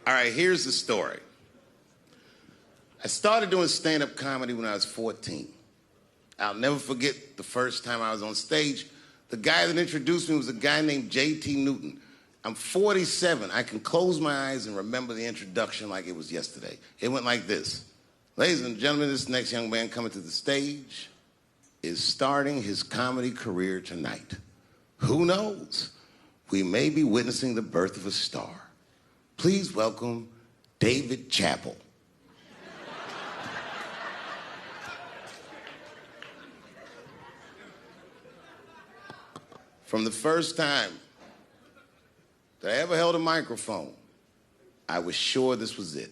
All right, here's the story. I started doing stand-up comedy when I was 14. I'll never forget the first time I was on stage. The guy that introduced me was a guy named J.T. Newton. I'm 47. I can close my eyes and remember the introduction like it was yesterday. It went like this. Ladies and gentlemen, this next young man coming to the stage is starting his comedy career tonight. Who knows? We may be witnessing the birth of a star. Please welcome David Chappelle. From the first time that I ever held a microphone, I was sure this was it.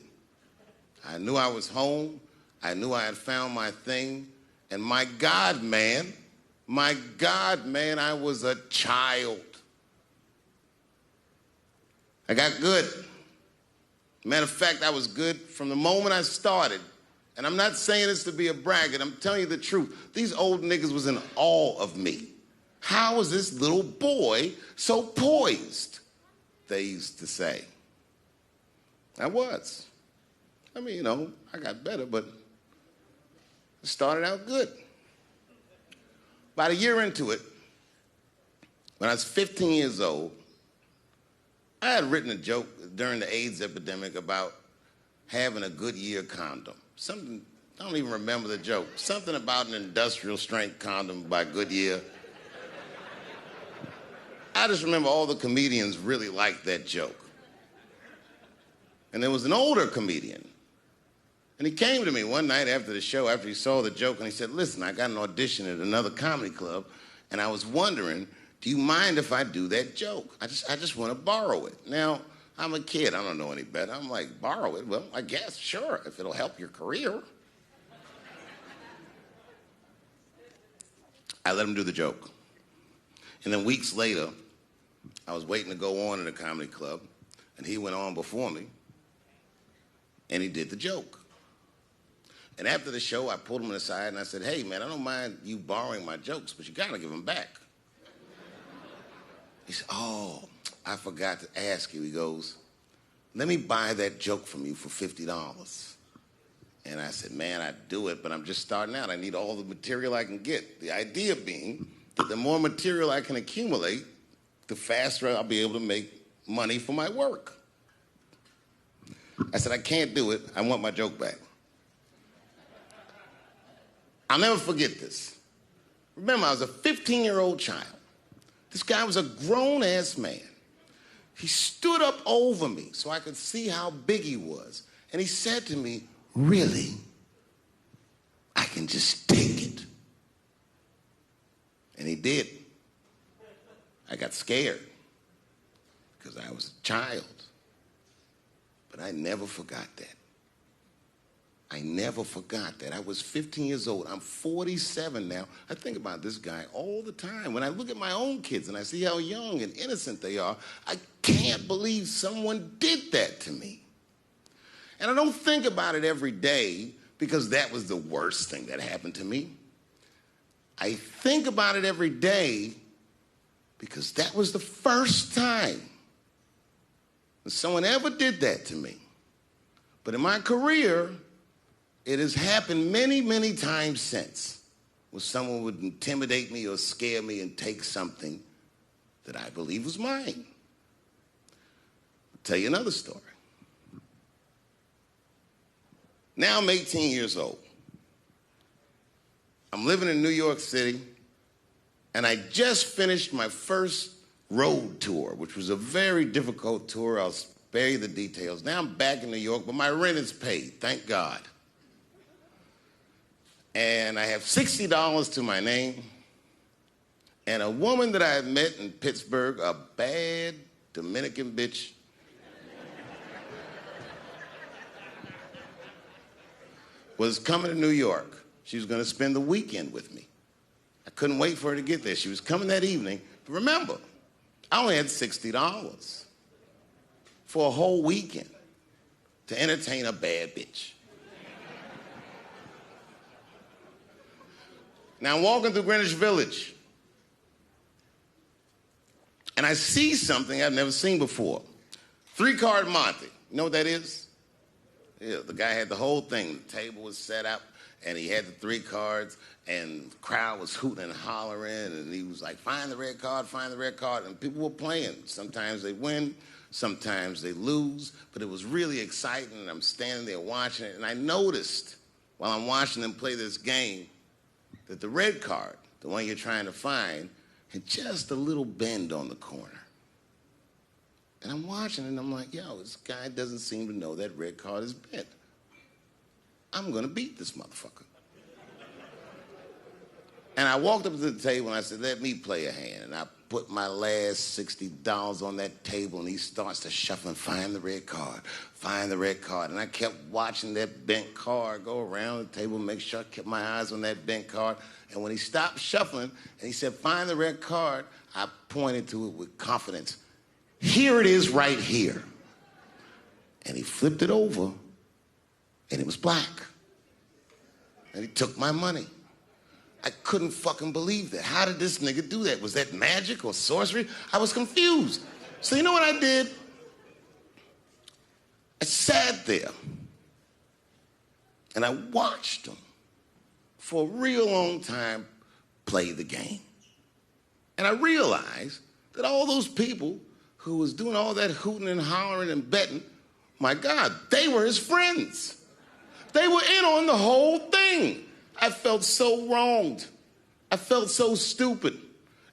I knew I was home. I knew I had found my thing. And my God, man, I was a child. I got good. Matter of fact, I was good from the moment I started. And I'm not saying this to be a braggart. I'm telling you the truth. These old niggas was in awe of me. How was this little boy so poised? They used to say. I was. I mean, you know, I got better, but it started out good. About a year into it, when I was 15 years old, I had written a joke during the AIDS epidemic about having a Goodyear condom. Something, I don't even remember the joke. Something about an industrial strength condom by Goodyear. I just remember all the comedians really liked that joke. And there was an older comedian. And he came to me one night after the show, after he saw the joke, and he said, listen, I got an audition at another comedy club, and I was wondering, do you mind if I do that joke? I just want to borrow it. Now, I'm a kid. I don't know any better. I'm like, borrow it? Well, I guess, sure, if it'll help your career. I let him do the joke. And then weeks later, I was waiting to go on in a comedy club, and he went on before me, and he did the joke. And after the show, I pulled him aside, and I said, hey, man, I don't mind you borrowing my jokes, but you got to give them back. He said, oh, I forgot to ask you. He goes, let me buy that joke from you for $50. And I said, man, I'd do it, but I'm just starting out. I need all the material I can get. The idea being that the more material I can accumulate, the faster I'll be able to make money for my work. I said, I can't do it. I want my joke back. I'll never forget this. Remember, I was a 15-year-old child. This guy was a grown-ass man. He stood up over me so I could see how big he was. And he said to me, really? I can just take it. And he did. I got scared because I was a child. But I never forgot that. I never forgot that. I was 15 years old. I'm 47 now. I think about this guy all the time. When I look at my own kids and I see how young and innocent they are, I can't believe someone did that to me. And I don't think about it every day because that was the worst thing that happened to me. I think about it every day because that was the first time that someone ever did that to me. But in my career, it has happened many, many times since where someone would intimidate me or scare me and take something that I believe was mine. I'll tell you another story. Now I'm 18 years old. I'm living in New York City, and I just finished my first road tour, which was a very difficult tour. I'll spare you the details. Now I'm back in New York, but my rent is paid, thank God. And I have $60 to my name, and a woman that I had met in Pittsburgh, a bad Dominican bitch, was coming to New York. She was gonna spend the weekend with me. I couldn't wait for her to get there. She was coming that evening. But remember, I only had $60 for a whole weekend to entertain a bad bitch. Now, I'm walking through Greenwich Village, and I see something I've never seen before. 3-card Monte. You know what that is? Yeah, the guy had the whole thing. The table was set up, and he had the 3 cards, and the crowd was hooting and hollering, and he was like, find the red card, find the red card, and people were playing. Sometimes they win, sometimes they lose, but it was really exciting, and I'm standing there watching it, and I noticed while I'm watching them play this game that the red card, the one you're trying to find, had just a little bend on the corner. And I'm watching it, and I'm like, yo, this guy doesn't seem to know that red card is bent. I'm going to beat this motherfucker. And I walked up to the table, and I said, let me play a hand. And I put my last $60 on that table, and he starts to shuffle and find the red card, find the red card. And I kept watching that bent card go around the table, make sure I kept my eyes on that bent card. And when he stopped shuffling, and he said, find the red card, I pointed to it with confidence. Here it is right here. And he flipped it over, and it was black. And he took my money. I couldn't fucking believe that. How did this nigga do that? Was that magic or sorcery? I was confused. So you know what I did? I sat there, and I watched him for a real long time play the game. And I realized that all those people who was doing all that hooting and hollering and betting, my God, they were his friends. They were in on the whole thing. I felt so wronged. I felt so stupid.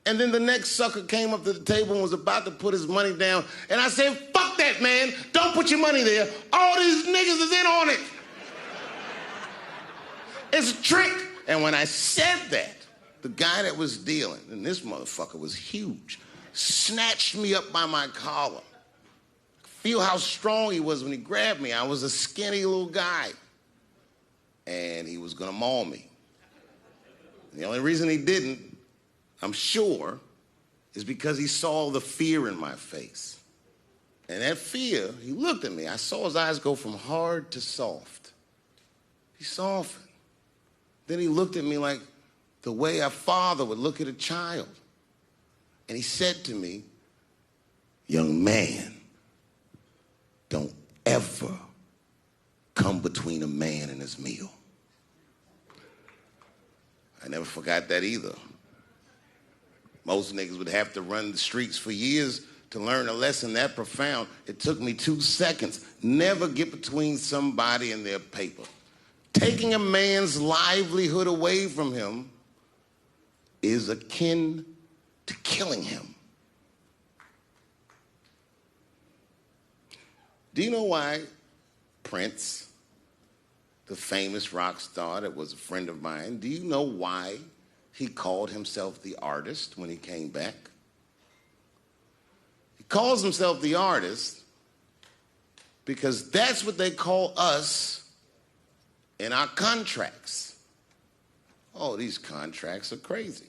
And then the next sucker came up to the table and was about to put his money down. And I said, fuck that, man. Don't put your money there. All these niggas is in on it. It's a trick. And when I said that, the guy that was dealing, and this motherfucker was huge, snatched me up by my collar. Feel how strong he was when he grabbed me. I was a skinny little guy. And he was gonna maul me. The only reason he didn't, I'm sure, is because he saw the fear in my face. And that fear, he looked at me. I saw his eyes go from hard to soft. He softened. Then he looked at me like the way a father would look at a child. And he said to me, young man, don't ever come between a man and his meal. I never forgot that either. Most niggas would have to run the streets for years to learn a lesson that profound. It took me 2 seconds. Never get between somebody and their paper. Taking a man's livelihood away from him is akin to killing him. Do you know why Prince, the famous rock star that was a friend of mine, do you know why he called himself the artist when he came back? He calls himself the artist because that's what they call us in our contracts. Oh, these contracts are crazy.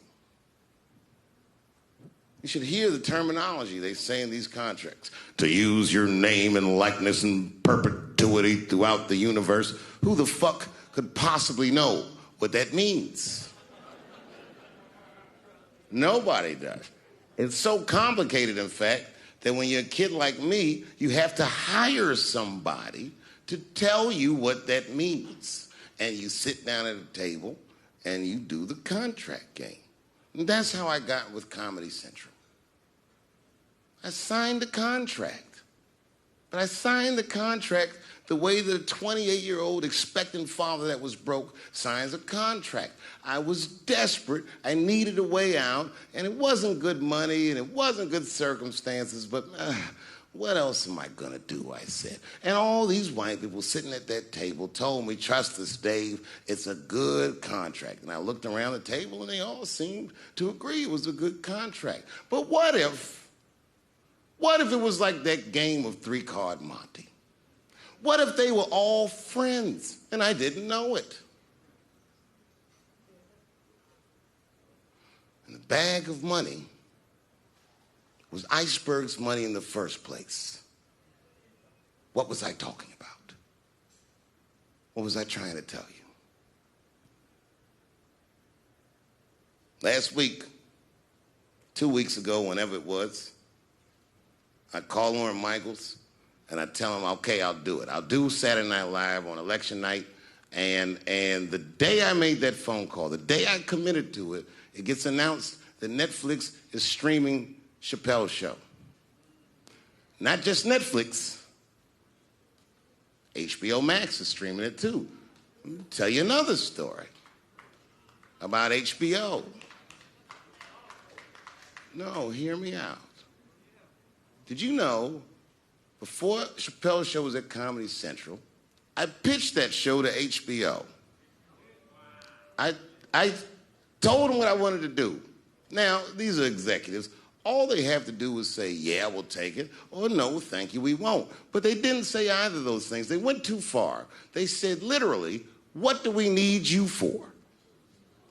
You should hear the terminology they say in these contracts. To use your name and likeness in perpetuity throughout the universe. Who the fuck could possibly know what that means? Nobody does. It's so complicated, in fact, that when you're a kid like me, you have to hire somebody to tell you what that means. And you sit down at a table and you do the contract game. And that's how I got with Comedy Central. I signed the contract. But I signed the contract the way that a 28-year-old expectant father that was broke signs a contract. I was desperate. I needed a way out. And it wasn't good money and it wasn't good circumstances. But what else am I going to do, I said. And all these white people sitting at that table told me, trust us, Dave, it's a good contract. And I looked around the table and they all seemed to agree it was a good contract. But what if it was like that game of 3-Card Monte? What if they were all friends and I didn't know it? And the bag of money was Iceberg's money in the first place. What was I talking about? What was I trying to tell you? Last week, 2 weeks ago, whenever it was, I called Lauren Michaels and I tell them, okay, I'll do it. I'll do Saturday Night Live on election night, and the day I made that phone call, the day I committed to it, it gets announced that Netflix is streaming Chappelle's show. Not just Netflix, HBO Max is streaming it too. Let me tell you another story about HBO. No, hear me out. Did you know, before Chappelle's show was at Comedy Central, I pitched that show to HBO. I told them what I wanted to do. Now, these are executives. All they have to do is say, yeah, we'll take it, or no, thank you, we won't. But they didn't say either of those things. They went too far. They said, literally, what do we need you for?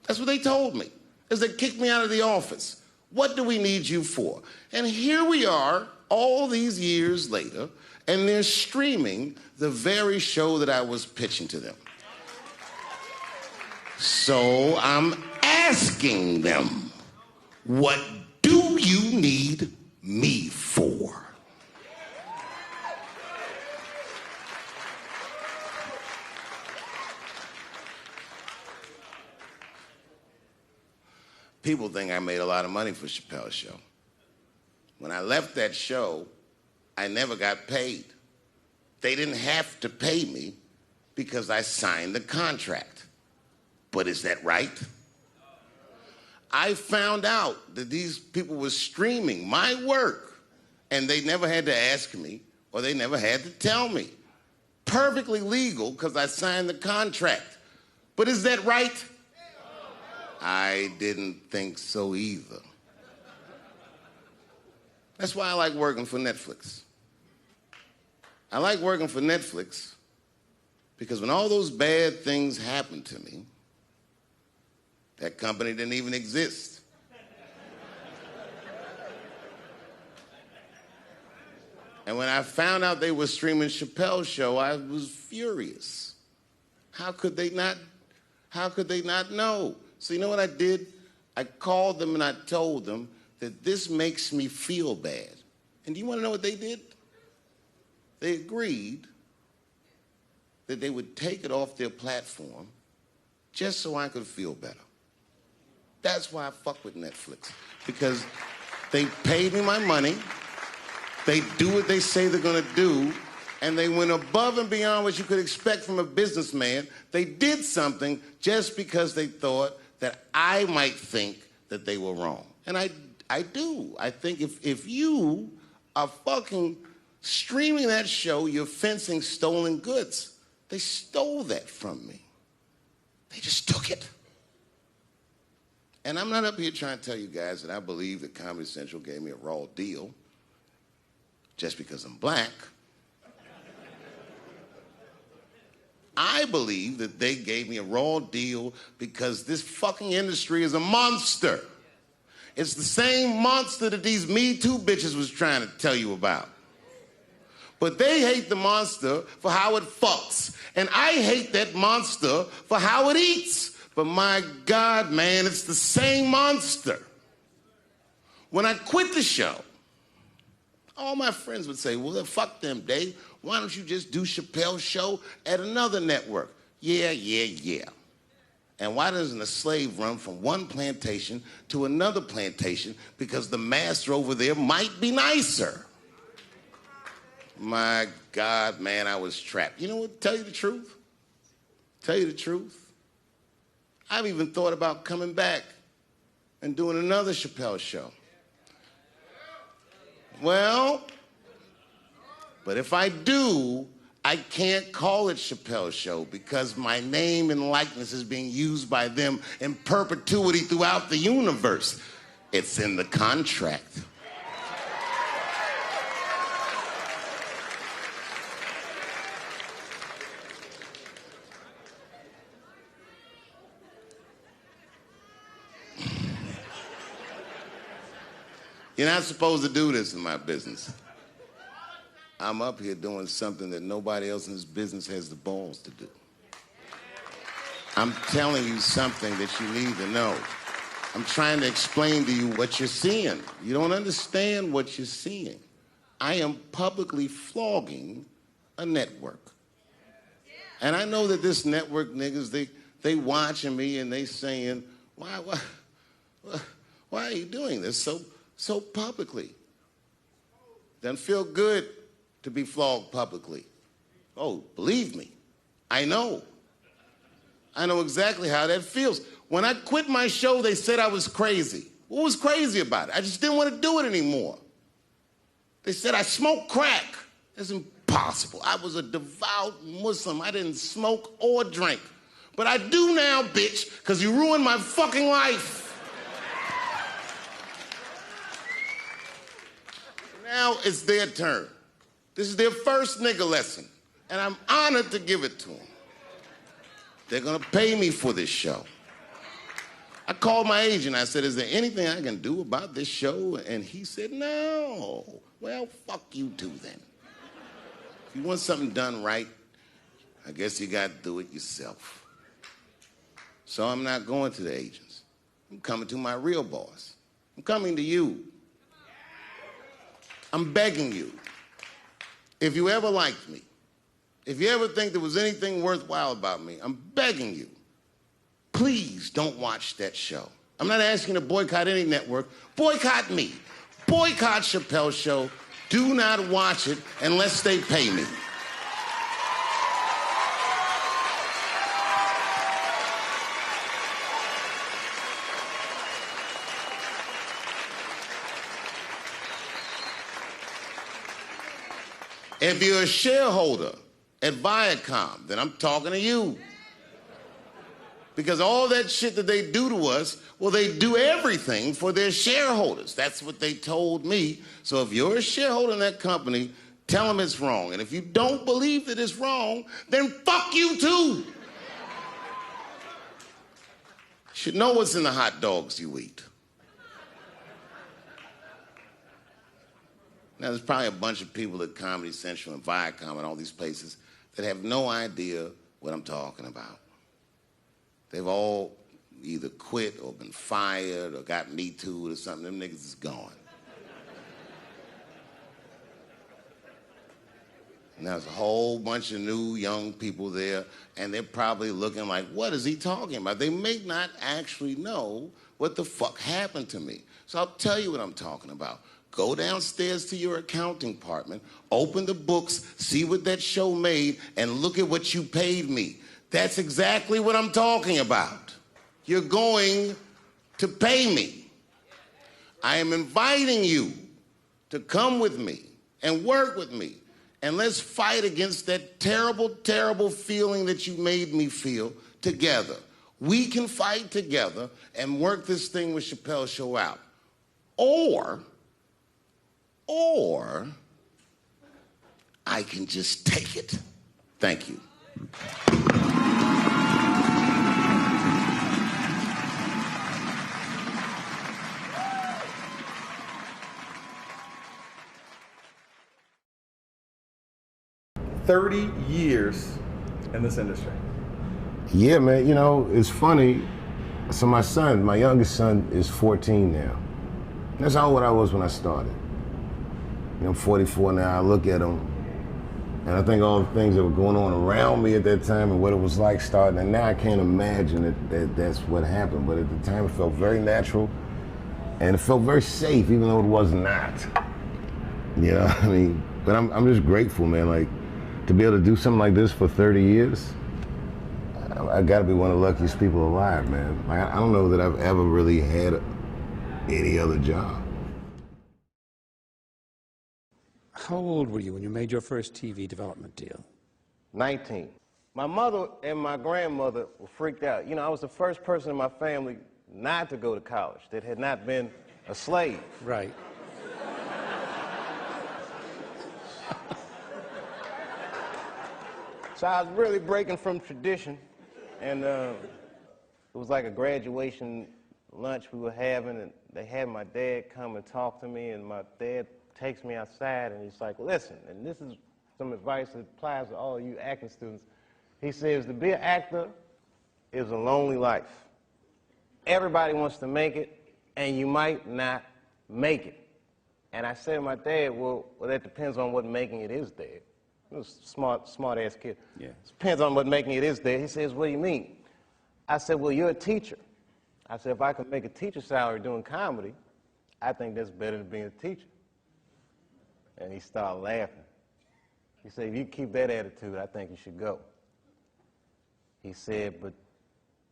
That's what they told me, as they kicked me out of the office. What do we need you for? And here we are, all these years later, and they're streaming the very show that I was pitching to them. So I'm asking them, what do you need me for? People think I made a lot of money for Chappelle's show. When I left that show, I never got paid. They didn't have to pay me because I signed the contract. But is that right? I found out that these people were streaming my work, and they never had to ask me, or they never had to tell me. Perfectly legal because I signed the contract. But is that right? I didn't think so either. That's why I like working for Netflix. I like working for Netflix because when all those bad things happened to me, that company didn't even exist. And when I found out they were streaming Chappelle's show, I was furious. How could they not know? So you know what I did? I called them and I told them that this makes me feel bad. And do you want to know what they did? They agreed that they would take it off their platform just so I could feel better. That's why I fuck with Netflix, because they paid me my money, they do what they say they're gonna do, and they went above and beyond what you could expect from a businessman. They did something just because they thought that I might think that they were wrong. And I do. I think if you are fucking streaming that show, you're fencing stolen goods. They stole that from me. They just took it. And I'm not up here trying to tell you guys that I believe that Comedy Central gave me a raw deal just because I'm black. I believe that they gave me a raw deal because this fucking industry is a monster. It's the same monster that these Me Too bitches was trying to tell you about. But they hate the monster for how it fucks. And I hate that monster for how it eats. But my God, man, it's the same monster. When I quit the show, all my friends would say, well, fuck them, Dave. Why don't you just do Chappelle's show at another network? Yeah. And why doesn't a slave run from one plantation to another plantation? Because the master over there might be nicer. My God, man, I was trapped. You know what? Tell you the truth. I've even thought about coming back and doing another Chappelle show. Well, but if I do, I can't call it Chappelle's show because my name and likeness is being used by them in perpetuity throughout the universe. It's in the contract. You're not supposed to do this in my business. I'm up here doing something that nobody else in this business has the balls to do. I'm telling you something that you need to know. I'm trying to explain to you what you're seeing. You don't understand what you're seeing. I am publicly flogging a network. And I know that this network niggas, they watching me and they saying, why are you doing this so publicly? Doesn't feel good to be flogged publicly. Oh, believe me, I know. I know exactly how that feels. When I quit my show, they said I was crazy. What was crazy about it? I just didn't want to do it anymore. They said I smoked crack. That's impossible. I was a devout Muslim. I didn't smoke or drink. But I do now, bitch, because you ruined my fucking life. Now it's their turn. This is their first nigga lesson, and I'm honored to give it to them. They're gonna pay me for this show. I called my agent. I said, is there anything I can do about this show? And he said, no. Well, fuck you too then. If you want something done right, I guess you gotta do it yourself. So I'm not going to the agents. I'm coming to my real boss. I'm coming to you. I'm begging you. If you ever liked me, if you ever think there was anything worthwhile about me, I'm begging you. Please don't watch that show. I'm not asking you to boycott any network. Boycott me. Boycott Chappelle's show. Do not watch it unless they pay me. If you're a shareholder at Viacom, then I'm talking to you. Because all that shit that they do to us, well, they do everything for their shareholders. That's what they told me. So if you're a shareholder in that company, tell them it's wrong. And if you don't believe that it's wrong, then fuck you too. You should know what's in the hot dogs you eat. Now, there's probably a bunch of people at Comedy Central and Viacom and all these places that have no idea what I'm talking about. They've all either quit or been fired or got Me Too'd or something. Them niggas is gone. And there's a whole bunch of new young people there, and they're probably looking like, what is he talking about? They may not actually know what the fuck happened to me. So I'll tell you what I'm talking about. Go downstairs to your accounting department, open the books, see what that show made, and look at what you paid me. That's exactly what I'm talking about. You're going to pay me. I am inviting you to come with me and work with me, and let's fight against that terrible, terrible feeling that you made me feel together. We can fight together and work this thing with Chappelle's show out. Or I can just take it. Thank you. "30 years in this industry." Yeah, man, you know, it's funny. So my son, my youngest son is 14 now. That's how old I was when I started. You know, I'm 44 now, I look at him, and I think all the things that were going on around me at that time and what it was like starting, and now I can't imagine that that's what happened, but at the time it felt very natural, and it felt very safe, even though it was not. You know, I mean, but I'm just grateful, man, like, to be able to do something like this for 30 years, I gotta be one of the luckiest people alive, man. Like, I don't know that I've ever really had any other job. How old were you when you made your first TV development deal? 19. My mother and my grandmother were freaked out. You know, I was the first person in my family not to go to college that had not been a slave. Right. So I was really breaking from tradition, and it was like a graduation lunch we were having, and they had my dad come and talk to me, and my dad takes me outside, and he's like, listen, and this is some advice that applies to all you acting students. He says, to be an actor is a lonely life. Everybody wants to make it, and you might not make it. And I said to my dad, well, that depends on what making it is, Dad. He was a smart-ass kid. Yeah. It depends on what making it is, Dad. He says, what do you mean? I said, well, you're a teacher. I said, if I can make a teacher salary doing comedy, I think that's better than being a teacher. And he started laughing. He said, if you keep that attitude, I think you should go. He said, but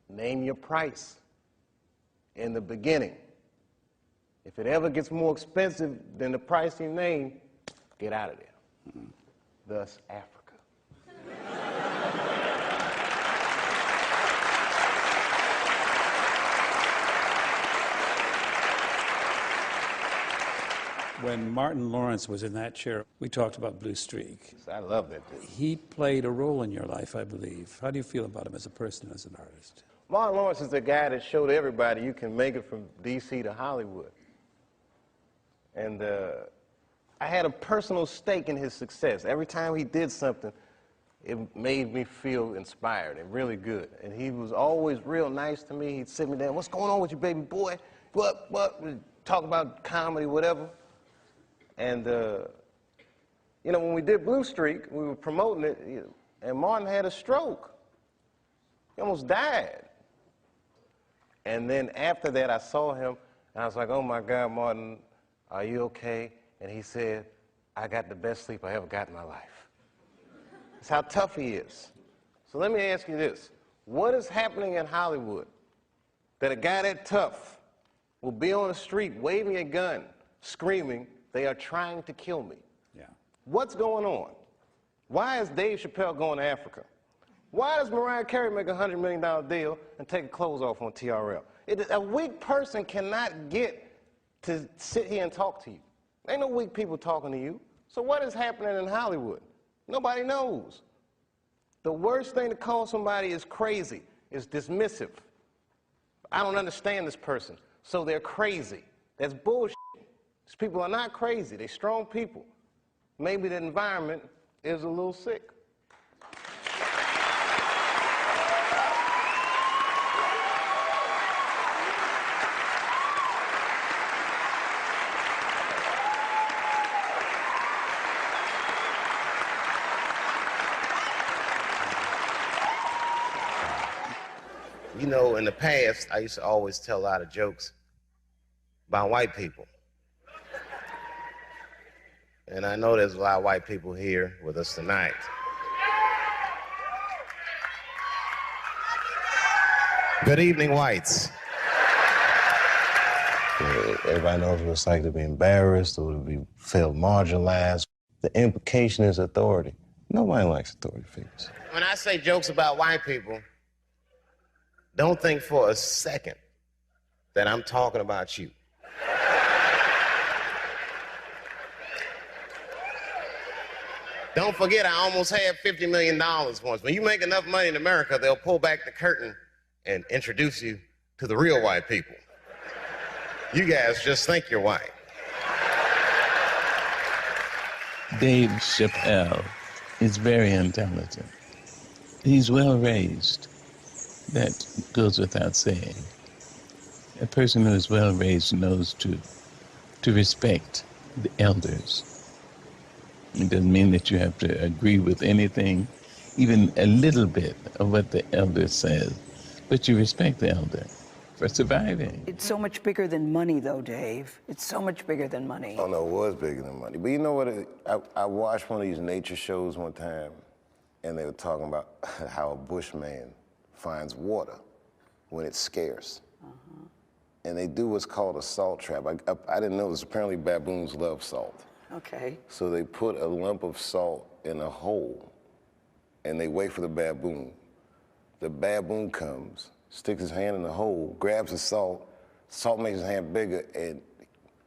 name your price in the beginning. If it ever gets more expensive than the price you name, get out of there. Mm-hmm. Thus, Africa. When Martin Lawrence was in that chair, we talked about Blue Streak. I love that dude. He played a role in your life, I believe. How do you feel about him as a person, as an artist? Martin Lawrence is the guy that showed everybody you can make it from D.C. to Hollywood. And I had a personal stake in his success. Every time he did something, it made me feel inspired and really good. And he was always real nice to me. He'd sit me down, what's going on with you, baby boy? What? We'd talk about comedy, whatever. And, you know, when we did Blue Streak, we were promoting it, and Martin had a stroke. He almost died. And then after that, I saw him, and I was like, oh, my God, Martin, are you okay? And he said, I got the best sleep I ever got in my life. That's how tough he is. So let me ask you this. What is happening in Hollywood that a guy that tough will be on the street waving a gun, screaming, they are trying to kill me? Yeah. What's going on? Why is Dave Chappelle going to Africa? Why does Mariah Carey make a $100 million deal and take her clothes off on TRL? A weak person cannot get to sit here and talk to you. Ain't no weak people talking to you. So what is happening in Hollywood? Nobody knows. The worst thing to call somebody is crazy, is dismissive. I don't understand this person, so they're crazy. That's bullshit. These people are not crazy. They're strong people. Maybe the environment is a little sick. You know, in the past, I used to always tell a lot of jokes about white people. And I know there's a lot of white people here with us tonight. Good evening, whites. Everybody knows what it's like to be embarrassed or to be feel marginalized. The implication is authority. Nobody likes authority figures. When I say jokes about white people, don't think for a second that I'm talking about you. Don't forget, I almost had $50 million once. When you make enough money in America, they'll pull back the curtain and introduce you to the real white people. You guys just think you're white. Dave Chappelle is very intelligent. He's well raised. That goes without saying. A person who is well raised knows to respect the elders. It doesn't mean that you have to agree with anything, even a little bit of what the elder says, but you respect the elder for surviving. It's so much bigger than money, though, Dave. It's so much bigger than money. Oh, no, it was bigger than money. But you know what? I watched one of these nature shows one time, and they were talking about how a bushman finds water when it's scarce. And they do what's called a salt trap. I didn't know this. Apparently, baboons love salt. Okay. So they put a lump of salt in a hole, and they wait for the baboon. The baboon comes, sticks his hand in the hole, grabs the salt makes his hand bigger, and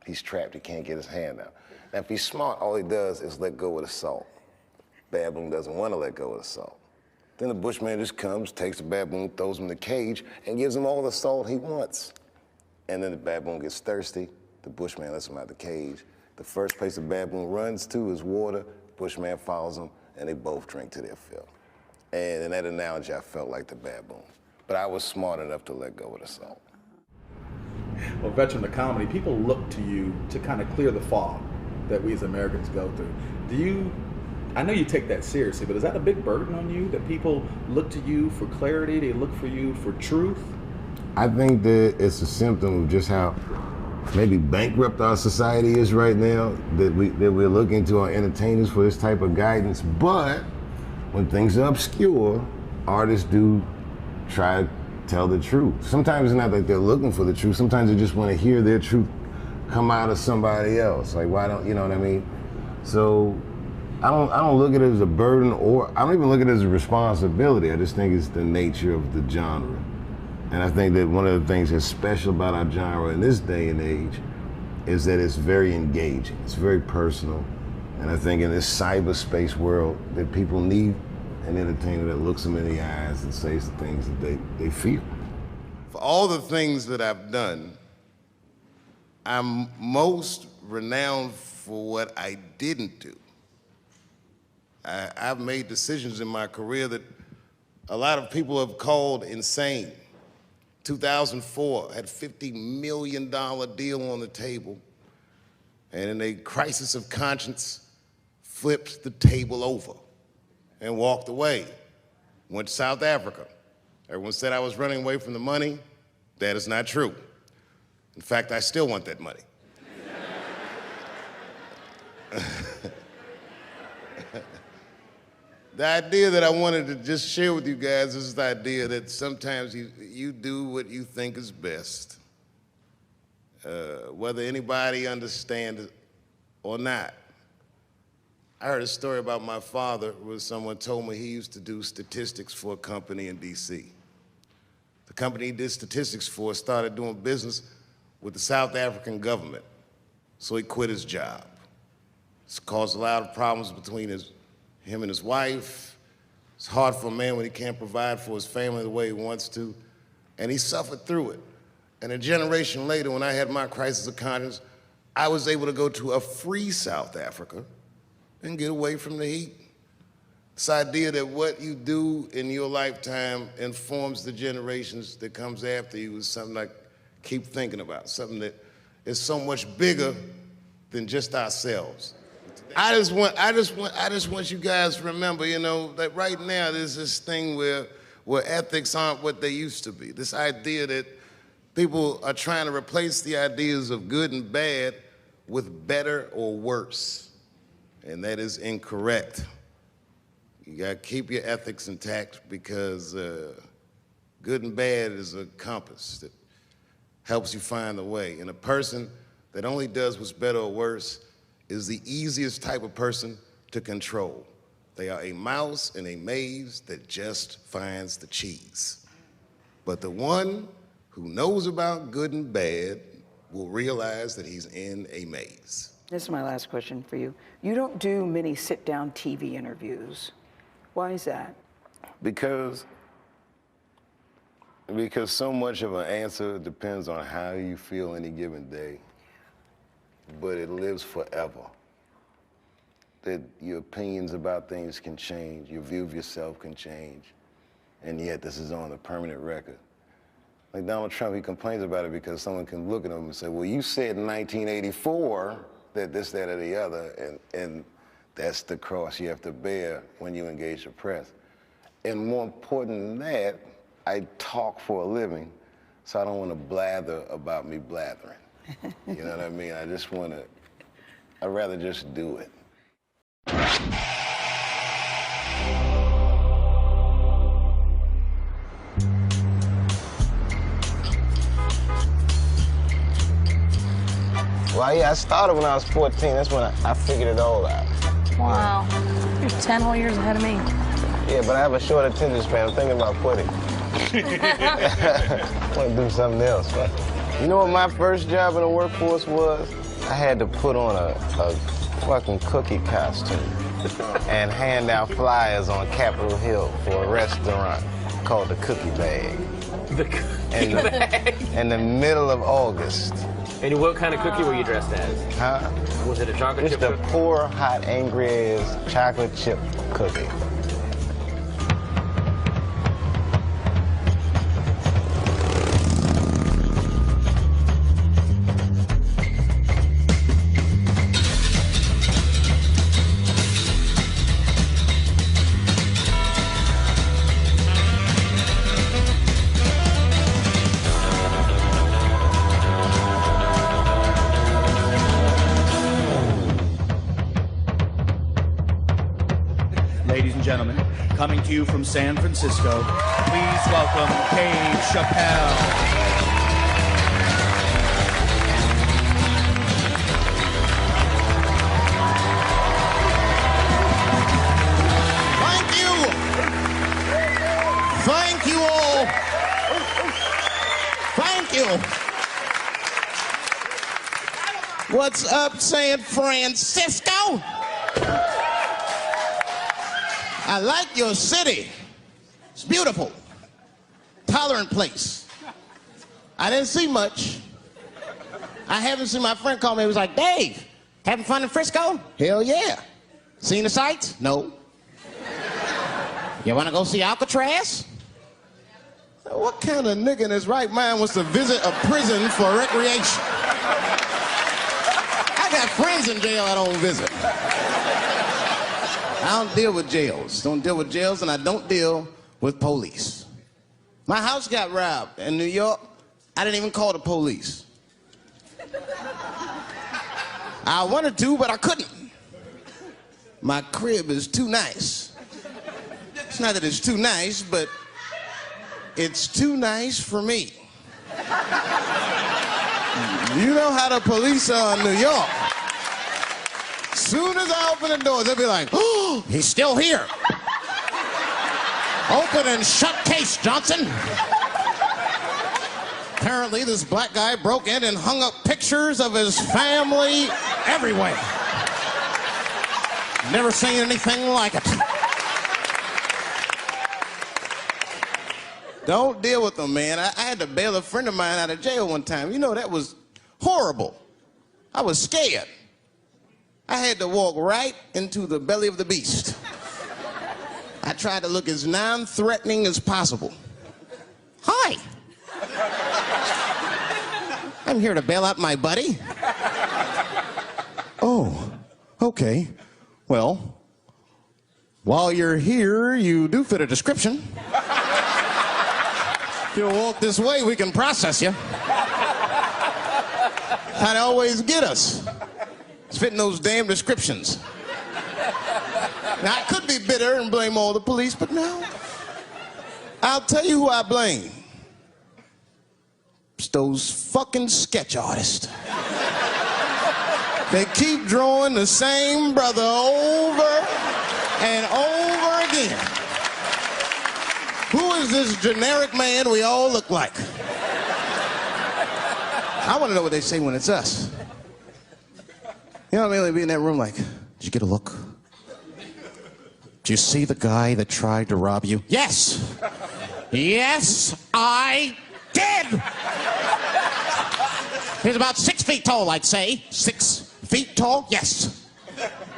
he's trapped. He can't get his hand out. Now, if he's smart, all he does is let go of the salt. Baboon doesn't want to let go of the salt. Then the bushman just comes, takes the baboon, throws him in the cage, and gives him all the salt he wants. And then the baboon gets thirsty. The bushman lets him out the cage. The first place the baboon runs to is water. Bushman follows him, and they both drink to their fill. And in that analogy, I felt like the baboon. But I was smart enough to let go of the salt. well, veteran of comedy, people look to you to kind of clear the fog that we as Americans go through. I know you take that seriously, but is that a big burden on you, that people look to you for clarity, they look for you for truth? I think that it's a symptom of just how maybe bankrupt our society is right now, that we're looking to our entertainers for this type of guidance. But when things are obscure, artists do try to tell the truth. Sometimes it's not that they're looking for the truth, sometimes they just want to hear their truth come out of somebody else. Like, why don't, you know what I mean? So I don't look at it as a burden, or I don't even look at it as a responsibility. I just think it's the nature of the genre. And I think that one of the things that's special about our genre in this day and age is that it's very engaging. It's very personal. And I think in this cyberspace world that people need an entertainer that looks them in the eyes and says the things that they feel. For all the things that I've done, I'm most renowned for what I didn't do. I've made decisions in my career that a lot of people have called insane. 2004, had a $50 million deal on the table, and in a crisis of conscience, flipped the table over and walked away. Went to South Africa. Everyone said I was running away from the money. That is not true. In fact, I still want that money. The idea that I wanted to just share with you guys is the idea that sometimes you do what you think is best, whether anybody understands it or not. I heard a story about my father where someone told me he used to do statistics for a company in DC. The company he did statistics for started doing business with the South African government, so he quit his job. It's caused a lot of problems between him and his wife. It's hard for a man when he can't provide for his family the way he wants to, and he suffered through it. And a generation later, when I had my crisis of conscience, I was able to go to a free South Africa and get away from the heat. This idea that what you do in your lifetime informs the generations that comes after you is something I keep thinking about, something that is so much bigger than just ourselves. I just want you guys to remember, you know, that right now there's this thing where ethics aren't what they used to be. This idea that people are trying to replace the ideas of good and bad with better or worse. And that is incorrect. You gotta keep your ethics intact, because good and bad is a compass that helps you find the way. And a person that only does what's better or worse is the easiest type of person to control. They are a mouse in a maze that just finds the cheese. But the one who knows about good and bad will realize that he's in a maze. This is my last question for you. You don't do many sit-down TV interviews. Why is that? Because so much of an answer depends on how you feel any given day, but it lives forever. That your opinions about things can change, your view of yourself can change, and yet this is on a permanent record. Like Donald Trump, he complains about it because someone can look at him and say, well, you said in 1984 that this, that, or the other, and that's the cross you have to bear when you engage the press. And more important than that, I talk for a living, so I don't want to blather about me blathering. You know what I mean? I'd rather just do it. Well, yeah, I started when I was 14. That's when I figured it all out. Wow. You're 10 whole years ahead of me. Yeah, but I have a short attention span. I'm thinking about quitting. I want to do something else. But you know what my first job in the workforce was? I had to put on a fucking cookie costume and hand out flyers on Capitol Hill for a restaurant called the Cookie Bag. The Cookie Bag? In the middle of August. And what kind of cookie were you dressed as? Huh? Was it a chocolate chip cookie? Just a poor, hot, angry-ass chocolate chip cookie. and gentlemen, coming to you from San Francisco, please welcome Dave Chappelle. Thank you all. Thank you. What's up, San Francisco? I like your city. It's beautiful. Tolerant place. I didn't see much. I haven't seen my friend call me. He was like, Dave, having fun in Frisco? Hell yeah. Seen the sights? No. You want to go see Alcatraz? What kind of nigga in his right mind wants to visit a prison for recreation? I got friends in jail I don't visit. I don't deal with jails. Don't deal with jails, and I don't deal with police. My house got robbed in New York. I didn't even call the police. I wanted to, but I couldn't. My crib is too nice. It's not that it's too nice, but it's too nice for me. You know how the police are in New York. Soon as I open the doors, they'll be like, oh, he's still here. Open and shut case, Johnson. Apparently, this black guy broke in and hung up pictures of his family everywhere. Never seen anything like it. Don't deal with them, man. I had to bail a friend of mine out of jail one time. You know, that was horrible. I was scared. I had to walk right into the belly of the beast. I tried to look as non-threatening as possible. Hi. I'm here to bail out my buddy. Oh, okay. Well, while you're here, you do fit a description. If you'll walk this way, we can process you. How they always get us. It's fitting those damn descriptions. Now, I could be bitter and blame all the police, but no. I'll tell you who I blame. It's those fucking sketch artists. They keep drawing the same brother over and over again. Who is this generic man we all look like? I want to know what they say when it's us. You know what I mean? They'd be in that room like, did you get a look? Did you see the guy that tried to rob you? Yes! Yes, I did! He's about 6 feet tall, I'd say. 6 feet tall? Yes.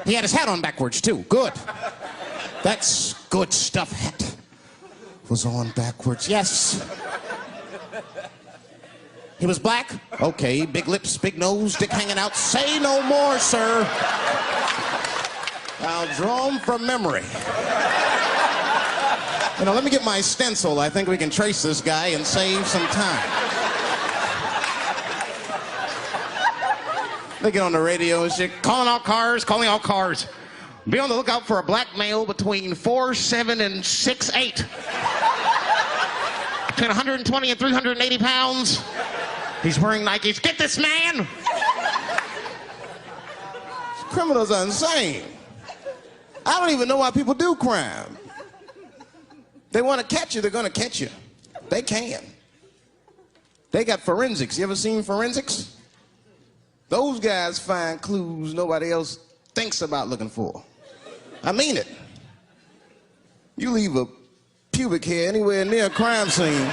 He had his hat on backwards, too. Good. That's good stuff. Hat was on backwards. Yes. He was black? Okay. Big lips, big nose, dick hanging out. Say no more, sir. I'll draw him from memory. You know, let me get my stencil. I think we can trace this guy and save some time. They get on the radio and shit, calling all cars. Be on the lookout for a black male between 4'7" and 6'8". Between 120 and 380 pounds. He's wearing Nikes. Get this man! Criminals are insane. I don't even know why people do crime. They want to catch you, they're going to catch you. They can. They got forensics. You ever seen forensics? Those guys find clues nobody else thinks about looking for. I mean it. You leave a pubic hair anywhere near a crime scene,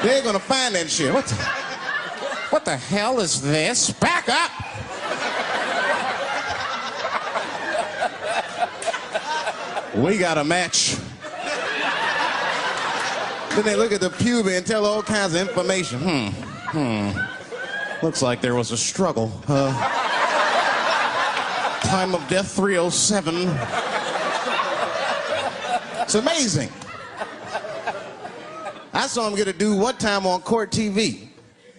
they're going to find that shit. What the hell is this? Back up! We got a match. Then they look at the pubic and tell all kinds of information. Looks like there was a struggle. Time of death 307. It's amazing. I saw him get a dude one time on court TV.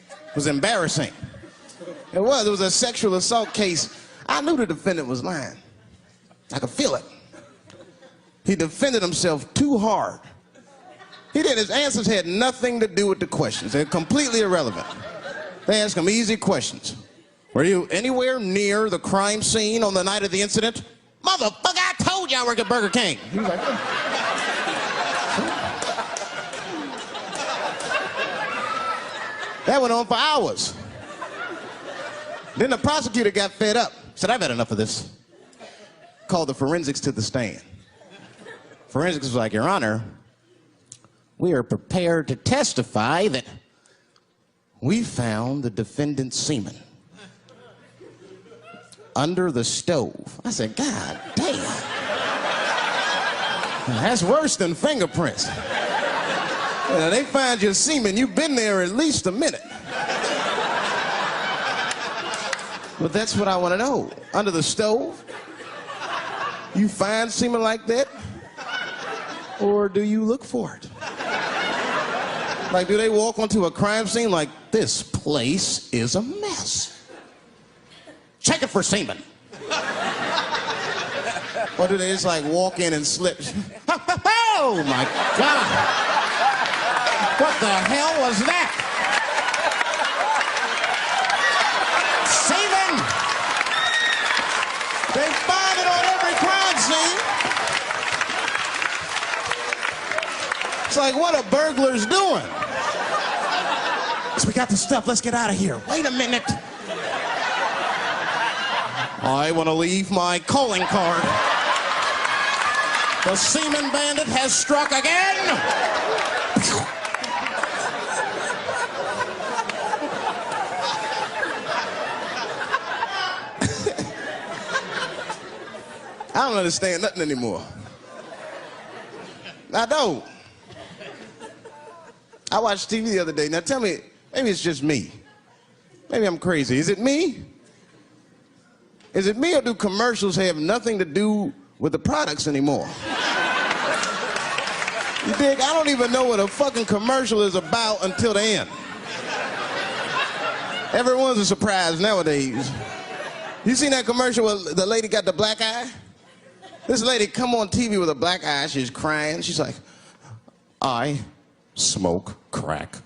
It was embarrassing. It was a sexual assault case. I knew the defendant was lying. I could feel it. He defended himself too hard. He did. His answers had nothing to do with the questions. They're completely irrelevant. They asked him easy questions. Were you anywhere near the crime scene on the night of the incident? Motherfucker, I told you I work at Burger King. He was like, that went on for hours. Then the prosecutor got fed up. Said, I've had enough of this. Called the forensics to the stand. Forensics was like, Your Honor, we are prepared to testify that we found the defendant's semen under the stove. I said, God damn. That's worse than fingerprints. You know, they find your semen, you've been there at least a minute. But that's what I want to know. Under the stove? You find semen like that? Or do you look for it? Like, do they walk onto a crime scene like, this place is a mess? Check it for semen. Or do they just like walk in and slip? Oh my God! What the hell was that? Semen! They find it on every crime scene. It's like, what are burglars doing? So we got the stuff, let's get out of here. Wait a minute. I want to leave my calling card. The semen bandit has struck again. I don't understand nothing anymore. I don't. I watched TV the other day. Now tell me, maybe it's just me. Maybe I'm crazy. Is it me? Is it me, or do commercials have nothing to do with the products anymore? You dig? I don't even know what a fucking commercial is about until the end. Everyone's a surprise nowadays. You seen that commercial where the lady got the black eye? This lady come on TV with a black eye, she's crying. She's like, I smoke crack.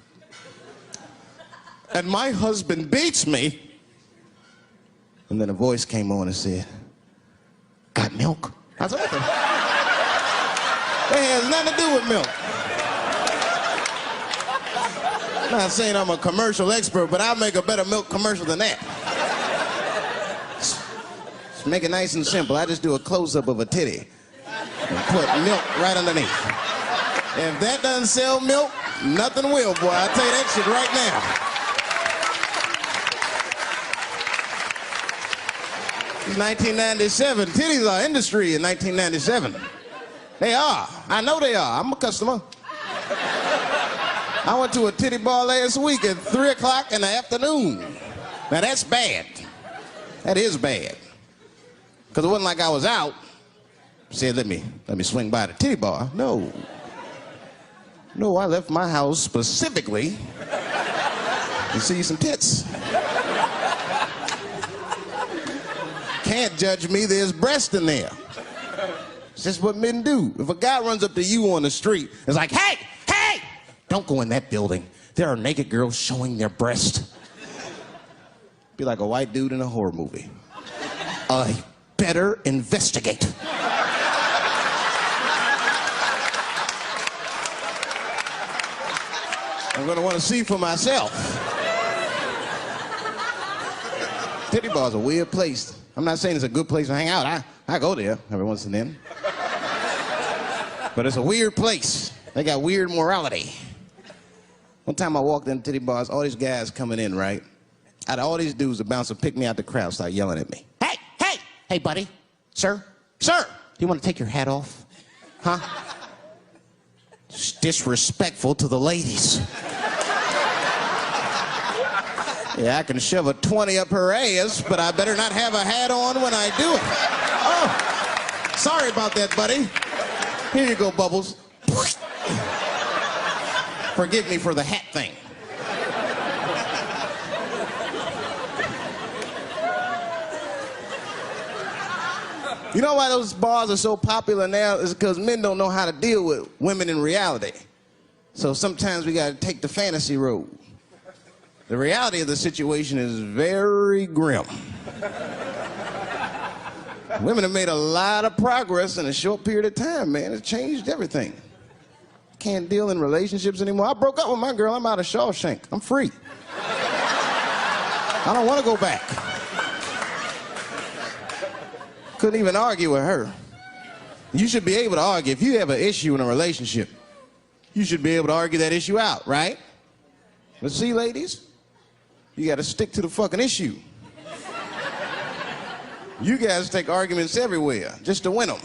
And my husband beats me. And then a voice came on and said, got milk? I said, what the? That has nothing to do with milk. I'm not saying I'm a commercial expert, but I'll make a better milk commercial than that. Just make it nice and simple. I just do a close-up of a titty and put milk right underneath. If that doesn't sell milk, nothing will, boy. I'll tell you that shit right now. It's 1997. Titties are industry in 1997. They are. I know they are. I'm a customer. I went to a titty bar last week at 3 o'clock in the afternoon. Now that's bad. That is bad. Because it wasn't like I was out. Said, let me swing by the titty bar. No. No, I left my house specifically to see some tits. Can't judge me, there's breast in there. It's just what men do. If a guy runs up to you on the street, it's like, hey, hey, don't go in that building. There are naked girls showing their breast. Be like a white dude in a horror movie. I better investigate. I'm gonna want to see for myself. Titty bar's a weird place. I'm not saying it's a good place to hang out. I go there every once and then. But it's a weird place. They got weird morality. One time I walked in titty bars, all these guys coming in, right? Out of all these dudes, the bouncer picked me out the crowd, started yelling at me. Hey, hey, hey, buddy, sir, do you want to take your hat off? Huh? It's disrespectful to the ladies. Yeah, I can shove a 20 up her ass, but I better not have a hat on when I do it. Oh, sorry about that, buddy. Here you go, Bubbles. Forgive me for the hat thing. You know why those bars are so popular now? Is because men don't know how to deal with women in reality. So sometimes we gotta take the fantasy road. The reality of the situation is very grim. Women have made a lot of progress in a short period of time, man. It's changed everything. Can't deal in relationships anymore. I broke up with my girl. I'm out of Shawshank. I'm free. I don't want to go back. Couldn't even argue with her. You should be able to argue. If you have an issue in a relationship, you should be able to argue that issue out, right? But see, ladies, you got to stick to the fucking issue. You guys take arguments everywhere just to win them.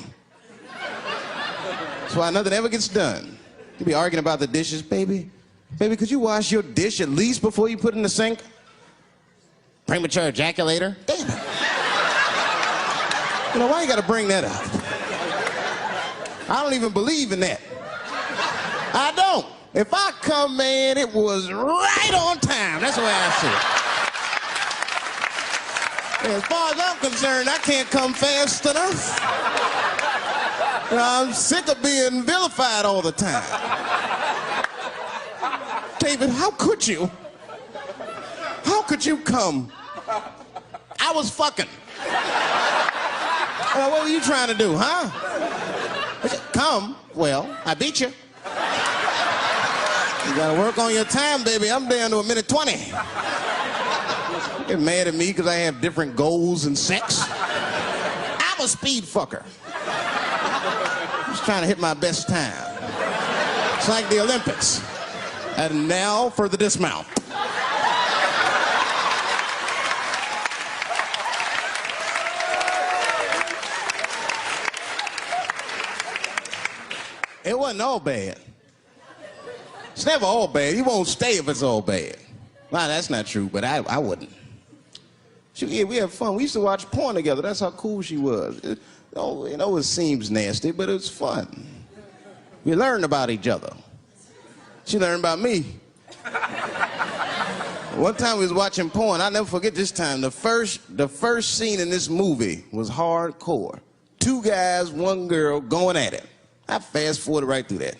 That's why nothing ever gets done. You be arguing about the dishes, baby. Baby, could you wash your dish at least before you put it in the sink? Premature ejaculator? Damn it. You know, why you gotta bring that up? I don't even believe in that. I don't. If I come, man, it was right on time. That's the way I see it. And as far as I'm concerned, I can't come fast enough. You know, I'm sick of being vilified all the time. David, how could you? How could you come? I was fucking. Well, what were you trying to do, huh? Come. Well, I beat you. You gotta work on your time, baby. I'm down to 1:20. Get mad at me because I have different goals in sex. I'm a speed fucker. Just trying to hit my best time. It's like the Olympics. And now for the dismount. It wasn't all bad. It's never all bad. You won't stay if it's all bad. Nah, that's not true, but I wouldn't. Yeah, we had fun. We used to watch porn together. That's how cool she was. You know, it seems nasty, but it was fun. We learned about each other. She learned about me. One time we was watching porn. I'll never forget this time. The first scene in this movie was hardcore. 2 guys, 1 girl going at it. I fast forwarded right through that.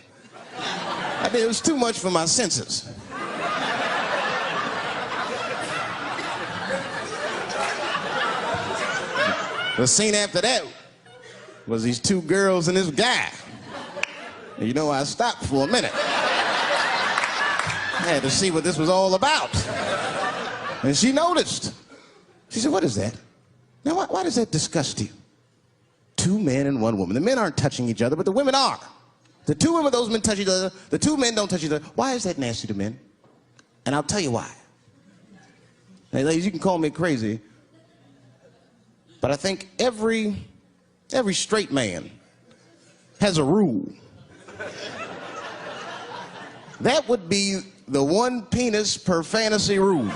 It was too much for my senses. The scene after that was these 2 girls and this guy. And you know, I stopped for a minute. I had to see what this was all about. And she noticed. She said, "What is that? Now, why does that disgust you? 2 men and 1 woman. The men aren't touching each other, but the women are. The 2 women, those men touch each other. The 2 men don't touch each other. Why is that nasty to men? And I'll tell you why. Hey, ladies, you can call me crazy, but I think every straight man has a rule. That would be the 1 penis per fantasy rule.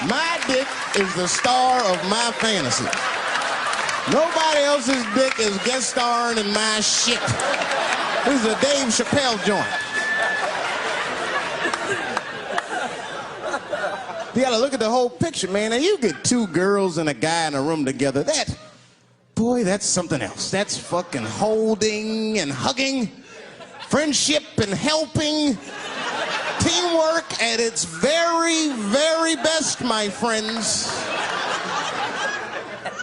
My dick is the star of my fantasy. Nobody else's dick is guest starring in my shit. This is a Dave Chappelle joint. You gotta look at the whole picture, man. Now you get 2 girls and a guy in a room together. That's something else. That's fucking holding and hugging, friendship and helping, teamwork at its very, very best, my friends.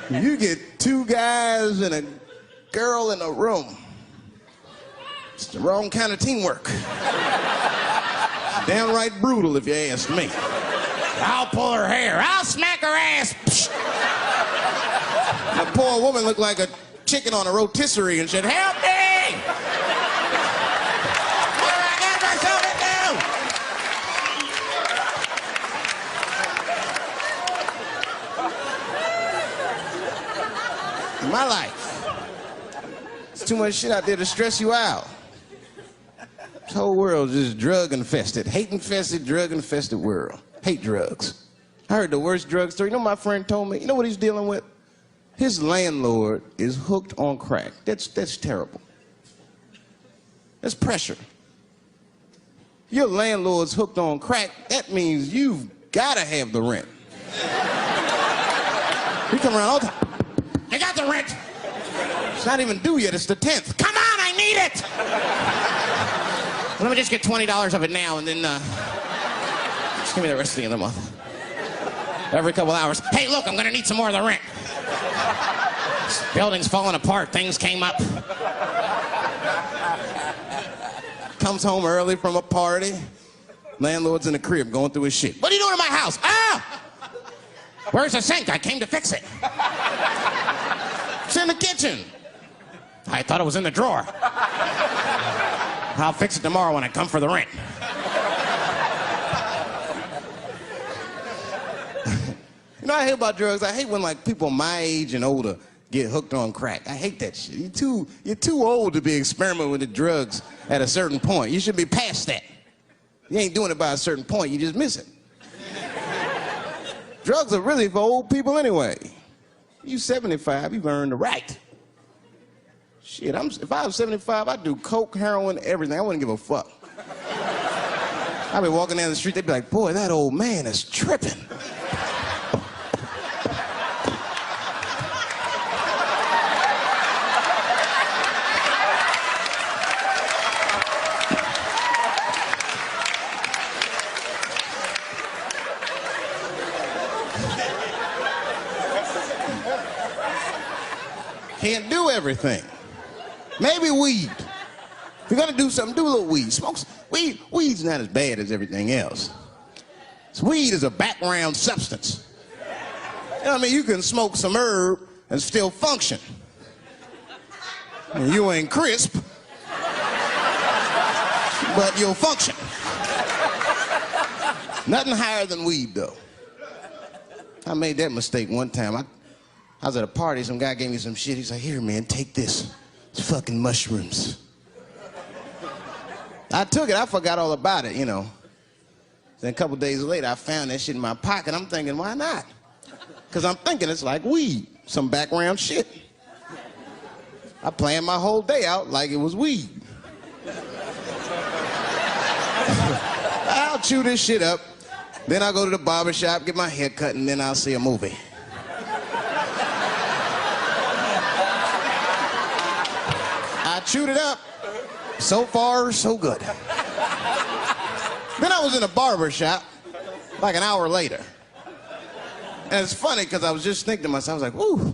You get 2 guys and a girl in a room. It's the wrong kind of teamwork. Downright brutal, if you ask me. I'll pull her hair. I'll smack her ass. The poor woman looked like a chicken on a rotisserie and said, "Help me! What do I get myself into?" In my life, there's too much shit out there to stress you out. This whole world is just drug-infested, hate-infested, drug-infested world. Hate drugs. I heard the worst drug story. You know what my friend told me? You know what he's dealing with? His landlord is hooked on crack. That's terrible. That's pressure. Your landlord's hooked on crack, that means you've got to have the rent. We come around all the time. I got the rent. It's not even due yet. It's the 10th. Come on, I need it. Let me just get $20 of it now, and then just give me the rest of the other month. Every couple hours. Hey, look, I'm gonna need some more of the rent. This building's falling apart. Things came up. Comes home early from a party. Landlord's in the crib going through his shit. What are you doing in my house? Ah! Where's the sink? I came to fix it. It's in the kitchen. I thought it was in the drawer. I'll fix it tomorrow when I come for the rent. You know, I hate about drugs. I hate when like people my age and older get hooked on crack. I hate that shit. You're too old to be experimenting with the drugs at a certain point. You should be past that. You ain't doing it by a certain point. You just miss it. Drugs are really for old people anyway. You 75, you've earned the right. Shit, if I was 75, I'd do coke, heroin, everything. I wouldn't give a fuck. I'd be walking down the street, they'd be like, boy, that old man is tripping. Can't do everything. Maybe weed. If you're gonna do something, do a little weed. Smoke some. Weed's not as bad as everything else. So weed is a background substance. You know what I mean? You can smoke some herb and still function. And you ain't crisp, but you'll function. Nothing higher than weed, though. I made that mistake one time. I was at a party, some guy gave me some shit. He's like, here, man, take this. It's fucking mushrooms. I took it, I forgot all about it, you know. Then a couple days later, I found that shit in my pocket. I'm thinking, why not? Because I'm thinking it's like weed, some background shit. I planned my whole day out like it was weed. I'll chew this shit up, then I'll go to the barber shop, get my hair cut, and then I'll see a movie. I chewed it up. So far, so good. Then I was in a barber shop like an hour later. And it's funny because I was just thinking to myself, I was like, ooh,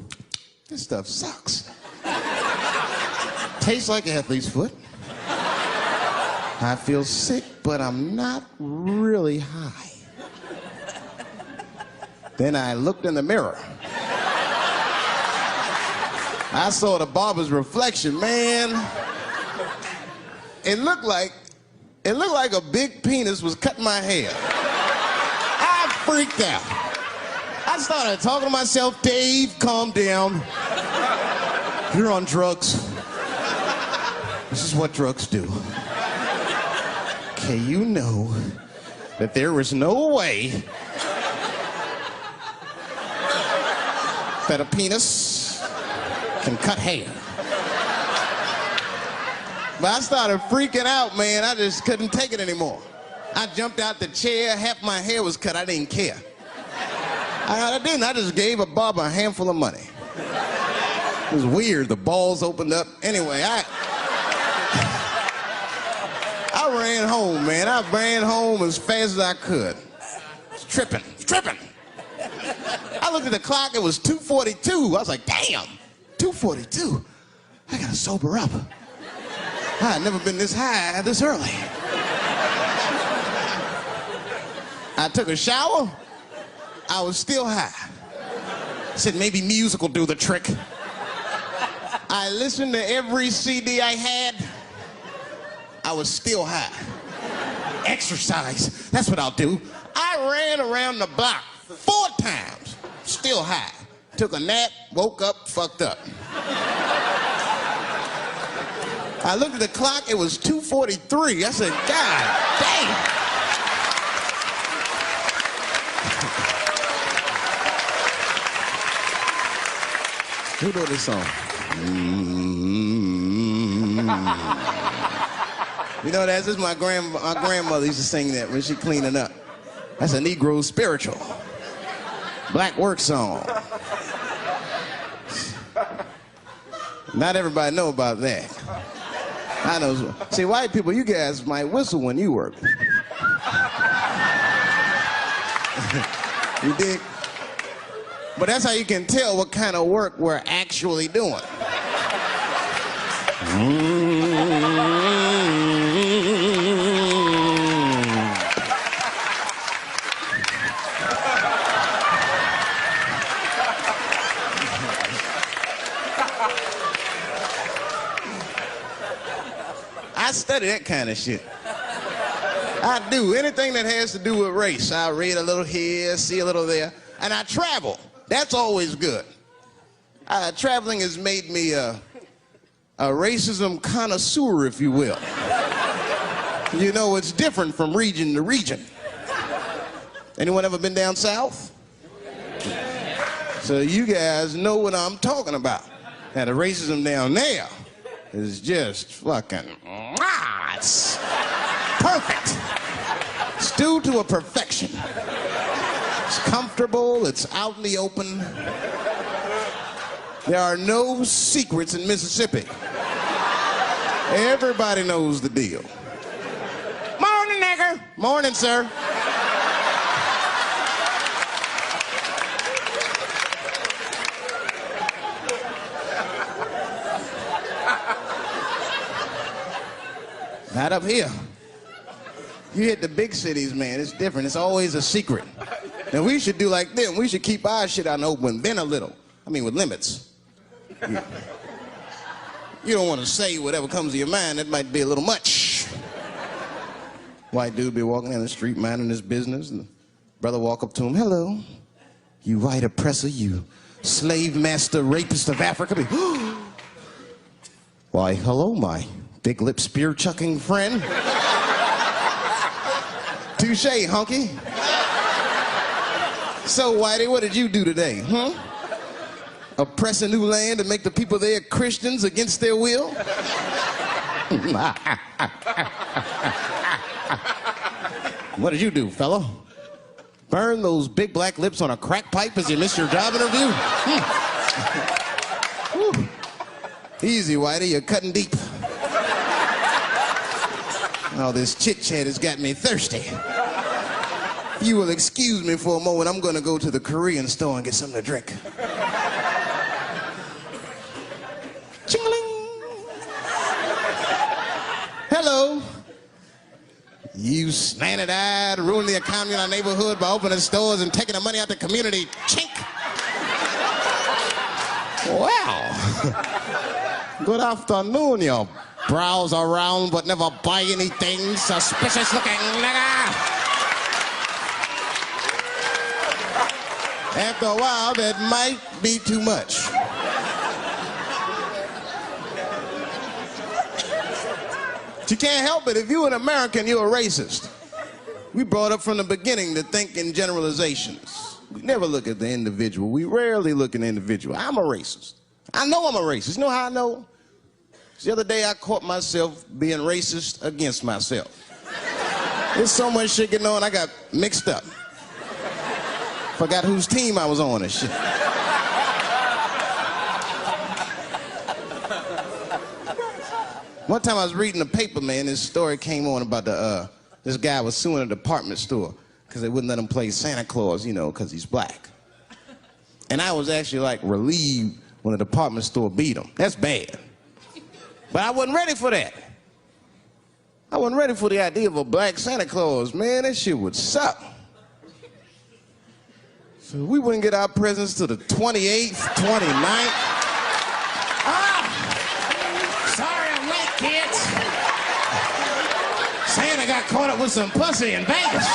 this stuff sucks. Tastes like athlete's foot. I feel sick, but I'm not really high. Then I looked in the mirror. I saw the barber's reflection, man. It looked like a big penis was cutting my hair. I freaked out. I started talking to myself, Dave, calm down. You're on drugs. This is what drugs do. Okay, you know that there is no way that a penis can cut hair. But I started freaking out, man. I just couldn't take it anymore. I jumped out the chair, half my hair was cut, I didn't care. I didn't, I just gave a barber a handful of money. It was weird, the balls opened up. Anyway, I ran home, man. I ran home as fast as I could. It's tripping. I looked at the clock, it was 2:42. I was like, damn, 2:42. I gotta sober up. I had never been this high this early. I took a shower. I was still high. I said maybe music will do the trick. I listened to every CD I had. I was still high. Exercise, that's what I'll do. I ran around the block 4 times, still high. Took a nap, woke up, fucked up. I looked at the clock, it was 2:43. I said, God damn. Who wrote this song? You know, this is my grandmother used to sing that when she cleaning up. That's a Negro spiritual. Black work song. Not everybody know about that. I know. See, white people, you guys might whistle when you work. You dig? But that's how you can tell what kind of work we're actually doing. I study that kind of shit. I do. Anything that has to do with race. I read a little here, see a little there. And I travel. That's always good. Traveling has made me a racism connoisseur, if you will. You know, it's different from region to region. Anyone ever been down south? So you guys know what I'm talking about. Now, the racism down there is just fucking, it's perfect. It's due to a perfection. It's comfortable, it's out in the open. There are no secrets in Mississippi. Everybody knows the deal. Morning, nigger. Morning, sir. Not up here. You hit the big cities, man, it's different. It's always a secret. Now, we should do like them. We should keep our shit out in the open, then a little. I mean, with limits. You don't want to say whatever comes to your mind. That might be a little much. White dude be walking down the street minding his business, and the brother walk up to him, hello, you white oppressor, you slave master rapist of Africa. Why, hello, my big lip spear chucking friend. Touche, hunky. So, Whitey, what did you do today, huh? Oppress a new land and make the people there Christians against their will? What did you do, fellow? Burn those big black lips on a crack pipe as you miss your job interview? Easy, Whitey, you're cutting deep. All this chit-chat has got me thirsty. If you will excuse me for a moment, I'm going to go to the Korean store and get something to drink. Hello. You slanted-eyed, ruining the economy in our neighborhood by opening stores and taking the money out the community. Chink. Wow. Good afternoon, you browse around but never buy anything. Suspicious looking nigga. After a while, that might be too much. You can't help it. If you're an American, you're a racist. We brought up from the beginning to think in generalizations. We never look at the individual. We rarely look at the individual. I'm a racist. I know I'm a racist. You know how I know? The other day I caught myself being racist against myself. There's so much shit going on, I got mixed up. Forgot whose team I was on and shit. One time I was reading the paper, man, this story came on about this guy was suing a department store because they wouldn't let him play Santa Claus, you know, because he's black. And I was actually like relieved when the department store beat him. That's bad. But I wasn't ready for that. I wasn't ready for the idea of a black Santa Claus, man. That shit would suck. So we wouldn't get our presents till the 28th, 29th. Kids. Santa got caught up with some pussy in Vegas.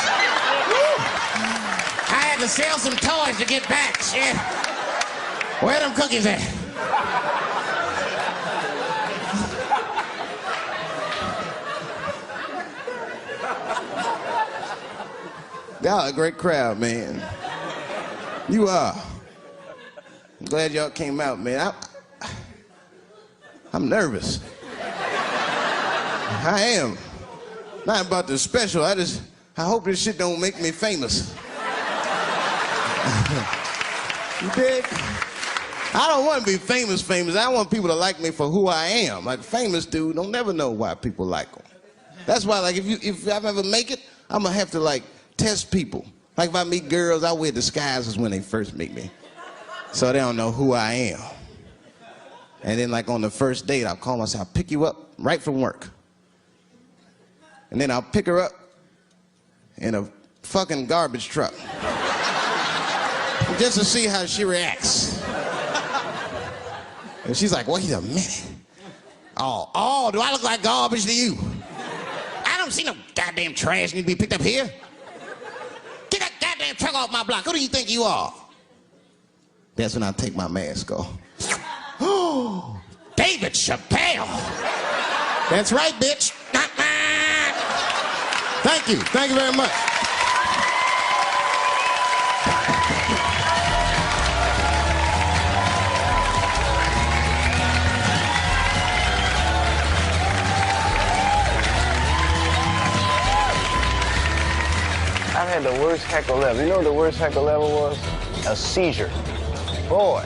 I had to sell some toys to get back, shit. Where them cookies at? Y'all a great crowd, man. You are. I'm glad y'all came out, man. I'm nervous. I am. Not about the special. I hope this shit don't make me famous. You dig? I don't want to be famous. I want people to like me for who I am. Like famous dude, don't never know why people like them. That's why, like, if I ever make it, I'm gonna have to like test people. Like if I meet girls, I wear disguises when they first meet me, so they don't know who I am. And then like on the first date, I'll call myself, I'll pick you up right from work, and then I'll pick her up in a fucking garbage truck, just to see how she reacts. And she's like, wait a minute. Oh, do I look like garbage to you? I don't see no goddamn trash need to be picked up here. Get that goddamn truck off my block. Who do you think you are? That's when I take my mask off. Oh, David Chappelle. That's right, bitch. Thank you. Thank you very much. I've had the worst heckle ever. You know what the worst heckle ever was? A seizure. Boy,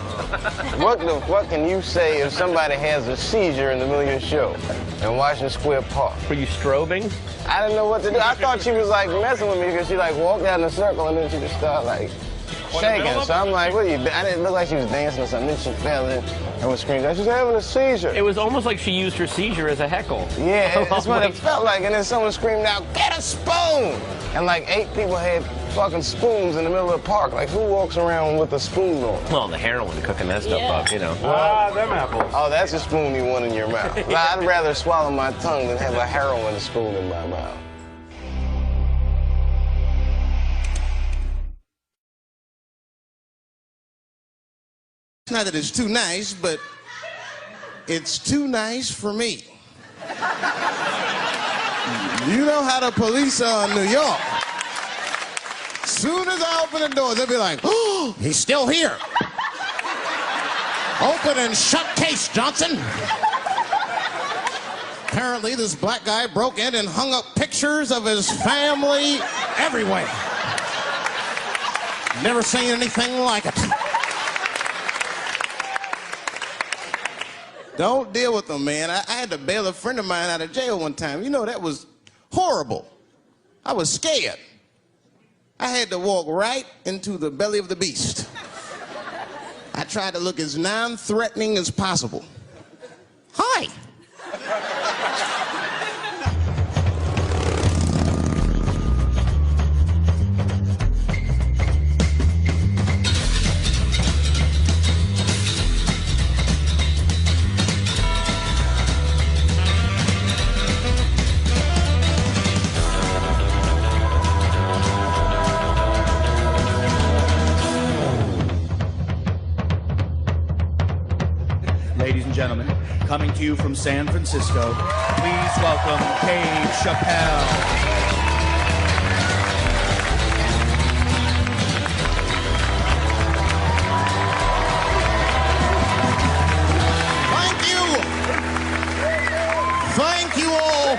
what the fuck can you say if somebody has a seizure in the middle of your show in Washington Square Park? Were you strobing? I didn't know what to do. I thought she was like messing with me because she like walked out in a circle and then she just started like shaking. So I'm like, what are you? I didn't look like she was dancing or something. Then she fell in and was screaming. She's having a seizure. It was almost like she used her seizure as a heckle. Yeah, that's what it felt like. And then someone screamed out, "Get a spoon!" And like 8 people had fucking spoons in the middle of the park. Like, who walks around with a spoon on? Well, the heroin cooking that stuff up, you know. Them apples. Oh, that's a spoon you want in your mouth. I'd rather swallow my tongue than have a heroin spoon in my mouth. Not that it's too nice, but it's too nice for me. You know how the police are in New York. Soon as I open the doors, they'll be like, oh, he's still here. Open and shut case, Johnson. Apparently, this black guy broke in and hung up pictures of his family everywhere. Never seen anything like it. Don't deal with them, man. I had to bail a friend of mine out of jail one time. You know, that was horrible. I was scared. I had to walk right into the belly of the beast. I tried to look as non-threatening as possible. Hi. Ladies and gentlemen, coming to you from San Francisco, please welcome Chappelle. Thank you. Thank you all.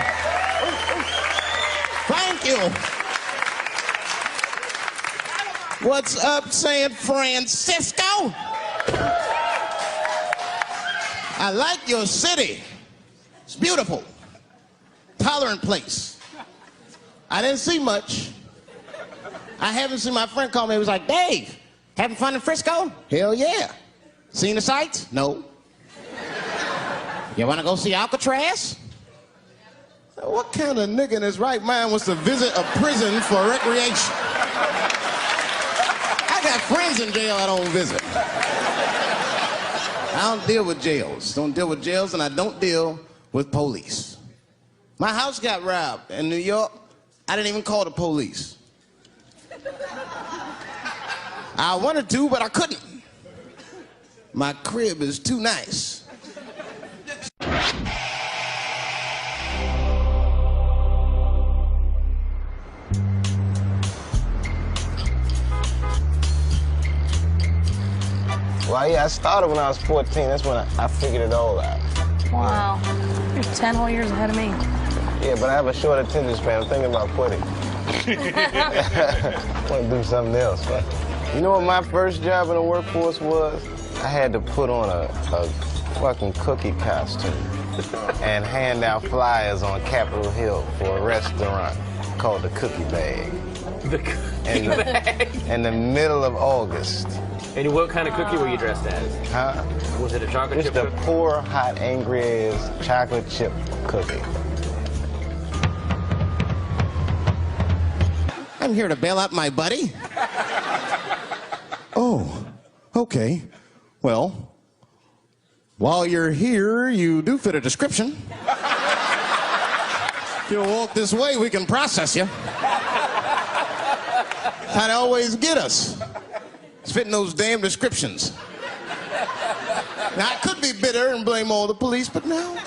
Thank you. What's up, San Francisco? I like your city. It's beautiful. Tolerant place. I didn't see much. I haven't seen my friend call me. He was like, Dave, having fun in Frisco? Hell yeah. Seen the sights? No. You want to go see Alcatraz? What kind of nigga in his right mind wants to visit a prison for recreation? I got friends in jail I don't visit. I don't deal with jails. Don't deal with jails, and I don't deal with police. My house got robbed in New York. I didn't even call the police. I wanted to, but I couldn't. My crib is too nice. Well, yeah, I started when I was 14. That's when I figured it all out. Wow. You're 10 whole years ahead of me. Yeah, but I have a short attention span. I'm thinking about quitting. I want to do something else, man. You know what my first job in the workforce was? I had to put on a fucking cookie costume and hand out flyers on Capitol Hill for a restaurant called the Cookie Bag. The cookie bag? In the middle of August. And what kind of cookie were you dressed as? Huh? Was it a chocolate chip Just a cookie? poor, hot, angry-ass chocolate chip cookie. I'm here to bail out my buddy. Oh, okay. Well, while you're here, you do fit a description. If you'll walk this way, we can process you. How they always get us. It's fitting those damn descriptions. Now, I could be bitter and blame all the police, but no.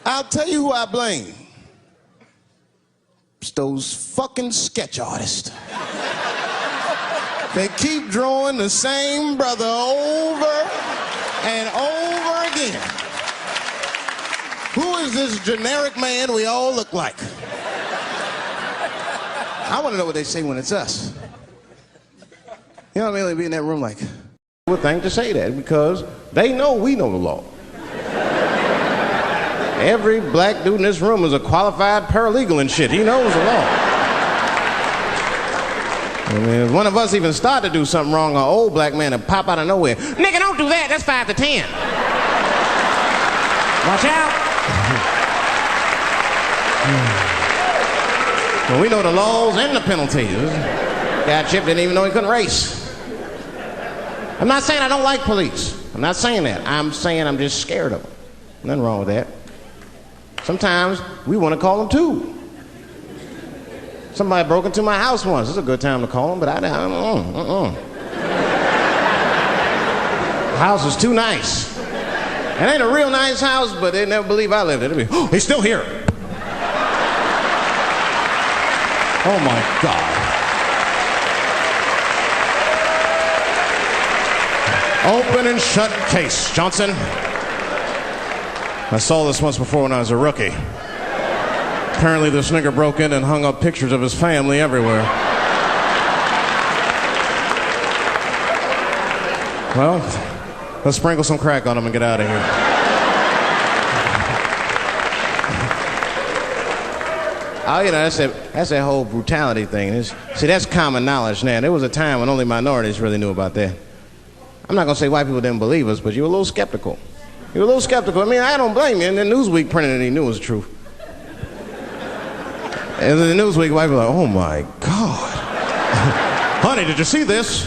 I'll tell you who I blame. It's those fucking sketch artists. They keep drawing the same brother over and over again. Who is this generic man we all look like? I want to know what they say when it's us. You know what I mean? They be in that room like, would think to say that because they know we know the law. Every black dude in this room is a qualified paralegal and shit. He knows the law. I mean, if one of us even start to do something wrong, an old black man will pop out of nowhere. Nigga, don't do that. That's 5 to 10. Watch out. Well, we know the laws and the penalties. Guy Chip didn't even know he couldn't race. I'm not saying I don't like police. I'm not saying that. I'm saying I'm just scared of them. Nothing wrong with that. Sometimes we want to call them too. Somebody broke into my house once. It's a good time to call them, but I don't. The house is too nice. It ain't a real nice house, but they never believe I lived it. It'll be, oh, he's still here. Oh my God. Open and shut case, Johnson. I saw this once before when I was a rookie. Apparently this nigger broke in and hung up pictures of his family everywhere. Well, let's sprinkle some crack on him and get out of here. Oh, you know, that's that whole brutality thing. See, that's common knowledge now. There was a time when only minorities really knew about that. I'm not going to say white people didn't believe us, but you were a little skeptical. You were a little skeptical. I mean, I don't blame you. And then Newsweek printed it, he knew it was true. And then the Newsweek white people were like, oh my God. Honey, did you see this?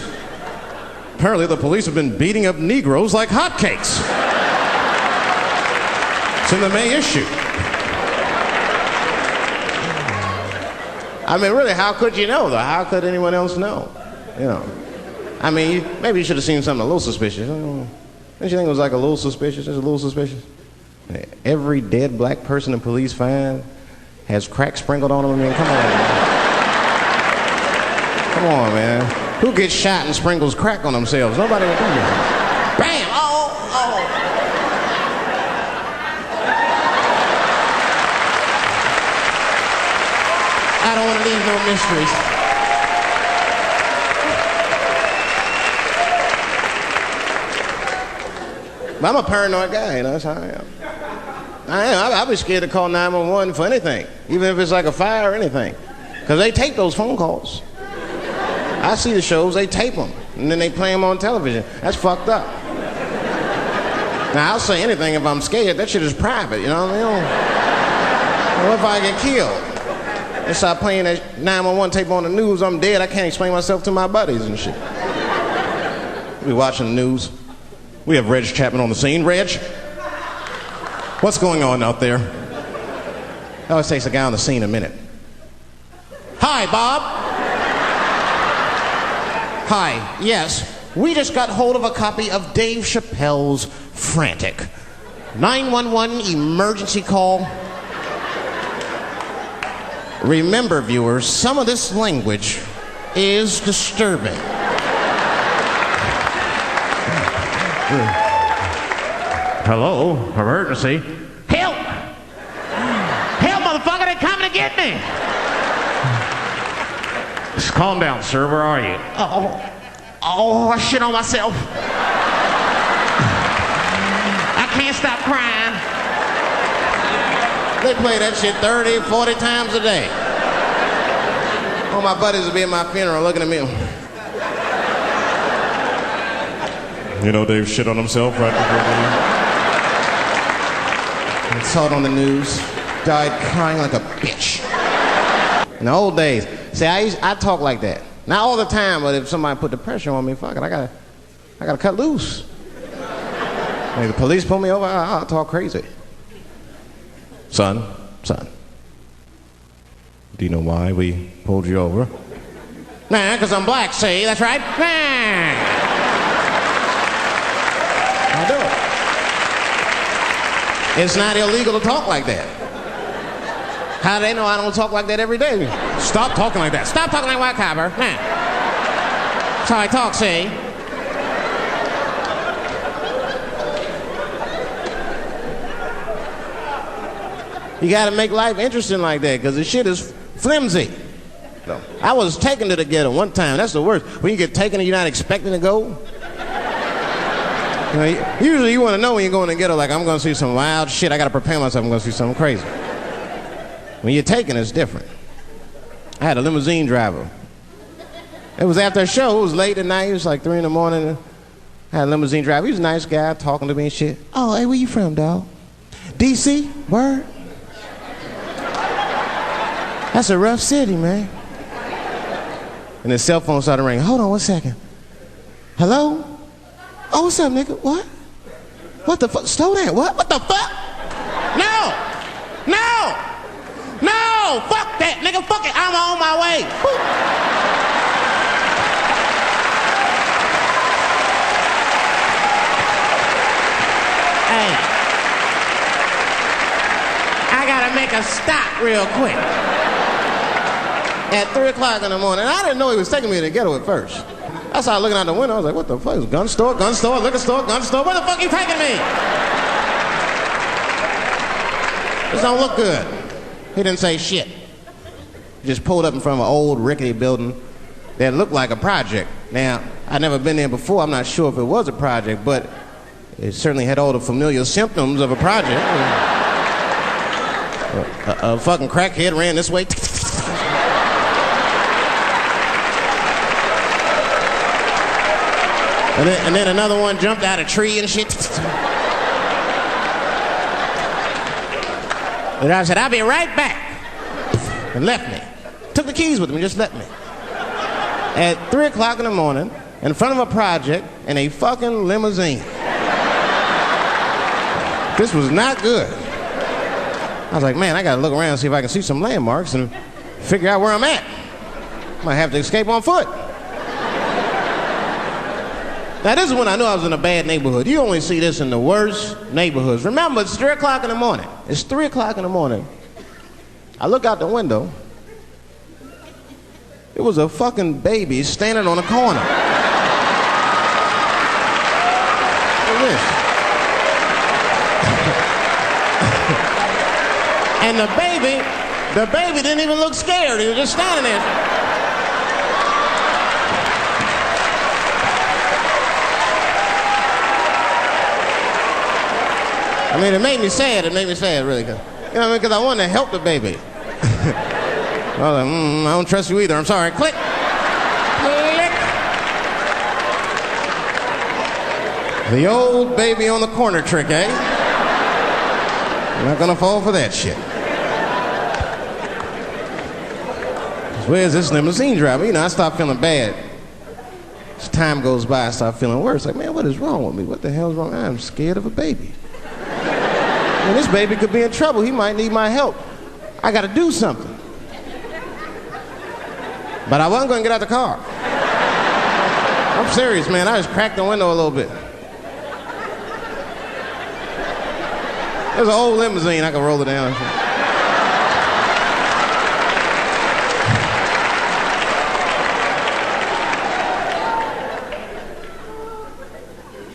Apparently the police have been beating up Negroes like hotcakes. It's in the May issue. I mean, really, how could you know, though? How could anyone else know? You know. I mean, maybe you should have seen something a little suspicious. Don't you think it was like a little suspicious? Just a little suspicious? Every dead black person the police find has crack sprinkled on them. I mean, come on, man. Come on, man. Who gets shot and sprinkles crack on themselves? Nobody would do that. Bam! Oh, oh. I don't want to leave no mysteries. I'm a paranoid guy, you know, that's how I am. I'll be scared to call 911 for anything, even if it's like a fire or anything. Because they tape those phone calls. I see the shows, they tape them, and then they play them on television. That's fucked up. Now, I'll say anything if I'm scared. That shit is private, you know what I mean? What if I get killed? They start playing that 911 tape on the news, I'm dead, I can't explain myself to my buddies and shit. We watching the news. We have Reg Chapman on the scene. Reg, what's going on out there? It always takes a guy on the scene a minute. Hi, Bob. Hi, yes. We just got hold of a copy of Dave Chappelle's Frantic. 911 emergency call. Remember, viewers, some of this language is disturbing. Hello, emergency. Help! Help, motherfucker, they're coming to get me! Calm down, sir. Where are you? Oh, I shit on myself. I can't stop crying. They play that shit 30, 40 times a day. All my buddies will be at my funeral looking at me. You know Dave shit on himself right before I saw it on the news. Died crying like a bitch. In the old days. See, I talk like that. Not all the time, but if somebody put the pressure on me, fuck it, I gotta cut loose. If the police pull me over, I'll talk crazy. Son, do you know why we pulled you over? Nah, because I'm black, see? That's right. Nah. I'll do it. It's not illegal to talk like that. How do they know I don't talk like that every day? Stop talking like that. Stop talking like white copper. Nah. That's how I talk, see? You gotta make life interesting like that, because the shit is flimsy. No. I was taken to the ghetto one time. That's the worst. When you get taken and you're not expecting to go. You know, usually you want to know when you're going to the ghetto, like, I'm going to see some wild shit. I got to prepare myself. I'm going to see something crazy. When you're taken, it's different. I had a limousine driver. It was after a show. It was late at night. It was like 3 in the morning. I had a limousine driver. He was a nice guy, talking to me and shit. Oh, hey, where you from, dog? D.C.? Word? That's a rough city, man. And his cell phone started ringing. Hold on 1 second. Hello? Oh, what's up, nigga? What? What the fuck? Slow down. What? What the fuck? No! No! No! Fuck that, nigga. Fuck it. I'm on my way. Woo. Hey. I gotta make a stop real quick. At 3 o'clock in the morning. I didn't know he was taking me to the ghetto at first. I started looking out the window. I was like, what the fuck? Is gun store, liquor store, gun store? Where the fuck are you taking me? This don't look good. He didn't say shit. He just pulled up in front of an old rickety building that looked like a project. Now, I'd never been there before. I'm not sure if it was a project, but it certainly had all the familiar symptoms of a project. A fucking crackhead ran this way. And then another one jumped out a tree and shit. And I said, I'll be right back. And left me. Took the keys with him and just left me. At 3 o'clock in the morning, in front of a project, in a fucking limousine. This was not good. I was like, man, I gotta look around and see if I can see some landmarks and figure out where I'm at. Might have to escape on foot. Now, this is when I knew I was in a bad neighborhood. You only see this in the worst neighborhoods. Remember, it's 3 o'clock in the morning. It's 3 o'clock in the morning. I look out the window. It was a fucking baby standing on a corner. Look at this. And the baby didn't even look scared. He was just standing there. I mean, it made me sad. It made me sad, really. You know what I mean? Because I wanted to help the baby. I was like, I don't trust you either. I'm sorry. Click. Click. The old baby on the corner trick, eh? I'm not gonna fall for that shit. Where's this limousine driver? You know, I start feeling bad. As time goes by, I start feeling worse. Like, man, what is wrong with me? What the hell's wrong? I'm scared of a baby. And this baby could be in trouble. He might need my help. I got to do something. But I wasn't going to get out the car. I'm serious, man. I just cracked the window a little bit. There's an old limousine. I can roll it down.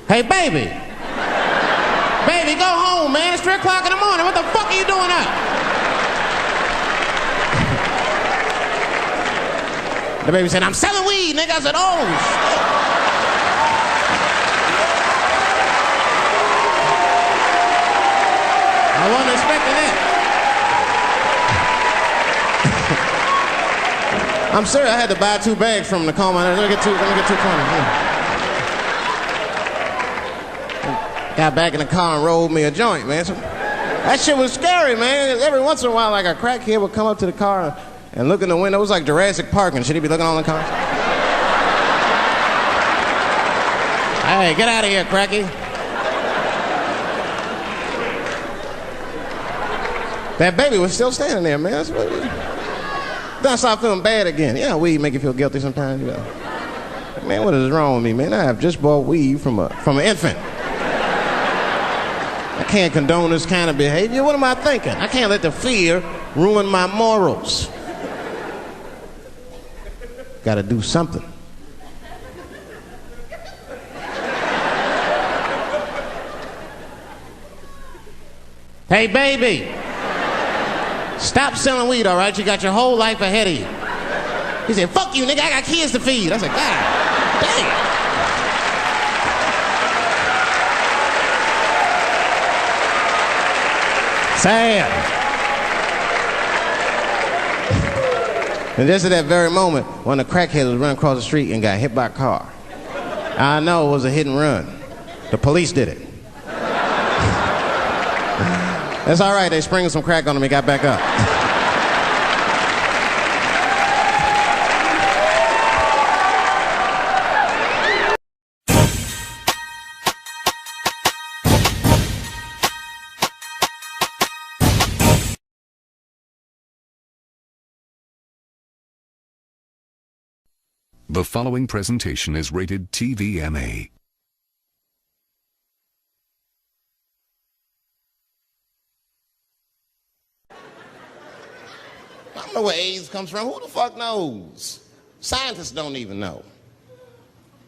Hey, baby. Baby, go home, man. It's 3 o'clock in the morning. What the fuck are you doing up? The baby said, I'm selling weed, nigga. I said, oh, shit. I wasn't expecting that. I'm serious, I had to buy 2 bags from him to calm my nerves. Let me get 2 corners. Yeah. Got back in the car and rolled me a joint, man. So, that shit was scary, man. Every once in a while, like a crackhead would come up to the car and look in the window. It was like Jurassic Park and shit. He'd be looking on the car. Hey, get out of here, cracky. That baby was still standing there, man. That's what then I started feeling bad again. Yeah, weed make you feel guilty sometimes, you know. Man, what is wrong with me, man? I have just bought weed from an infant. I can't condone this kind of behavior. What am I thinking? I can't let the fear ruin my morals. Gotta do something. Hey, baby. Stop selling weed, all right? You got your whole life ahead of you. He said, fuck you, nigga, I got kids to feed. I said, God damn. Sad. And just at that very moment, one of the crackheads was running across the street and got hit by a car. I know it was a hit and run. The police did it. That's all right, they sprinkled some crack on him and got back up. The following presentation is rated TVMA. I don't know where AIDS comes from. Who the fuck knows? Scientists don't even know.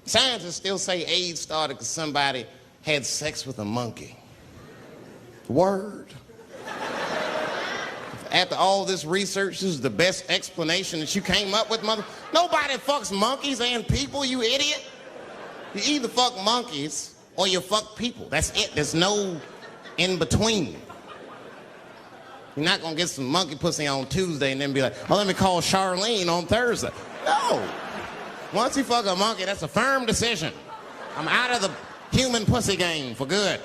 Scientists still say AIDS started because somebody had sex with a monkey. Word. After all this research, this is the best explanation that you came up with, mother. Nobody fucks monkeys and people, you idiot. You either fuck monkeys or you fuck people. That's it. There's no in between. You're not gonna get some monkey pussy on Tuesday and then be like, oh, let me call Charlene on Thursday. No. Once you fuck a monkey, that's a firm decision. I'm out of the human pussy game for good.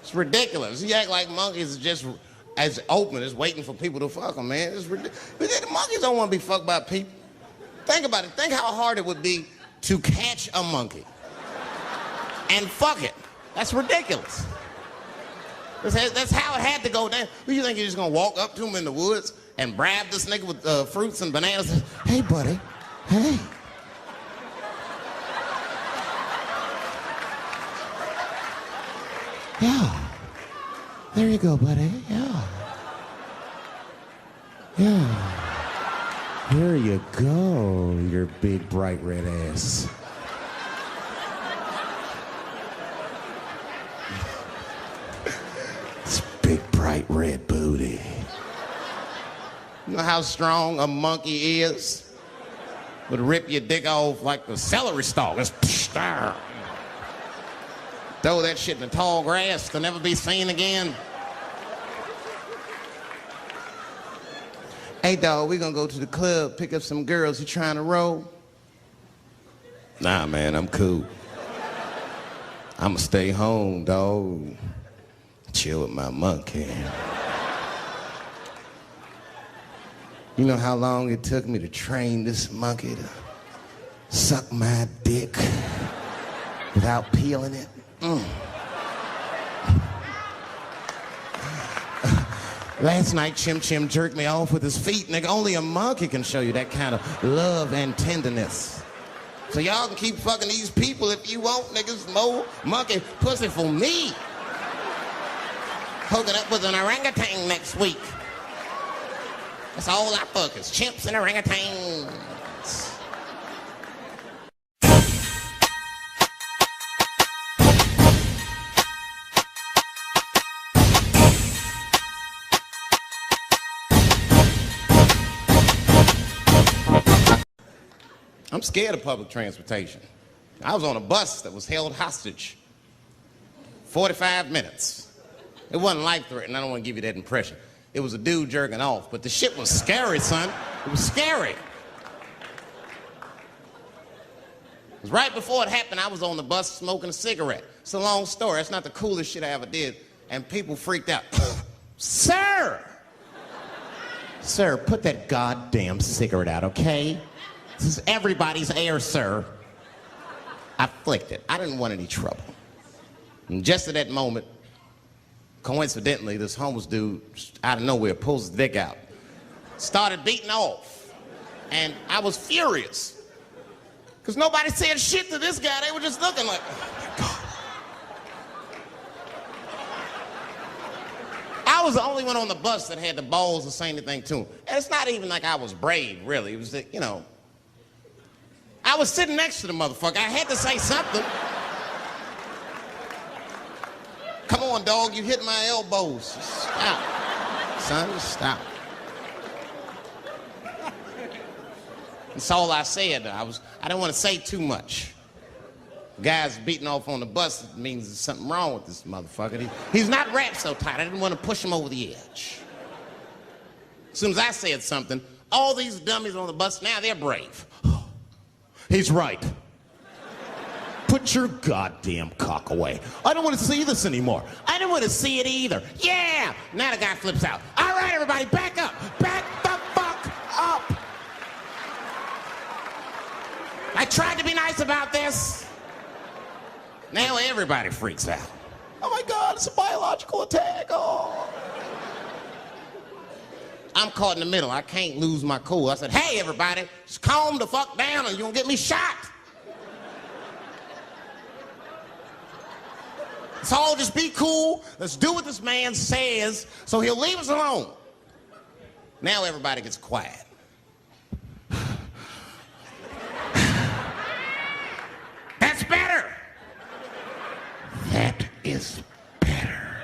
It's ridiculous. You act like monkeys are just as open as waiting for people to fuck them, man. It's ridiculous. The monkeys don't want to be fucked by people. Think about it. Think how hard it would be to catch a monkey and fuck it. That's ridiculous. That's how it had to go down. You think you're just gonna walk up to him in the woods and bribe this nigga with fruits and bananas? Hey, buddy. Hey. Yeah. There you go, buddy. Yeah. Yeah. Here you go, your big, bright red ass. This big, bright red booty. You know how strong a monkey is? Would rip your dick off like the celery stalk. It's throw that shit in the tall grass to never be seen again. Hey, dog, we gonna go to the club, pick up some girls. You trying to roll? Nah, man, I'm cool. I'ma stay home, dog. Chill with my monkey. You know how long it took me to train this monkey to suck my dick without peeling it? Last night, Chim Chim jerked me off with his feet. Nigga, only a monkey can show you that kind of love and tenderness. So y'all can keep fucking these people if you want, niggas. More monkey pussy for me. Hooking up with an orangutan next week. That's all I fuck is chimps and orangutans. I'm scared of public transportation. I was on a bus that was held hostage 45 minutes. It wasn't life-threatening. I don't want to give you that impression. It was a dude jerking off, but the shit was scary, son. It was scary. It was right before it happened, I was on the bus smoking a cigarette. It's a long story. It's not the coolest shit I ever did. And people freaked out. Sir! Sir, put that goddamn cigarette out, okay? This is everybody's air, sir. I flicked it. I didn't want any trouble. And just at that moment, coincidentally, this homeless dude, out of nowhere, pulls his dick out. Started beating off. And I was furious. Because nobody said shit to this guy. They were just looking like, oh my God. I was the only one on the bus that had the balls to say anything to him. And it's not even like I was brave, really. It was that, you know, I was sitting next to the motherfucker. I had to say something. Come on, dog, you hit my elbows. Just stop. Son, just stop. That's all I said. I didn't want to say too much. Guys beating off on the bus means there's something wrong with this motherfucker. He's not wrapped so tight. I didn't want to push him over the edge. As soon as I said something, all these dummies on the bus, now they're brave. He's right. Put your goddamn cock away. I don't want to see this anymore. I don't want to see it either. Yeah! Now the guy flips out. All right, everybody, back up. Back the fuck up. I tried to be nice about this. Now everybody freaks out. Oh my God, it's a biological attack. Oh. I'm caught in the middle. I can't lose my cool. I said, hey, everybody, just calm the fuck down or you're gonna get me shot. Let's all just be cool. Let's do what this man says so he'll leave us alone. Now everybody gets quiet. That's better. That is better.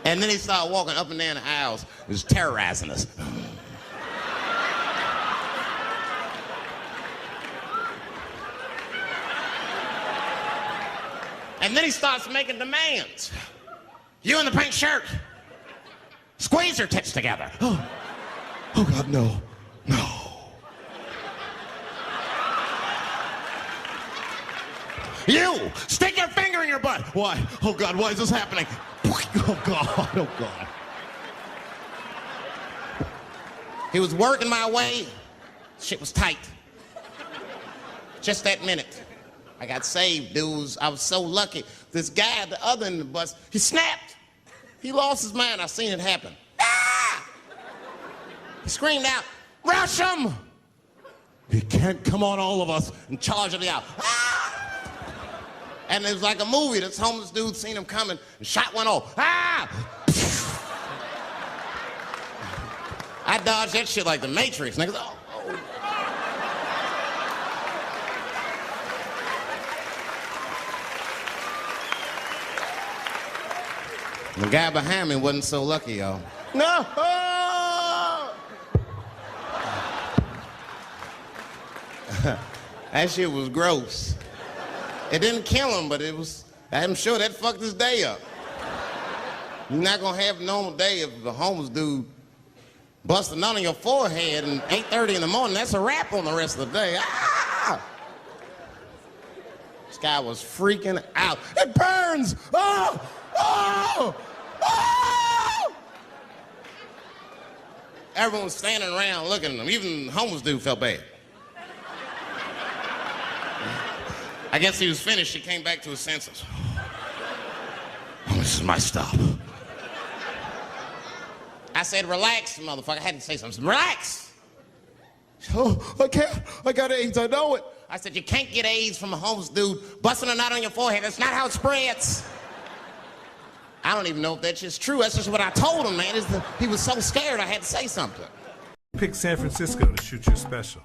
And then he started walking up and down the aisles. He was terrorizing us. And then he starts making demands. You in the pink shirt, squeeze your tits together. Oh God, no, no. You, stick your finger in your butt. Why? Oh God, why is this happening? Oh God, oh God. He was working my way. Shit was tight. Just that minute. I got saved, dudes. I was so lucky. This guy at the other end of the bus, he snapped. He lost his mind. I seen it happen. Ah! He screamed out, rush him! He can't come on all of us and charge it out. Ah! And it was like a movie. This homeless dude seen him coming and shot one off. Ah! I dodged that shit like the Matrix. Niggas, oh. The guy behind me wasn't so lucky, y'all. No! Oh! That shit was gross. It didn't kill him, but it was, I'm sure that fucked his day up. You're not gonna have a normal day if the homeless dude busts a nut on your forehead at 8:30 in the morning. That's a wrap on the rest of the day. Ah! This guy was freaking out. It burns! Oh! Oh! Oh! Everyone was standing around looking at him. Even the homeless dude felt bad. I guess he was finished. He came back to his senses. Oh, this is my stop. I said, relax, motherfucker. I had to say something. Relax. Oh, I can't. I got AIDS. I know it. I said, you can't get AIDS from a homeless dude busting a nut on your forehead. That's not how it spreads. I don't even know if that's just true. That's just what I told him, man. He was so scared I had to say something. Pick San Francisco to shoot your special.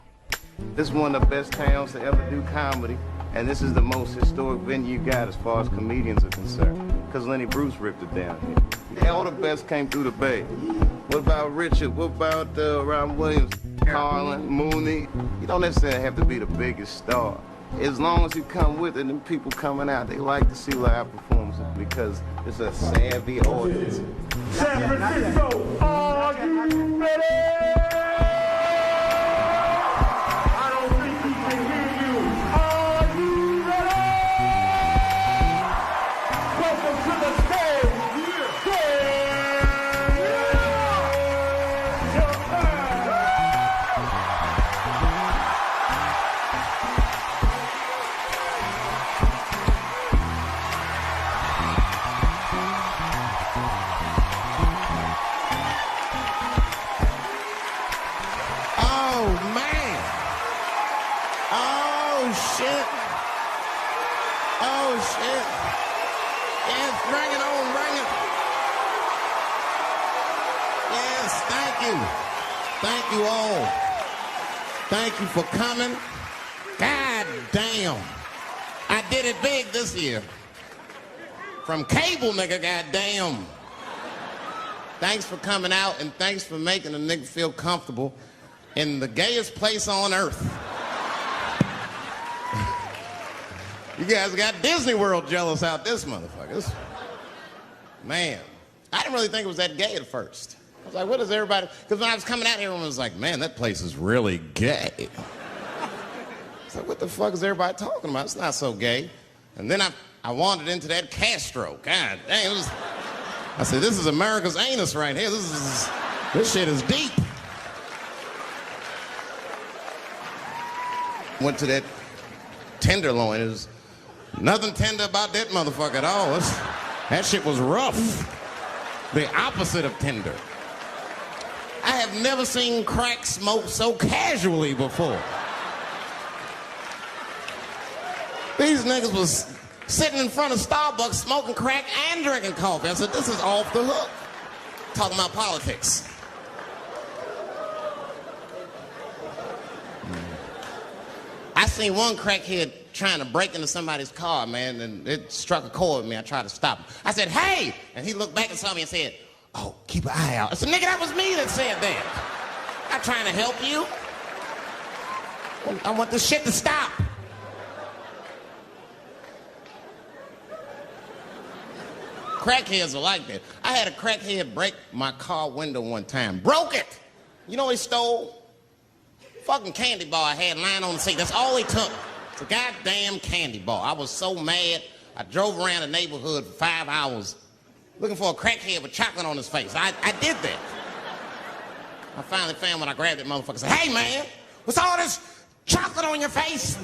This is one of the best towns to ever do comedy, and this is the most historic venue you got as far as comedians are concerned, because Lenny Bruce ripped it down here. All the best came through the Bay. What about Richard? What about Robin Williams, Carlin, Mooney? You don't necessarily have to be the biggest star. As long as you come with it, and people coming out, they like to see live performances because it's a savvy audience. San Francisco, are you ready? I don't think we can hear you. Are you ready? Welcome to the stage. Thank you all. Thank you for coming. God damn. I did it big this year. From cable, nigga, goddamn. Thanks for coming out and thanks for making a nigga feel comfortable in the gayest place on earth. You guys got Disney World jealous out this motherfucker. Man, I didn't really think it was that gay at first. I was like, what is everybody? Because when I was coming out here, everyone was like, man, that place is really gay. It's like, what the fuck is everybody talking about? It's not so gay. And then I wandered into that Castro. God dang, I said, this is America's anus right here. This shit is deep. Went to that Tenderloin. There's nothing tender about that motherfucker at all. That shit was rough. The opposite of tender. I have never seen crack smoked so casually before. These niggas was sitting in front of Starbucks smoking crack and drinking coffee. I said, this is off the hook. Talking about politics. I seen one crackhead trying to break into somebody's car, man, and it struck a chord with me. I tried to stop him. I said, hey! And he looked back and saw me and said, oh, keep an eye out. I said, nigga, that was me that said that. I'm not trying to help you. I want this shit to stop. Crackheads are like that. I had a crackhead break my car window one time. Broke it! You know what he stole? Fucking candy bar I had lying on the seat. That's all he took. It's a goddamn candy bar. I was so mad. I drove around the neighborhood for 5 hours looking for a crackhead with chocolate on his face. I did that. I finally found when I grabbed that motherfucker and said, hey man, what's all this chocolate on your face,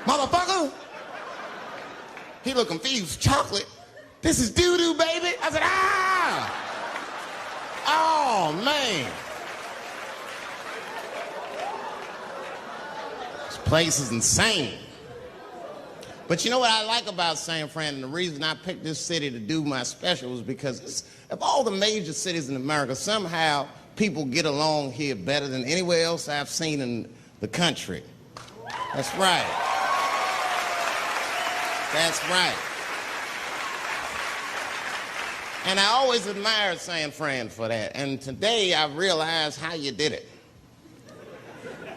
motherfucker? He looked confused. Chocolate? This is doo-doo, baby. I said, ah! Oh, man. This place is insane. But you know what I like about San Fran, and the reason I picked this city to do my special was because of all the major cities in America, somehow people get along here better than anywhere else I've seen in the country. That's right. That's right. And I always admired San Fran for that. And today I realized how you did it.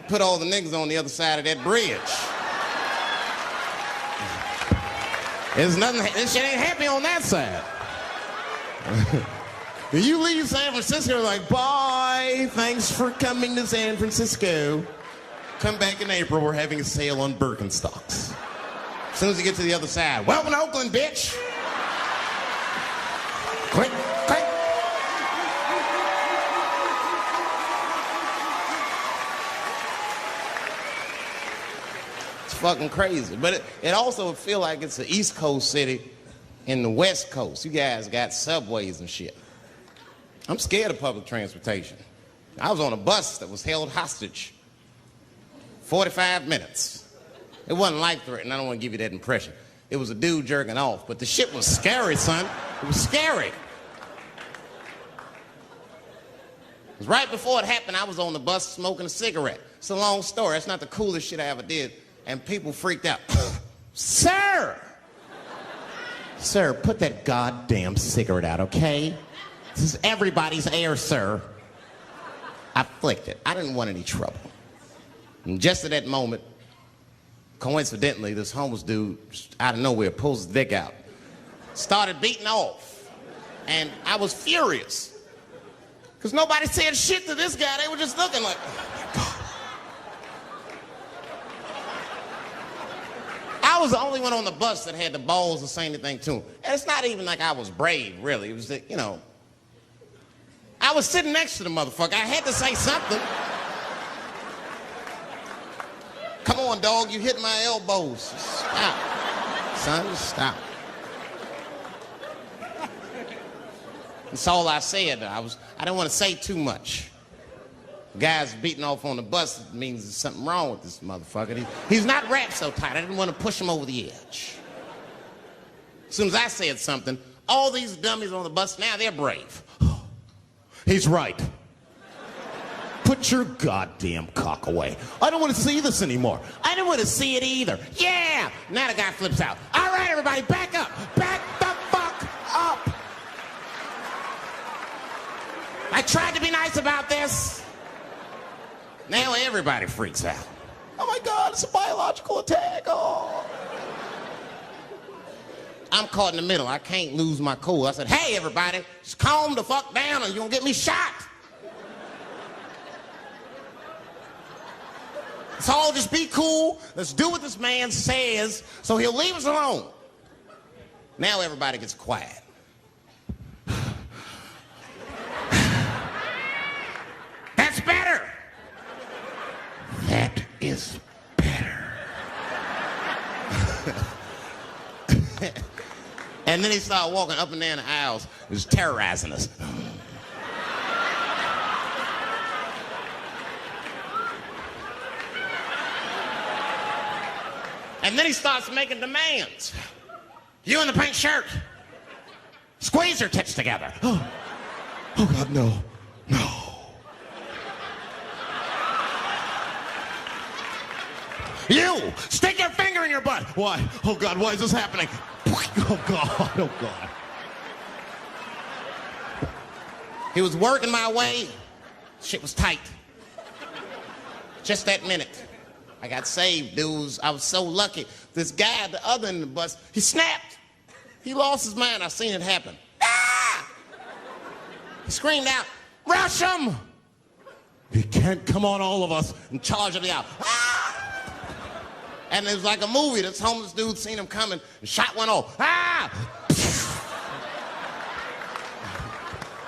Put all the niggas on the other side of that bridge. There's nothing, this shit ain't happy on that side. You leave San Francisco like, bye, thanks for coming to San Francisco. Come back in April, we're having a sale on Birkenstocks. As soon as you get to the other side, welcome to Oakland, bitch. Click, click. It's fucking crazy. But it also feel like it's an East Coast city in the West Coast. You guys got subways and shit. I'm scared of public transportation. I was on a bus that was held hostage 45 minutes. It wasn't life-threatening. I don't want to give you that impression. It was a dude jerking off, but the shit was scary, son. It was scary. It was right before it happened, I was on the bus smoking a cigarette. It's a long story. That's not the coolest shit I ever did. And people freaked out. Sir! Sir, put that goddamn cigarette out, okay? This is everybody's air, sir. I flicked it. I didn't want any trouble. And just at that moment, coincidentally, this homeless dude, out of nowhere, pulls his dick out. Started beating off. And I was furious. Because nobody said shit to this guy. They were just looking like, oh my God. I was the only one on the bus that had the balls to say anything to him. And it's not even like I was brave, really. It was that, you know, I was sitting next to the motherfucker. I had to say something. Come on, dog, you hit my elbows. Stop. Son, stop. That's all I said. I didn't want to say too much. The guy's beating off on the bus means there's something wrong with this motherfucker. He's not wrapped so tight. I didn't want to push him over the edge. As soon as I said something, all these dummies on the bus, now they're brave. He's right. Put your goddamn cock away. I don't want to see this anymore. I don't want to see it either. Yeah! Now the guy flips out. All right, everybody, back up. Back the fuck up. I tried to be nice about this. Now everybody freaks out. Oh my God, it's a biological attack. Oh. I'm caught in the middle. I can't lose my cool. I said, hey, everybody, just calm the fuck down or you're going to get me shot. So all just be cool. Let's do what this man says so he'll leave us alone. Now everybody gets quiet. That's better. That is better. And then he started walking up and down the aisles. He was terrorizing us. And then he starts making demands. You in the pink shirt, squeeze your tits together. Oh God, no, no. You, stick your finger in your butt. Why? Oh God, why is this happening? Oh God, oh God. He was working my way. Shit was tight. Just that minute. I got saved, dudes. I was so lucky. This guy, the other in the bus, he snapped. He lost his mind. I seen it happen. Ah! He screamed out, rush him! He can't come on all of us and charge it out. Ah! And it was like a movie. This homeless dude seen him coming and shot one off. Ah!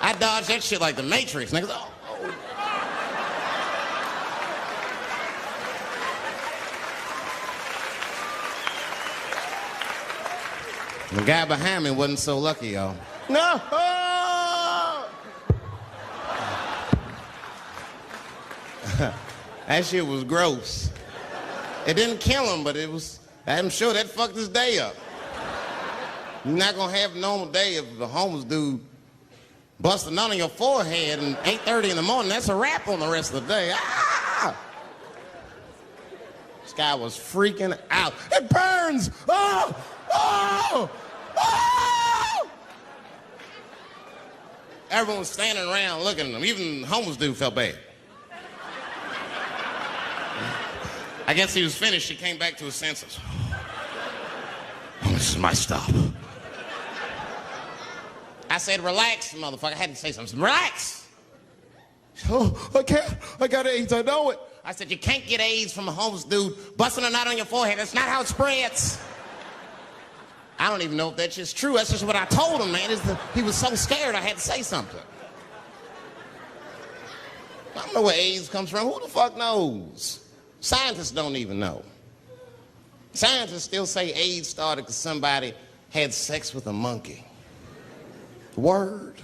I dodged that shit like the Matrix. Niggas, oh. The guy behind me wasn't so lucky, y'all. No! That shit was gross. It didn't kill him, but it was, I'm sure that fucked his day up. You're not gonna have a normal day if the homeless dude busts a nut on your forehead and 8:30 in the morning. That's a wrap on the rest of the day. Ah! This guy was freaking out. It burns! Oh! Oh! Oh! Everyone was standing around looking at him. Even the homeless dude felt bad. I guess he was finished. He came back to his senses. Oh, this is my stop. I said, relax, motherfucker. I had to say something. Relax. Oh, I can't. I got AIDS. I know it. I said, you can't get AIDS from a homeless dude busting a nut on your forehead. That's not how it spreads. I don't even know if that's just true. That's just what I told him, man. He was so scared I had to say something. I don't know where AIDS comes from. Who the fuck knows? Scientists don't even know. Scientists still say AIDS started because somebody had sex with a monkey. Word.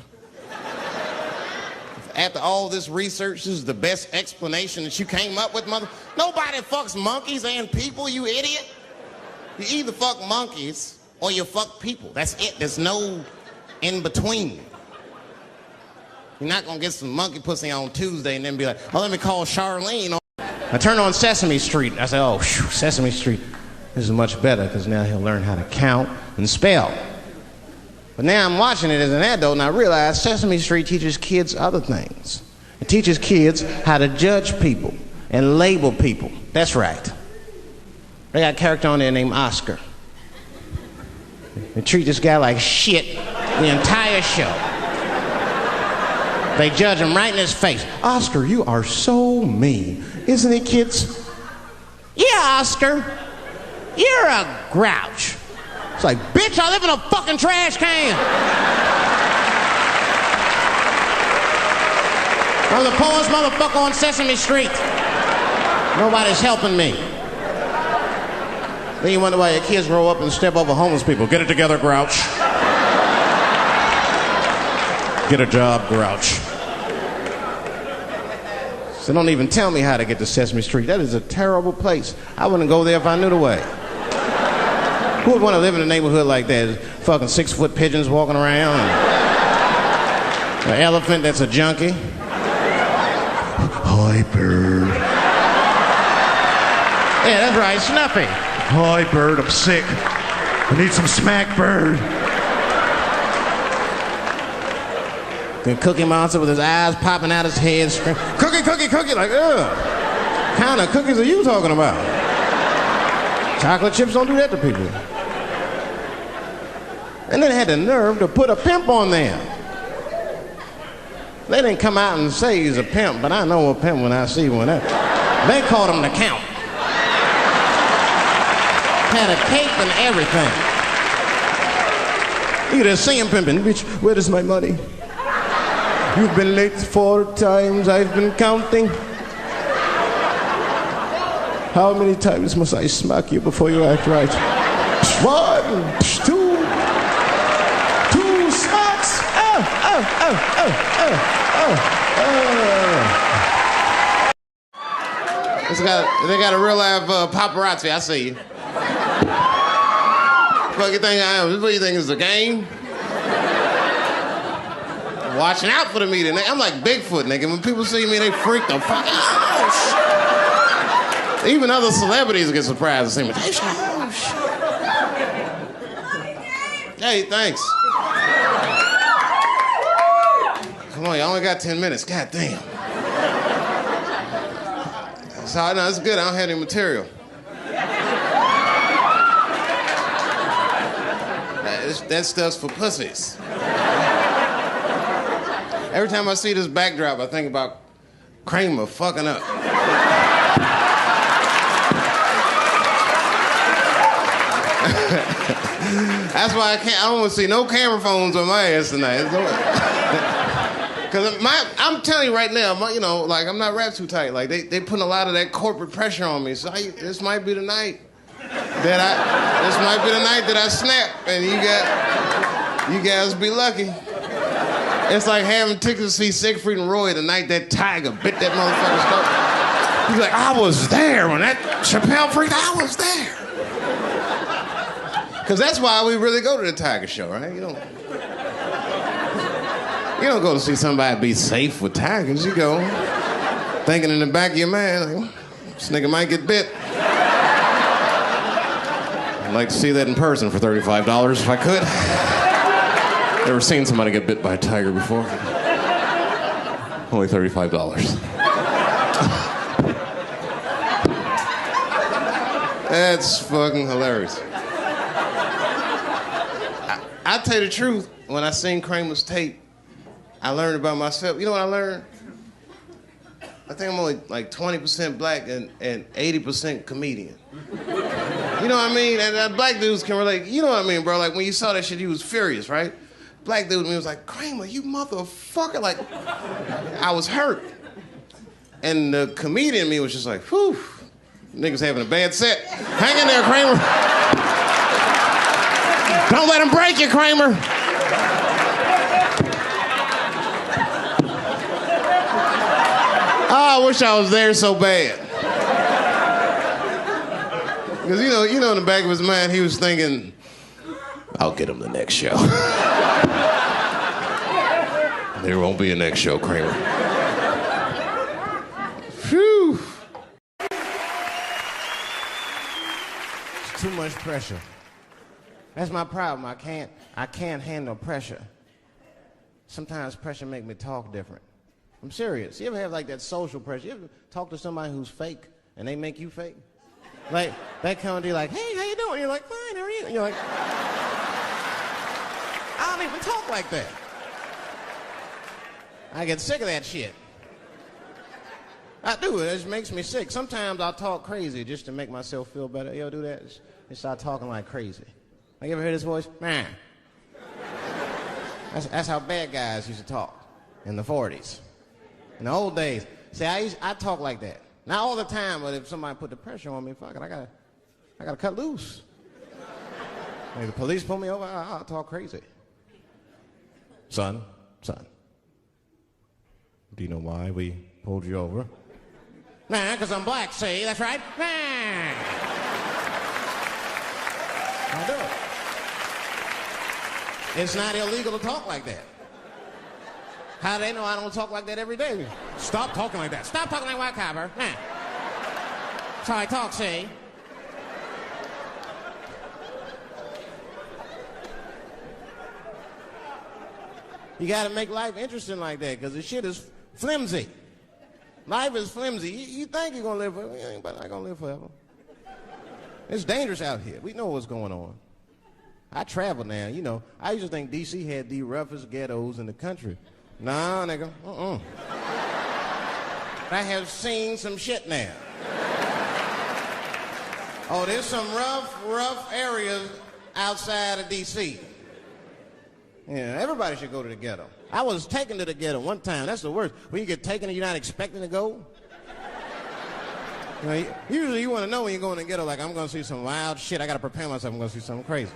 After all this research, this is the best explanation that you came up with, mother. Nobody fucks monkeys and people, you idiot. You either fuck monkeys or you fuck people. That's it. There's no in between. You're not gonna get some monkey pussy on Tuesday and then be like, oh, let me call Charlene. I turned on Sesame Street. I said, oh, whew, Sesame Street. This is much better because now he'll learn how to count and spell. But now I'm watching it as an adult and I realize Sesame Street teaches kids other things. It teaches kids how to judge people and label people. That's right. They got a character on there named Oscar. They treat this guy like shit the entire show. They judge him right in his face. Oscar, you are so mean. Isn't he, kids? Yeah, Oscar. You're a grouch. It's like, bitch, I live in a fucking trash can. I'm the poorest motherfucker on Sesame Street. Nobody's helping me. Then you wonder why your kids grow up and step over homeless people. Get it together, grouch. Get a job, grouch. So don't even tell me how to get to Sesame Street. That is a terrible place. I wouldn't go there if I knew the way. Who would want to live in a neighborhood like that? Fucking 6-foot pigeons walking around. An elephant that's a junkie. Hi, bird. Yeah, that's right, Snuffy. Hi, bird, I'm sick. I need some smack, bird. The Cookie Monster with his eyes popping out his head, screaming, cookie, cookie, cookie, like, ugh. What kind of cookies are you talking about? Chocolate chips don't do that to people. And then they had the nerve to put a pimp on there. They didn't come out and say he's a pimp, but I know a pimp when I see one. They called him the Count. Had a cape and everything. You just see him pimping. Bitch, where is my money? You've been late 4 times, I've been counting. How many times must I smack you before you act right? 1, 2 smacks. Oh. They got a real live paparazzi. I see you. What you think I am? What do you think is a game? Watching out for the media. I'm like Bigfoot, nigga. When people see me, they freak the fuck out. Oh, shit. Even other celebrities get surprised to see me. Oh, shit. Hey, thanks. Come on, you only got 10 minutes. God damn. So, no, it's good. I don't have any material. That stuff's for pussies. Every time I see this backdrop, I think about Kramer fucking up. That's why I don't want to see no camera phones on my ass tonight. Because I'm telling you right now, like I'm not wrapped too tight. Like they putting a lot of that corporate pressure on me. So this might be the night that I snap, and you guys be lucky. It's like having tickets to see Siegfried and Roy the night that tiger bit that motherfucker's throat. He's like, I was there when that Chappelle freaked. I was there. Because that's why we really go to the tiger show, right? You don't go to see somebody be safe with tigers. You go thinking in the back of your mind, like, this nigga might get bit. I'd like to see that in person for $35 if I could. Never seen somebody get bit by a tiger before. Only $35. That's fucking hilarious. I'll tell you the truth, when I seen Kramer's tape, I learned about myself. You know what I learned? I think I'm only like 20% black and 80% comedian. You know what I mean? And black dudes can relate. You know what I mean, bro? Like when you saw that shit, you was furious, right? Black dude me was like, Kramer, you motherfucker. Like, I was hurt. And the comedian me was just like, whew, niggas having a bad set. Hang in there, Kramer. Don't let him break you, Kramer. Oh, I wish I was there so bad. Because, you know, in the back of his mind, he was thinking, I'll get him the next show. There won't be a next show, Kramer. Phew. It's too much pressure. That's my problem. I can't handle pressure. Sometimes pressure make me talk different. I'm serious. You ever have like that social pressure? You ever talk to somebody who's fake and they make you fake? Like, that kind of deal, like, hey, how you doing? You're like, fine, how are you? And you're like, I don't even talk like that. I get sick of that shit. I do. It just makes me sick. Sometimes I'll talk crazy just to make myself feel better. You ever do that? Just start talking like crazy. Like, you ever hear this voice? Man. That's how bad guys used to talk in the 40s. In the old days. See, I talk like that. Not all the time, but if somebody put the pressure on me, fuck it, I gotta cut loose. If the police pull me over, I'll talk crazy. Son, do you know why we pulled you over? Nah, because I'm black, see, that's right. Nah. I'll do it. It's not illegal to talk like that. How do they know I don't talk like that every day? Stop talking like that. Stop talking like white copper. Nah. That's how I talk, see? You gotta make life interesting like that, because the shit is flimsy. Life is flimsy. You think you're gonna live forever, you ain't not gonna live forever. It's dangerous out here. We know what's going on. I travel now, you know. I used to think D.C. had the roughest ghettos in the country. Nah, nigga, I have seen some shit now. Oh, there's some rough areas outside of D.C. Yeah, everybody should go to the ghetto. I was taken to the ghetto one time. That's the worst. When you get taken and you're not expecting to go. You know, usually you want to know when you're going to the ghetto, like, I'm going to see some wild shit. I got to prepare myself. I'm going to see something crazy.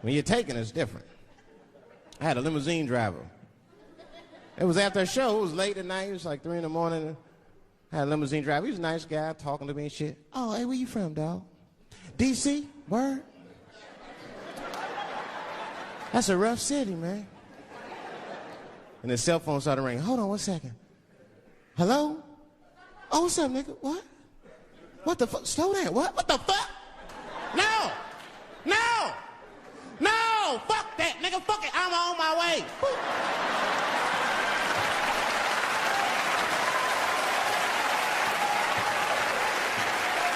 When you're taken, it's different. I had a limousine driver. It was after a show. It was late at night. It was like 3 in the morning. I had a limousine driver. He was a nice guy talking to me and shit. Oh, hey, where you from, dog? D.C.? Word? That's a rough city, man. And his cell phone started ringing. Hold on 1 second. Hello? Oh, what's up, nigga? What? What the fuck? Slow down. What? What the fuck? No! No! No! Fuck that, nigga. Fuck it. I'm on my way.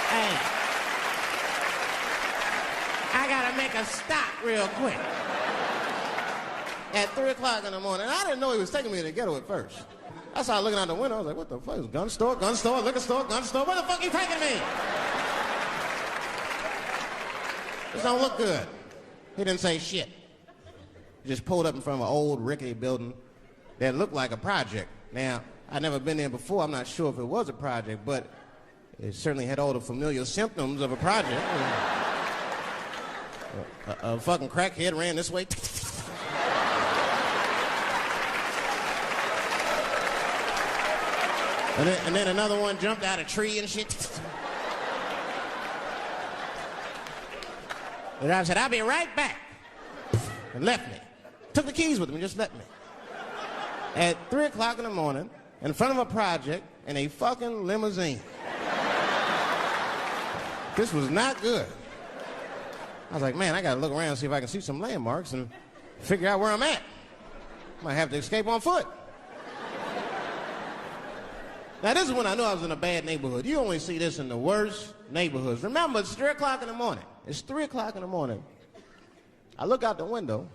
Hey. I gotta make a stop real quick. At 3 o'clock in the morning. I didn't know he was taking me to the ghetto at first. I started looking out the window. I was like, what the fuck? It's gun store, liquor store, gun store. Where the fuck are you taking me? This don't look good. He didn't say shit. He just pulled up in front of an old rickety building that looked like a project. Now, I'd never been there before. I'm not sure if it was a project, but it certainly had all the familiar symptoms of a project. A fucking crackhead ran this way. And then another one jumped out of a tree and shit. The driver said, I'll be right back. And left me. Took the keys with him and just left me. At 3 o'clock in the morning, in front of a project, in a fucking limousine. This was not good. I was like, man, I gotta look around and see if I can see some landmarks and figure out where I'm at. Might have to escape on foot. Now, this is when I knew I was in a bad neighborhood. You only see this in the worst neighborhoods. Remember, it's 3 o'clock in the morning. It's 3 o'clock in the morning. I look out the window.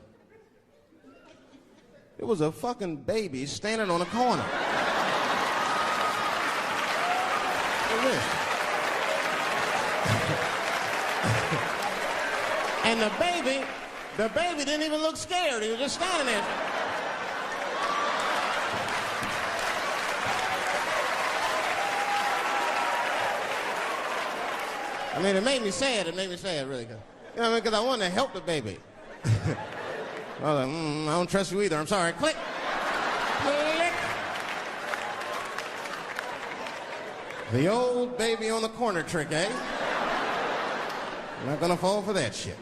There was a fucking baby standing on a corner. Look at this. And the baby didn't even look scared. He was just standing there. I mean, it made me sad. It made me sad, really. You know what I mean? Because I wanted to help the baby. I was like, I don't trust you either. I'm sorry. Click. Click. The old baby on the corner trick, eh? I'm not going to fall for that shit.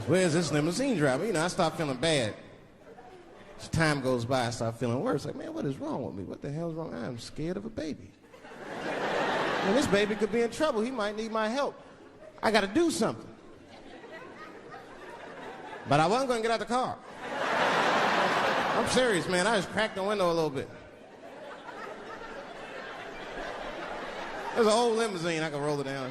Where's this limousine driver? You know, I start feeling bad. As time goes by, I start feeling worse. Like, man, what is wrong with me? What the hell's wrong? I'm scared of a baby. And this baby could be in trouble. He might need my help. I got to do something. But I wasn't going to get out the car. I'm serious, man. I just cracked the window a little bit. There's an old limousine. I can roll it down.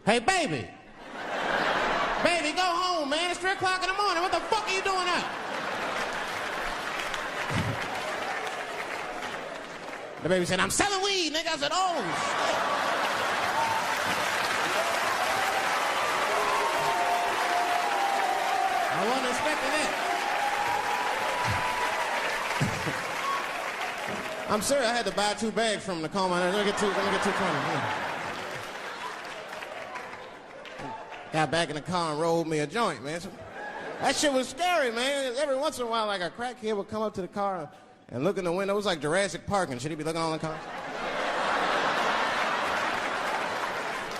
Hey, baby. Baby, go home, man. It's 3 o'clock in the morning. What the fuck are you doing out? The baby said, I'm selling weed, nigga. I said, oh, shit. I wasn't expecting that. I'm serious. I had to buy 2 bags from him to calm my nerves. Let me get 220. Yeah. Got back in the car and rolled me a joint, man. So, that shit was scary, man. Every once in a while, like a crackhead would come up to the car and look in the window. It was like Jurassic Park and shit. He'd be looking on the car.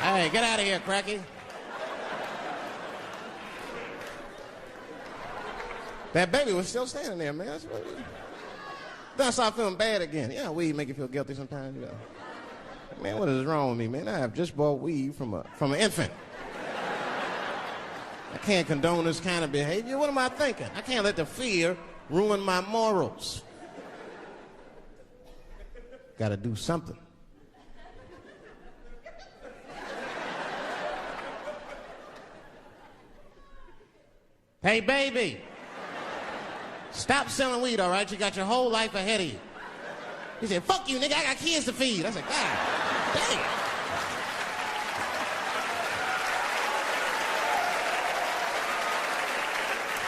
Hey, get out of here, cracky. That baby was still standing there, man. Then I started feeling bad again. Yeah, weed make you feel guilty sometimes, you know. Man, what is wrong with me, man? I have just bought weed from an infant. I can't condone this kind of behavior. What am I thinking? I can't let the fear ruin my morals. Gotta do something. Hey, baby. Stop selling weed, all right? You got your whole life ahead of you. He said, fuck you, nigga. I got kids to feed. I said, God damn.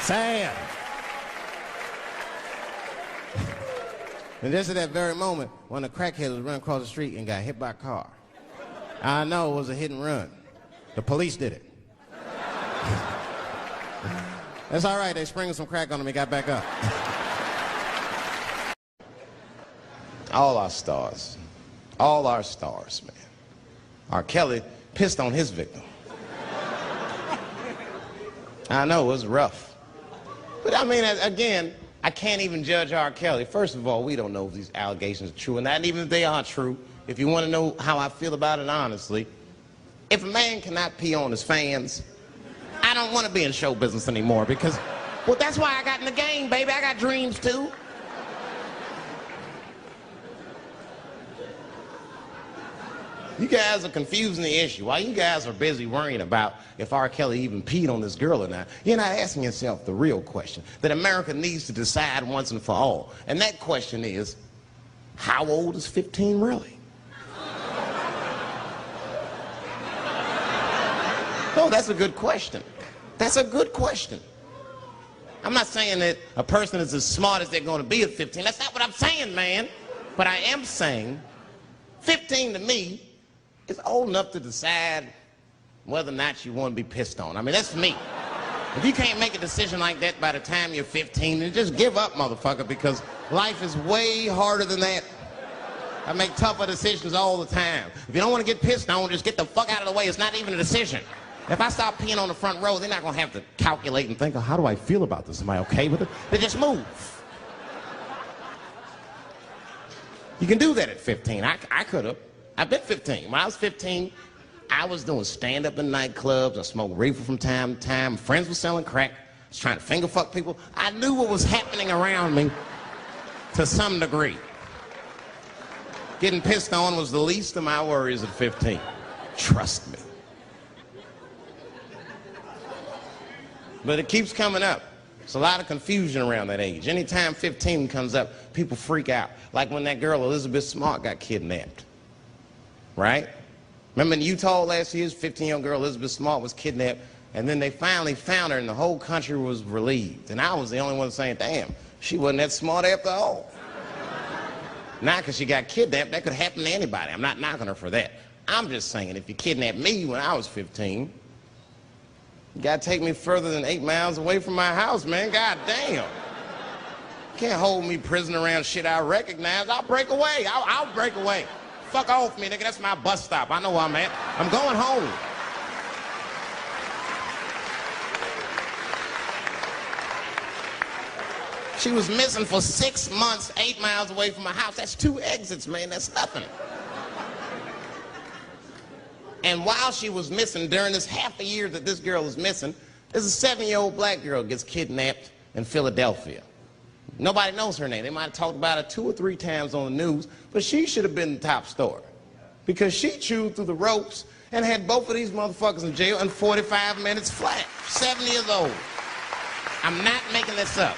Sad. And just at that very moment, one of the crackheads was running across the street and got hit by a car. I know it was a hit and run. The police did it. That's all right. They sprinkled some crack on him and got back up. All our stars, man. R. Kelly pissed on his victim. I know, it was rough. But I mean, again, I can't even judge R. Kelly. First of all, we don't know if these allegations are true, and not even if they are true. If you want to know how I feel about it honestly, if a man cannot pee on his fans, I don't want to be in show business anymore because, well, that's why I got in the game, baby. I got dreams too. You guys are confusing the issue. While you guys are busy worrying about if R. Kelly even peed on this girl or not, you're not asking yourself the real question that America needs to decide once and for all. And that question is, how old is 15 really? Oh, that's a good question. That's a good question. I'm not saying that a person is as smart as they're going to be at 15. That's not what I'm saying, man. But I am saying 15 to me is old enough to decide whether or not you want to be pissed on. I mean, that's me. If you can't make a decision like that by the time you're 15, then just give up, motherfucker, because life is way harder than that. I make tougher decisions all the time. If you don't want to get pissed on, just get the fuck out of the way. It's not even a decision. If I start peeing on the front row, they're not going to have to calculate and think, oh, how do I feel about this? Am I okay with it? They just move. You can do that at 15. I could have. I've been 15. When I was 15, I was doing stand-up in nightclubs. I smoked reefer from time to time. Friends were selling crack. I was trying to finger fuck people. I knew what was happening around me to some degree. Getting pissed on was the least of my worries at 15. Trust me. But it keeps coming up. There's a lot of confusion around that age. Anytime 15 comes up, people freak out. Like when that girl, Elizabeth Smart, got kidnapped. Right? Remember in Utah last year, 15-year-old girl Elizabeth Smart was kidnapped, and then they finally found her, and the whole country was relieved. And I was the only one saying, damn, she wasn't that smart after all. Not because she got kidnapped. That could happen to anybody. I'm not knocking her for that. I'm just saying, if you kidnapped me when I was 15, you gotta take me further than 8 miles away from my house, man. God damn. You can't hold me prisoner around shit I recognize. I'll break away. I'll break away. Fuck off me, nigga. That's my bus stop. I know where I'm at. I'm going home. She was missing for 6 months, 8 miles away from my house. That's 2 exits, man. That's nothing. And while she was missing, during this half a year that this girl is missing, there's a 7-year-old black girl gets kidnapped in Philadelphia. Nobody knows her name. They might have talked about it 2 or 3 times on the news, but she should have been the top story because she chewed through the ropes and had both of these motherfuckers in jail in 45 minutes flat. 7 years old. I'm not making this up.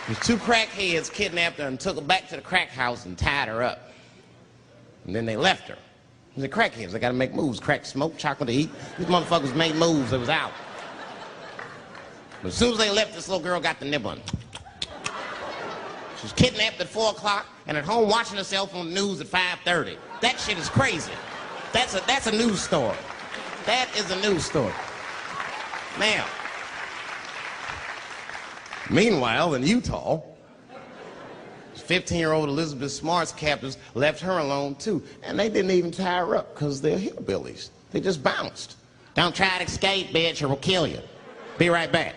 These 2 crackheads kidnapped her and took her back to the crack house and tied her up. And then they left her. They're crackheads. They gotta make moves. Crack, smoke, chocolate to eat. These motherfuckers made moves. They was out. But as soon as they left, this little girl got the nibbling. She was kidnapped at 4 o'clock and at home watching herself on the news at 5:30. That shit is crazy. That's a news story. That is a news story. Now, meanwhile, in Utah, 15-year-old Elizabeth Smart's captors left her alone too, and they didn't even tie her up because they're hillbillies. They just bounced. Don't try to escape, bitch, or we'll kill you. Be right back.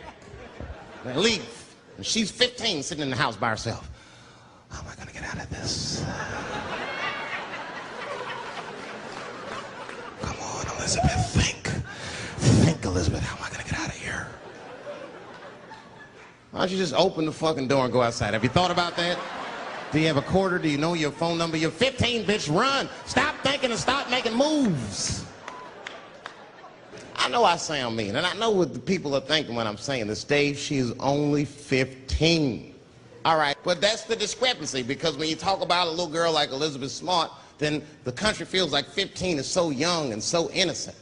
They leave, and she's 15, sitting in the house by herself. How am I gonna get out of this? Come on, Elizabeth, think. Think, Elizabeth, how am I gonna get out of here? Why don't you just open the fucking door and go outside? Have you thought about that? Do you have a quarter? Do you know your phone number? You're 15, bitch, run. Stop thinking and stop making moves. I know I sound mean, and I know what the people are thinking when I'm saying this. Dave, she is only 15. All right, but that's the discrepancy, because when you talk about a little girl like Elizabeth Smart, then the country feels like 15 is so young and so innocent.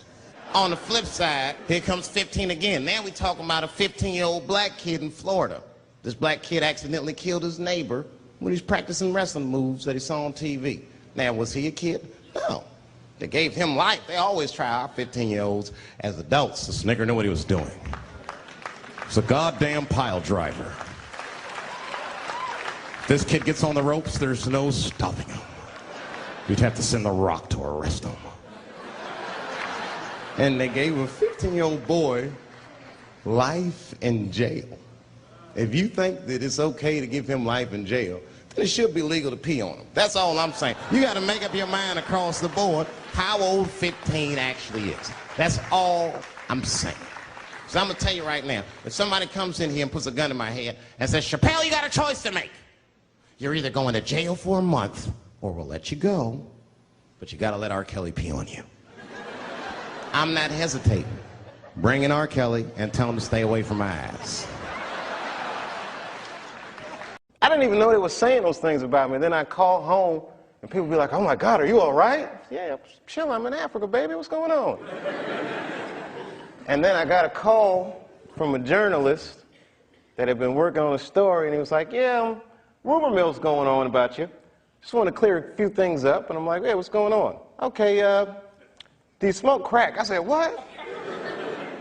On the flip side, here comes 15 again. Now we're talking about a 15-year-old black kid in Florida. This black kid accidentally killed his neighbor when he was practicing wrestling moves that he saw on TV. Now, was he a kid? No. They gave him life. They always try our 15-year-olds as adults. The Snicker knew what he was doing. It's a goddamn pile driver. If this kid gets on the ropes, there's no stopping him. You'd have to send the Rock to arrest him. And they gave a 15-year-old boy life in jail. If you think that it's okay to give him life in jail, then it should be legal to pee on him. That's all I'm saying. You got to make up your mind across the board how old 15 actually is. That's all I'm saying. So I'm going to tell you right now, if somebody comes in here and puts a gun in my head and says, Chappelle, you got a choice to make. You're either going to jail for a month or we'll let you go, but you got to let R. Kelly pee on you. I'm not hesitating. Bring in R. Kelly and tell him to stay away from my ass. I didn't even know they were saying those things about me. Then I call home, and people be like, oh my God, are you all right? Yeah, chill, I'm in Africa, baby, what's going on? And then I got a call from a journalist that had been working on a story, and he was like, yeah, rumor mill's going on about you. Just want to clear a few things up. And I'm like, hey, what's going on? Okay, do you smoke crack? I said, what?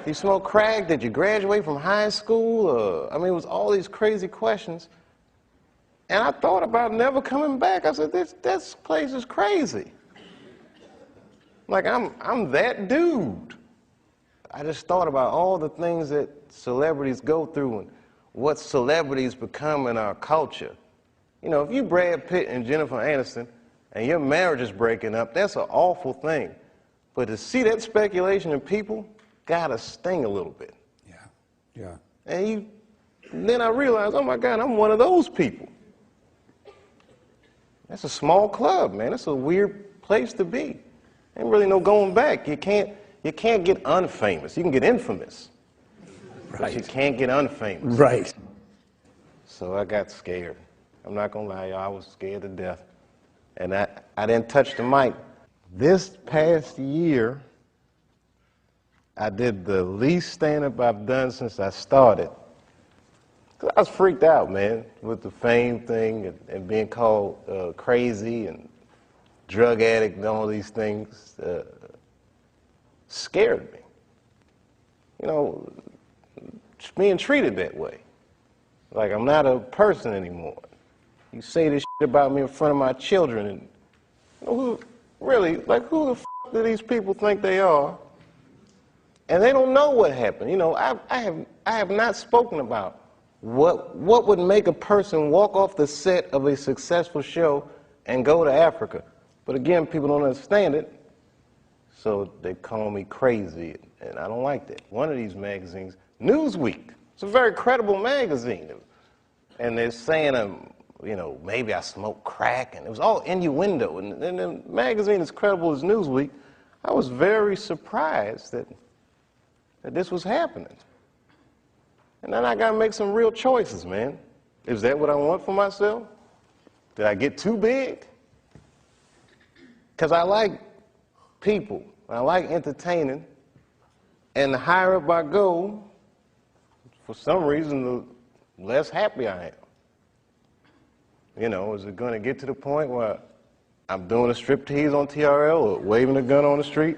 Do you smoke crack? Did you graduate from high school? I mean, it was all these crazy questions. And I thought about never coming back. I said, this place is crazy. Like, I'm that dude. I just thought about all the things that celebrities go through and what celebrities become in our culture. You know, if you Brad Pitt and Jennifer Aniston and your marriage is breaking up, that's an awful thing. But to see that speculation in people gotta sting a little bit. Yeah. And then I realized, oh my God, I'm one of those people. That's a small club, man. That's a weird place to be. Ain't really no going back. You can't get unfamous. You can get infamous. Right. But you can't get unfamous. Right. So I got scared. I'm not gonna lie, y'all, I was scared to death. And I didn't touch the mic. This past year, I did the least stand-up I've done since I started. 'Cause I was freaked out, man, with the fame thing and being called crazy and drug addict and all these things. Scared me. You know, just being treated that way. Like I'm not a person anymore. You say this shit about me in front of my children, and you know, who the f do these people think they are? And they don't know what happened. You know, I have not spoken about what would make a person walk off the set of a successful show and go to Africa. But again, people don't understand it, so they call me crazy, and I don't like that. One of these magazines, Newsweek, it's a very credible magazine, and they're saying, you know, maybe I smoke crack, and it was all innuendo, and the magazine as credible as Newsweek, I was very surprised that this was happening. And then I gotta make some real choices, man. Is that what I want for myself? Did I get too big? Because I like people, I like entertaining, and the higher up I go, for some reason, the less happy I am. You know, is it gonna get to the point where I'm doing a striptease on TRL or waving a gun on the street,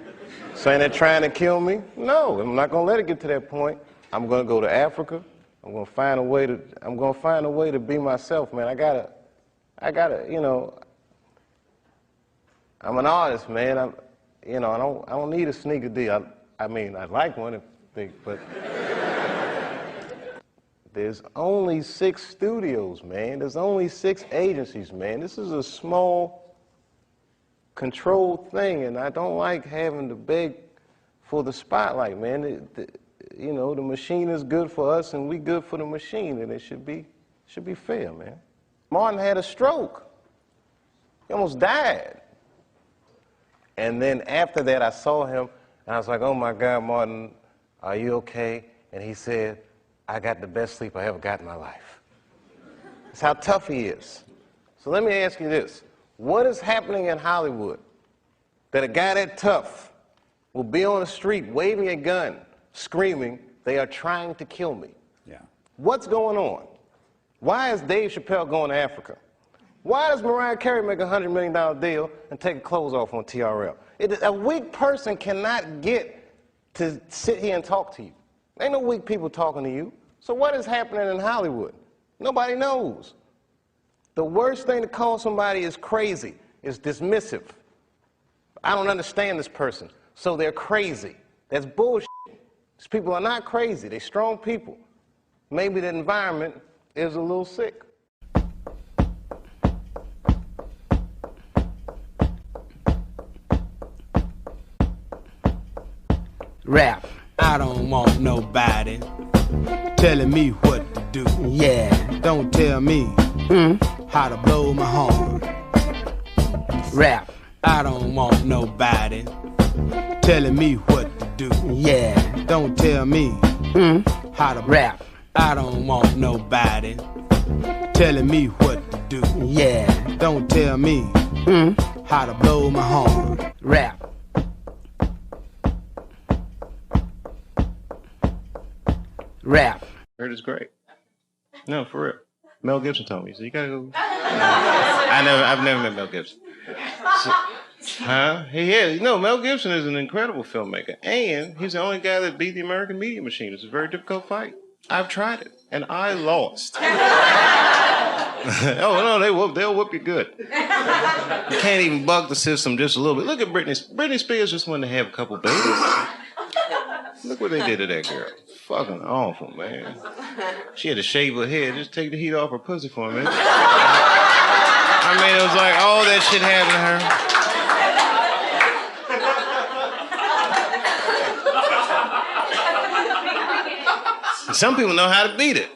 saying they're trying to kill me? No, I'm not gonna let it get to that point. I'm gonna go to Africa. I'm gonna find a way to be myself, man. I gotta, you know, I'm an artist, man. I don't need a sneaker deal. I mean, I'd like one, but there's only 6 studios, man. There's only 6 agencies, man. This is a small, controlled thing, and I don't like having to beg for the spotlight, man. You know, the machine is good for us, and we good for the machine, and it should be fair, man. Martin had a stroke. He almost died. And then after that, I saw him, and I was like, oh my God, Martin, are you okay? And he said, I got the best sleep I ever got in my life. That's how tough he is. So let me ask you this. What is happening in Hollywood that a guy that tough will be on the street waving a gun, screaming, they are trying to kill me? Yeah. What's going on? Why is Dave Chappelle going to Africa? Why does Mariah Carey make a $100 million deal and take her clothes off on TRL? A weak person cannot get to sit here and talk to you. Ain't no weak people talking to you. So what is happening in Hollywood? Nobody knows. The worst thing to call somebody is crazy, is dismissive. I don't understand this person, so they're crazy. That's bullshit. These people are not crazy. They're strong people. Maybe the environment is a little sick. Rap. I don't want nobody telling me what to do. Yeah. Don't tell me how to blow my horn. Rap. I don't want nobody telling me what to do. Yeah. Don't tell me how to rap. I don't want nobody telling me what to do. Yeah. Don't tell me how to blow my horn. Rap. Rap. Heard it's great. No, for real. Mel Gibson told me, so you gotta go. I've never met Mel Gibson. So, huh? He is. No, Mel Gibson is an incredible filmmaker, and he's the only guy that beat the American media machine. It's a very difficult fight. I've tried it, and I lost. Oh no, they'll whoop you good. You can't even bug the system just a little bit. Look at Britney. Britney Spears just wanted to have a couple babies. Look what they did to that girl. Fucking awful, man. She had to shave her head, just take the heat off her pussy for a minute. I mean, it was like all that shit happened to her. Some people know how to beat it.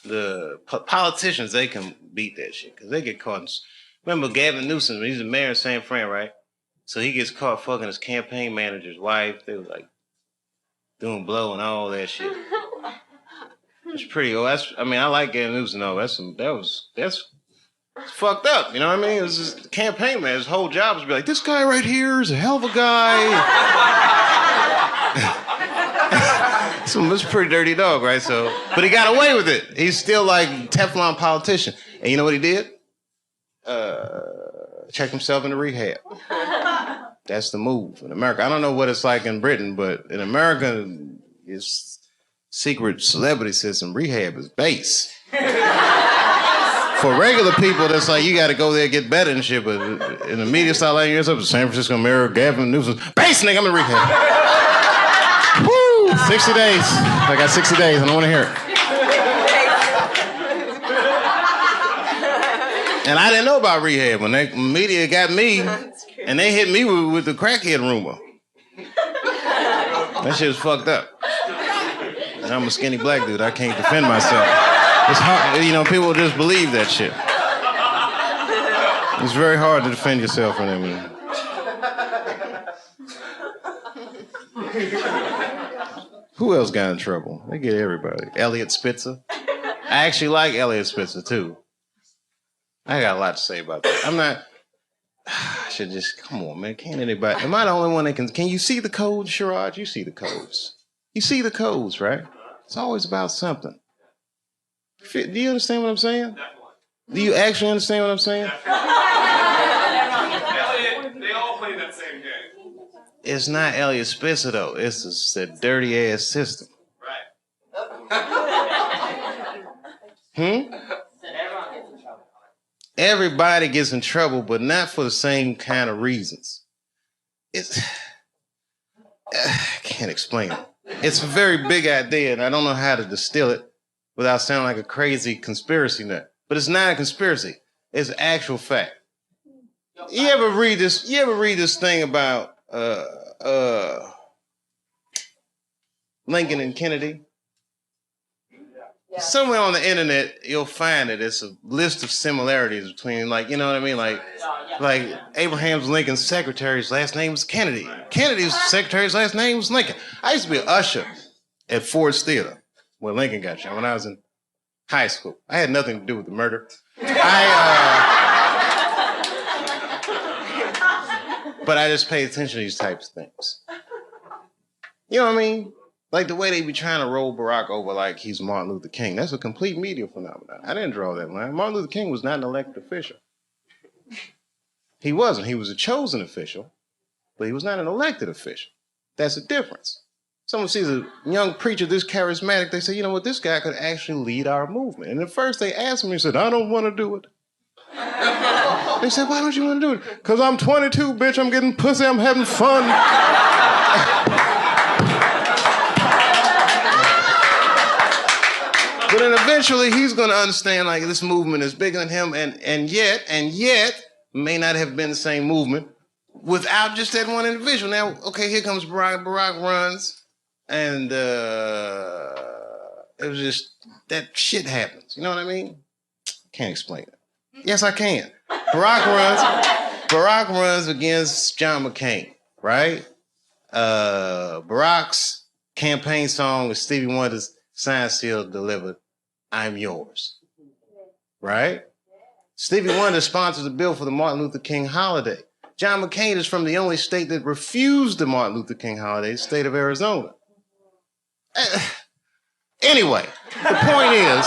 The politicians, they can beat that shit because they get caught. Remember Gavin Newsom, he's the mayor of San Fran, right? So he gets caught fucking his campaign manager's wife. They was like doing blow and all that shit. It's pretty old. I mean, I like Gavin Newsom though. That's fucked up. You know what I mean? It was just campaign man. His whole job was to be like, this guy right here is a hell of a guy. So it's a pretty dirty dog, right? So, but he got away with it. He's still like Teflon politician. And you know what he did? Checked himself into rehab. That's the move in America. I don't know what it's like in Britain, but in America, it's secret celebrity system. Rehab is base. For regular people, that's like, you got to go there and get better and shit. But in the media style, like yourself, the San Francisco Mirror, Gavin Newsom, base nigga, I'm in rehab. Woo! 60 days. I got 60 days. I don't want to hear it. And I didn't know about rehab when the media got me, and they hit me with the crackhead rumor. That shit was fucked up. And I'm a skinny black dude. I can't defend myself. It's hard, you know, people just believe that shit. It's very hard to defend yourself from them. Who else got in trouble? They get everybody. Elliot Spitzer. I actually like Elliot Spitzer, too. I got a lot to say about that. I'm not... I should just... Come on, man. Can't anybody... Am I the only one that can... Can you see the codes, Sherrod? You see the codes. You see the codes, right? It's always about something. Do you understand what I'm saying? Do you actually understand what I'm saying? They all play that same game. It's not Elliot Spitzer, though. It's a dirty-ass system. Right. Everybody gets in trouble, but not for the same kind of reasons. It's... I can't explain it. It's a very big idea, and I don't know how to distill it without sounding like a crazy conspiracy nut. But it's not a conspiracy. It's actual fact. You ever read this thing about Lincoln and Kennedy? Somewhere on the internet, you'll find it. It's a list of similarities between, like, you know what I mean? Like Abraham Lincoln's secretary's last name was Kennedy. Kennedy's secretary's last name was Lincoln. I used to be an usher at Ford's Theater where Lincoln got shot when I was in high school. I had nothing to do with the murder. But I just pay attention to these types of things. You know what I mean? Like the way they be trying to roll Barack over like he's Martin Luther King. That's a complete media phenomenon. I didn't draw that line. Martin Luther King was not an elected official. He wasn't. He was a chosen official, but he was not an elected official. That's the difference. Someone sees a young preacher this charismatic, they say, you know what, this guy could actually lead our movement. And at first they asked him, he said, I don't want to do it. They said, why don't you want to do it? Because I'm 22, bitch, I'm getting pussy, I'm having fun. But then eventually he's going to understand, like, this movement is bigger than him, and yet may not have been the same movement without just that one individual. Now, okay, here comes Barack. Barack runs, and it was just, that shit happens. You know what I mean? Can't explain it. Yes, I can. Barack runs against John McCain, right? Barack's campaign song is Stevie Wonder's Sign Seal Delivered, I'm Yours, right? Stevie Wonder sponsors a bill for the Martin Luther King holiday. John McCain is from the only state that refused the Martin Luther King holiday, the state of Arizona. Anyway, the point is,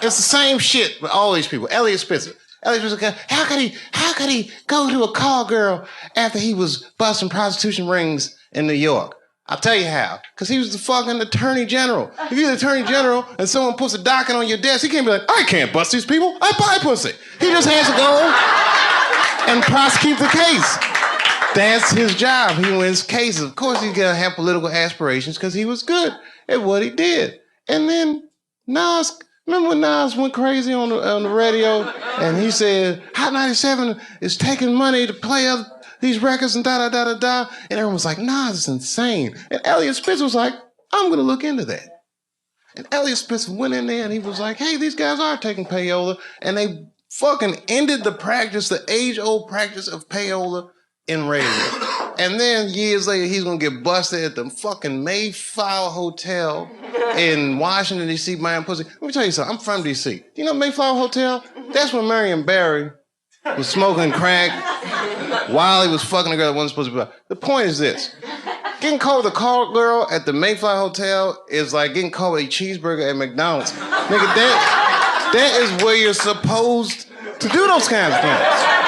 it's the same shit with all these people. Elliot Spitzer. Elliot Spitzer, how could he go to a call girl after he was busting prostitution rings in New York? I'll tell you how. Because he was the fucking attorney general. If you're the attorney general and someone puts a docket on your desk, he can't be like, I can't bust these people. I buy pussy. He just has to go and prosecute the case. That's his job. He wins cases. Of course, he's going to have political aspirations because he was good at what he did. And then Nas, remember when Nas went crazy on the radio and he said, Hot 97 is taking money to play these records and da-da-da-da-da. And everyone was like, Nas is insane. And Elliot Spitzer was like, I'm going to look into that. And Elliot Spitzer went in there and he was like, hey, these guys are taking payola. And they fucking ended the practice, the age-old practice of payola in radio. And then years later, he's going to get busted at the fucking Mayflower Hotel in Washington, D.C. buying pussy. Let me tell you something. I'm from D.C. You know Mayflower Hotel? That's where Marion Barry was smoking crack while he was fucking a girl that wasn't supposed to be. The point is this. Getting caught with a call girl at the Mayflower Hotel is like getting caught with a cheeseburger at McDonald's. Nigga, that is where you're supposed to do those kinds of things.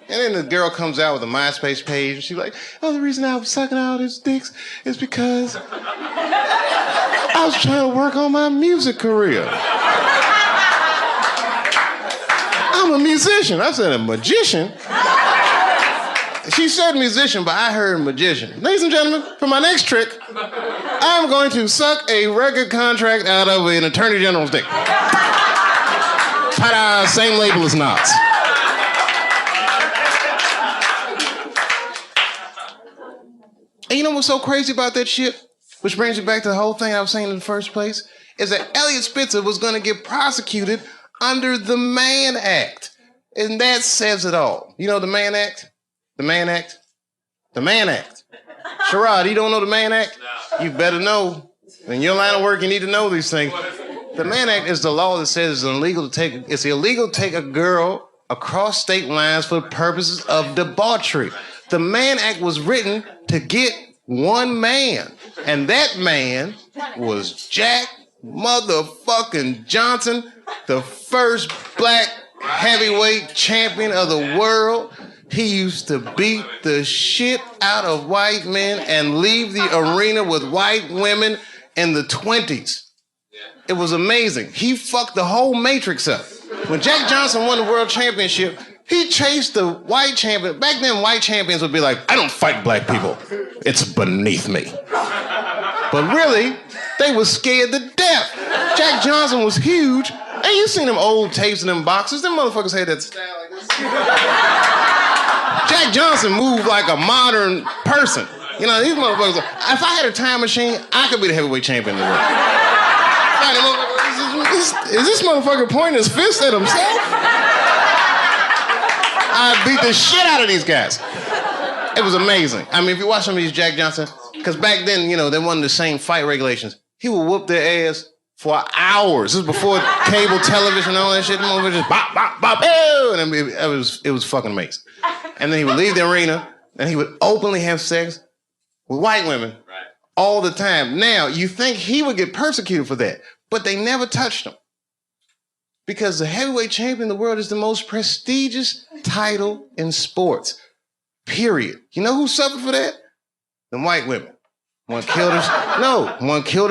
And then the girl comes out with a MySpace page and she's like, oh, the reason I was sucking all his dicks is because I was trying to work on my music career. I'm a musician. I said, a magician? She said musician, but I heard magician. Ladies and gentlemen, for my next trick, I'm going to suck a record contract out of an attorney general's dick. Ta-da, same label as Knots. And you know what's so crazy about that shit? Which brings me back to the whole thing I was saying in the first place, is that Elliot Spitzer was going to get prosecuted under the Mann Act. And that says it all. You know the Mann Act? The Mann Act? The Mann Act. Sherrod, you don't know the Mann Act? You better know. In your line of work, you need to know these things. The Mann Act is the law that says it's illegal to take a girl across state lines for purposes of debauchery. The Mann Act was written to get one man, and that man was Jack motherfucking Johnson, the first black heavyweight champion of the world. He used to beat the shit out of white men and leave the arena with white women in the 20s. It was amazing. He fucked the whole Matrix up. When Jack Johnson won the world championship, he chased the white champion. Back then, white champions would be like, I don't fight black people. It's beneath me. But really, they were scared to death. Jack Johnson was huge. And you seen them old tapes and them boxes. Them motherfuckers had that style like this. Jack Johnson moved like a modern person. You know, these motherfuckers, if I had a time machine, I could be the heavyweight champion in the world. Is this motherfucker pointing his fist at himself? I beat the shit out of these guys. It was amazing. I mean, if you watch some of these Jack Johnson, because back then, you know, they weren't the same fight regulations. He would whoop their ass for hours. This was before cable television and all that shit. Just bop, bop, bop, ew! And it was fucking amazing. And then he would leave the arena, and he would openly have sex with white women all the time. Now, you think he would get persecuted for that, but they never touched him. Because the heavyweight champion of the world is the most prestigious title in sports. Period. You know who suffered for that? The white women. One killed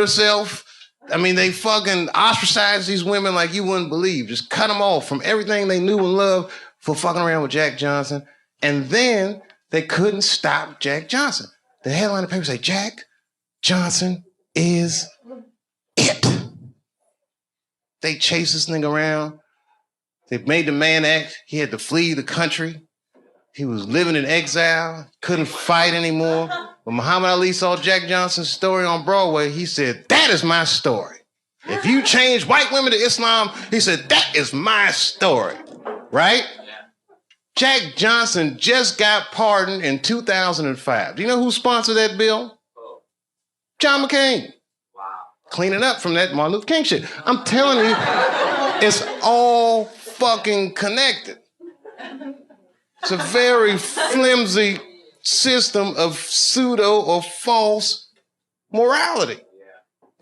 herself. I mean, they fucking ostracized these women like you wouldn't believe. Just cut them off from everything they knew and loved for fucking around with Jack Johnson. And then they couldn't stop Jack Johnson. The headline of the paper say, Jack Johnson is it. They chased this nigga around. They made the Mann Act. He had to flee the country. He was living in exile, couldn't fight anymore. When Muhammad Ali saw Jack Johnson's story on Broadway, he said, that is my story. If you change white women to Islam, he said, that is my story, right? Jack Johnson just got pardoned in 2005. Do you know who sponsored that bill? John McCain. Cleaning up from that Martin Luther King shit. I'm telling you, it's all fucking connected. It's a very flimsy system of pseudo or false morality.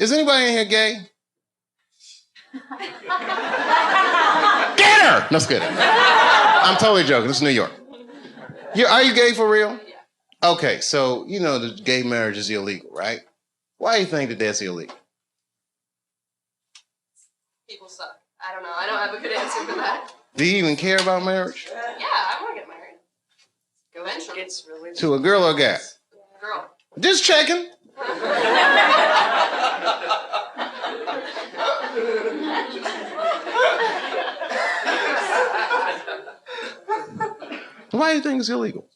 Is anybody in here gay? Get her! No, it's good. I'm totally joking. This is New York. Are you gay for real? Okay, so you know that gay marriage is illegal, right? Why do you think that that's illegal? People suck. I don't know. I don't have a good answer for that. Do you even care about marriage? Yeah, I want to get married. Eventually. It's really To a girl or a guy? girl. Just checking. Why do you think it's illegal?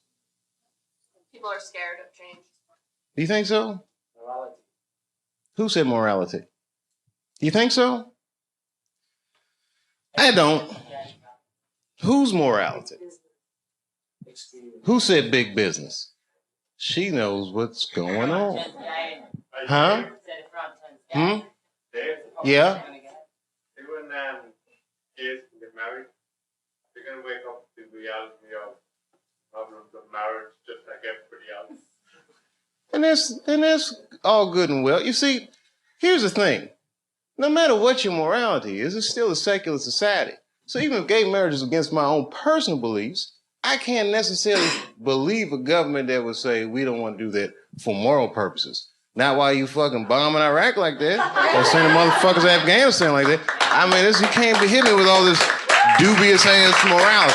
People are scared of change. Do you think so? Morality. Who said morality? Do you think so? I don't. Whose morality? Who said big business? She knows what's going on. Huh? Hmm? Yeah? Even gays get married, they're going to wake up to the reality of problems of marriage just like everybody else. And that's all good and well. You see, here's the thing. No matter what your morality is, it's still a secular society. So even if gay marriage is against my own personal beliefs, I can't necessarily believe a government that would say we don't want to do that for moral purposes. Not while you fucking bombing Iraq like that, or sending motherfuckers to Afghanistan like that. I mean, you can't be hitting me with all this dubious ass morality.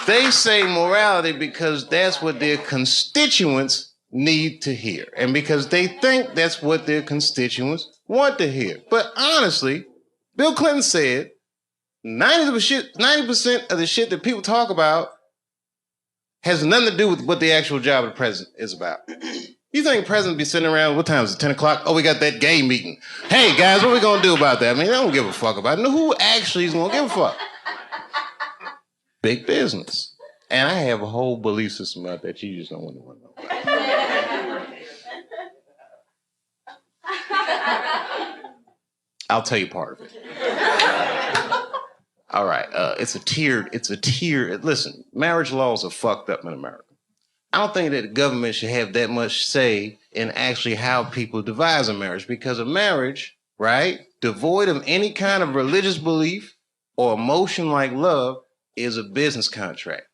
They say morality because that's what their constituents need to hear. And because they think that's what their constituents want to hear. But honestly, Bill Clinton said 90% of the shit that people talk about has nothing to do with what the actual job of the president is about. You think the president be sitting around, what time is it, 10 o'clock? Oh, we got that gay meeting. Hey, guys, what we gonna do about that? I mean, they don't give a fuck about it. No, who actually is gonna give a fuck? Big business. And I have a whole belief system about that you just don't want to know about. I'll tell you part of it. All right, it's a tiered, listen, marriage laws are fucked up in America. I don't think that the government should have that much say in actually how people devise a marriage, because a marriage, right, devoid of any kind of religious belief or emotion like love is a business contract,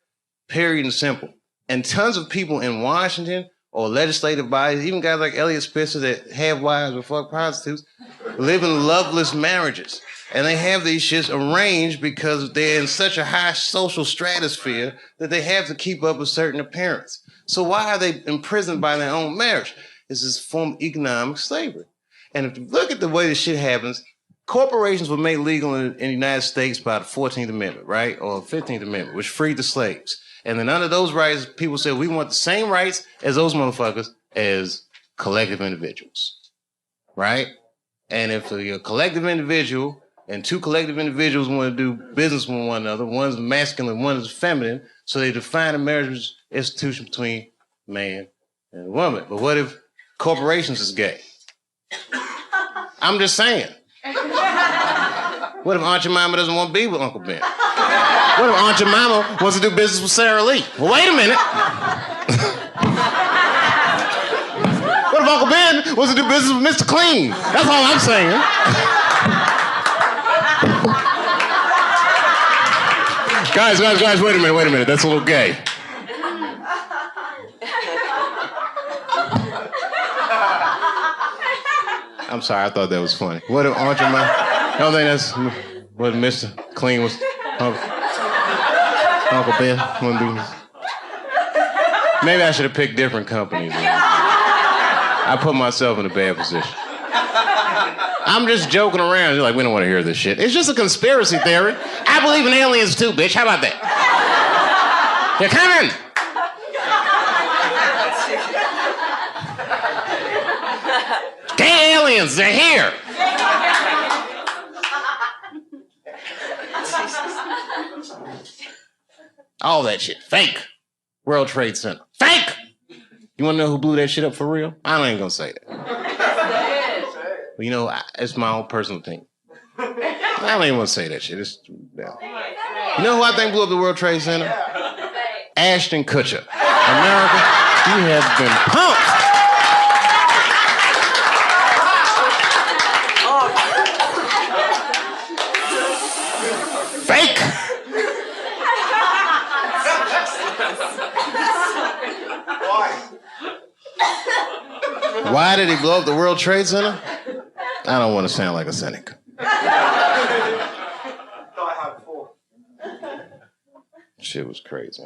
period and simple. And tons of people in Washington or legislative bodies, even guys like Elliot Spitzer that have wives or fuck prostitutes, live in loveless marriages. And they have these shits arranged because they're in such a high social stratosphere that they have to keep up a certain appearance. So why are they imprisoned by their own marriage? It's this form of economic slavery. And if you look at the way this shit happens, corporations were made legal in the United States by the 14th Amendment, right? Or 15th Amendment, which freed the slaves. And then under those rights, people said, we want the same rights as those motherfuckers as collective individuals, right? And if you're a collective individual and two collective individuals want to do business with one another, one's masculine, one is feminine, so they define a marriage institution between man and a woman. But what if corporations is gay? I'm just saying. What if Aunt Jemima doesn't want to be with Uncle Ben? What if Aunt Jemima wants to do business with Sarah Lee? Well, wait a minute. What if Uncle Ben wants to do business with Mr. Clean? That's all I'm saying. Guys, wait a minute. That's a little gay. I'm sorry, I thought that was funny. What if Aunt Jemima? I don't think that's what Mr. Clean was. Uncle Ben wouldn't be. Maybe I should have picked different companies. I put myself in a bad position. I'm just joking around. You're like, we don't want to hear this shit. It's just a conspiracy theory. I believe in aliens too, bitch. How about that? They're coming. Gay aliens, they're here. All that shit, fake. World Trade Center, fake. You want to know who blew that shit up for real? I ain't gonna say that. But you know, it's my own personal thing. I don't even want to say that shit. Yeah. You know who I think blew up the World Trade Center? Ashton Kutcher. America, you have been pumped. Fake. Why did he blow up the World Trade Center? I don't want to sound like a cynic. Shit was crazy.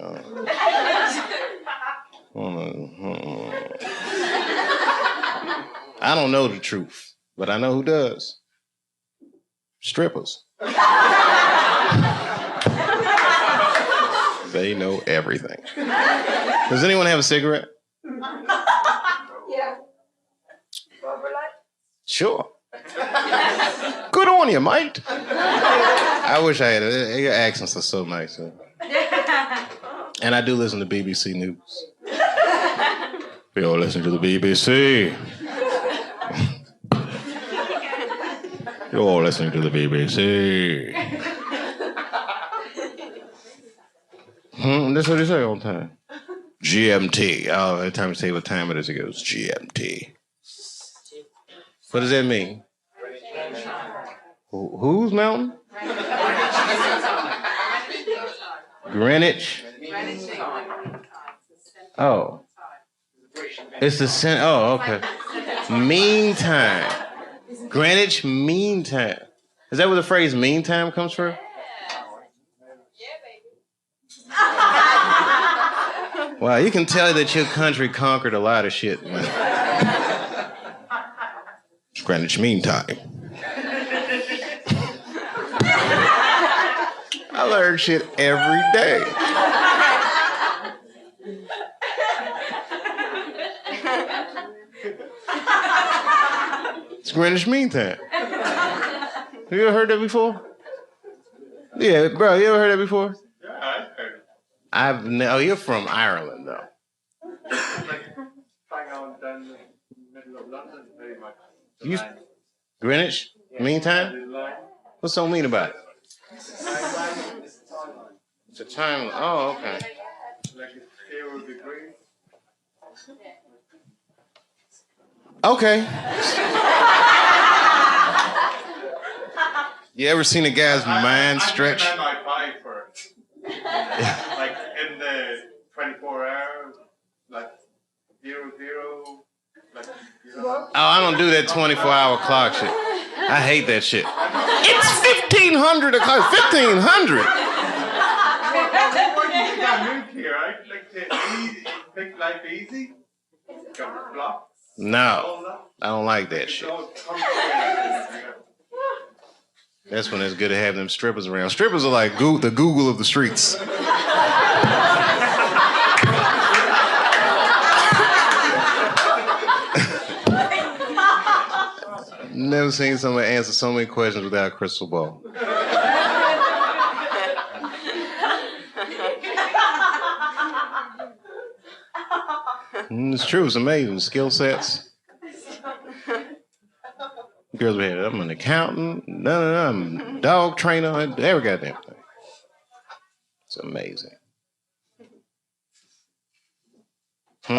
I don't know the truth, but I know who does. Strippers. They know everything. Does anyone have a cigarette? Yeah. Sure. Good on you, mate. I wish I had it. Your accents are so nice. And I do listen to BBC News. We all listen to the BBC. You're all listening to the BBC. That's what they say all the time. GMT. Oh, every time you say what time it is, it goes GMT. What does that mean? Whose mountain? Greenwich. Oh. It's the center. Oh, okay. Meantime. Greenwich Mean Time. Is that where the phrase mean time comes from? Yeah, baby. Wow, you can tell that your country conquered a lot of shit. It's Greenwich Mean Time. I learn shit every day. It's Greenwich Mean Time. Have you ever heard that before? Yeah, bro, you ever heard that before? Yeah, I've heard it. Oh, you're from Ireland, though. Hang on down the middle of London, very much. You, Greenwich Mean Time? What's so mean about it? It's a time. Oh, okay. Like it's 0 degrees. Okay. You ever seen a guy's mind stretch? I might buy for it. Like in the 24 hours, like 0, 0. Like, Oh, I don't do that 24-hour clock shit. I hate that shit. It's 1,500 o'clock. 1,500. What do you think I moved here? I'd like to make life easy. Got the blocks. No, I don't like that shit. That's when it's good to have them strippers around. Strippers are like the Google of the streets. Never seen somebody answer so many questions without a crystal ball. It's true. It's amazing. Skill sets. Girls be I'm an accountant. No, I'm a dog trainer. Every goddamn thing. It's amazing. All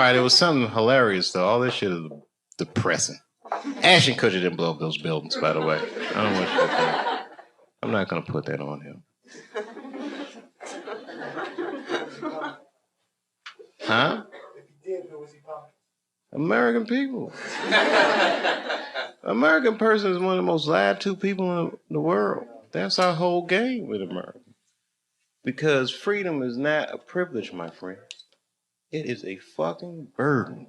right, it was something hilarious though. All this shit is depressing. Ashton Kutcher didn't blow up those buildings, by the way. I don't want you to think. I'm not gonna put that on him. Huh? American people. American person is one of the most lied to people in the world. That's our whole game with America. Because freedom is not a privilege, my friend. It is a fucking burden.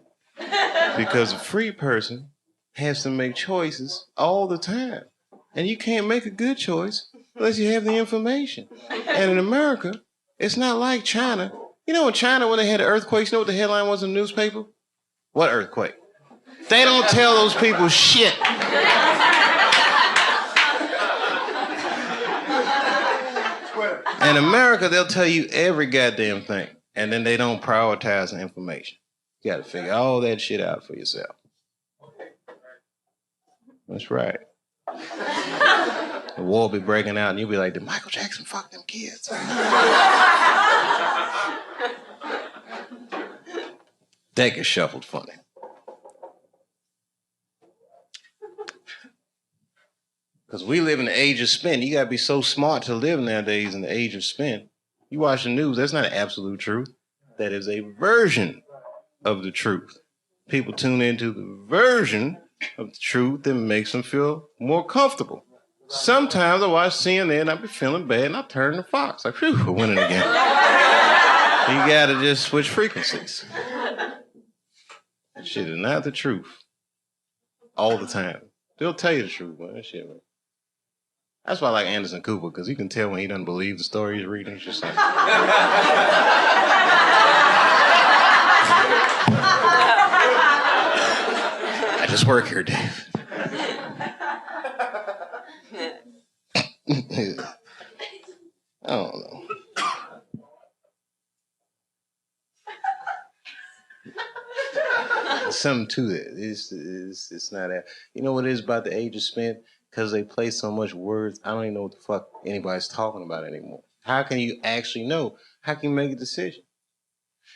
Because a free person has to make choices all the time. And you can't make a good choice unless you have the information. And in America, it's not like China. You know in China when they had the earthquakes, you know what the headline was in the newspaper? What earthquake? They don't tell those people shit. In America, they'll tell you every goddamn thing. And then they don't prioritize the information. You gotta figure all that shit out for yourself. That's right. The war will be breaking out and you'll be like, did Michael Jackson fuck them kids? That gets shuffled funny. Because we live in the age of spin. You gotta be so smart to live nowadays in the age of spin. You watch the news, that's not absolute truth. That is a version of the truth. People tune into the version of the truth that makes them feel more comfortable. Sometimes I watch CNN and I be feeling bad and I turn to Fox. Like, phew, we're winning again. You gotta just switch frequencies. That shit is not the truth. All the time. They'll tell you the truth, man. That shit, man. That's why I like Anderson Cooper, because you can tell when he doesn't believe the story he's reading. He's just like... I just work here, Dave. I don't know. There's something to it. It's not that. You know what it is about the age of spin? Because they play so much words, I don't even know what the fuck anybody's talking about anymore. How can you actually know? How can you make a decision?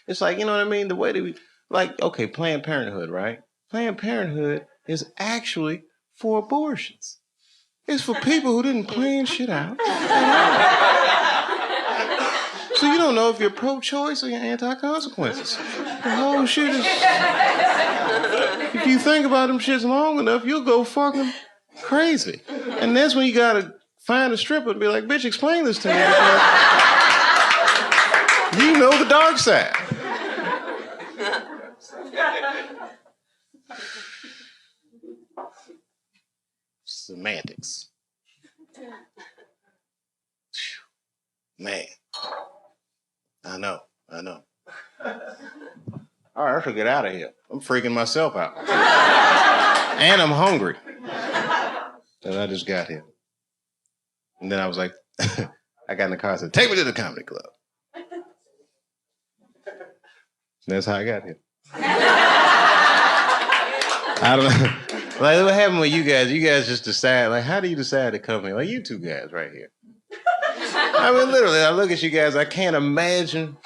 It's like, you know what I mean? The way that we, like, okay, Planned Parenthood, right? Planned Parenthood is actually for abortions. It's for people who didn't plan shit out. So you don't know if you're pro-choice or you're anti-consequences. The whole shit is... If you think about them shits long enough, you'll go fucking crazy. And that's when you gotta find a stripper and be like, bitch, explain this to me. You know the dark side. Semantics. Man. I know. All right, I should get out of here. I'm freaking myself out. And I'm hungry. And I just got here. And then I was like, I got in the car and said, take me to the comedy club. That's how I got here. I don't know. Like, what happened with you guys? You guys just decide, like, how do you decide to come here? Like, you two guys right here. I mean, literally, I look at you guys, I can't imagine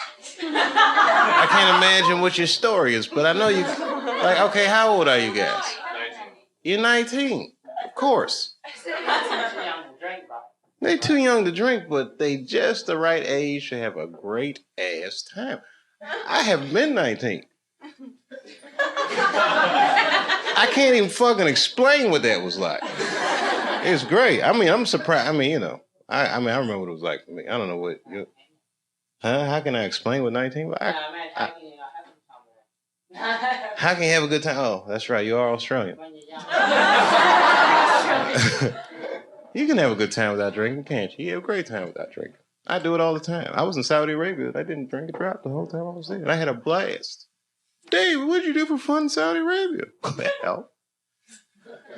what your story is, but I know you, like, okay, how old are you guys? 19. You're 19, of course. They're too young to drink, but they just the right age to have a great ass time. I have been 19. I can't even fucking explain what that was like. It's great. I mean, I'm surprised. I mean, you know, I remember what it was like for me. I don't know what. How can I explain what 19 was? How can you have a good time? Oh, that's right. You are Australian. You can have a good time without drinking, can't you? You have a great time without drinking. I do it all the time. I was in Saudi Arabia. I didn't drink a drop the whole time I was there. And I had a blast. David, what'd you do for fun in Saudi Arabia? Well,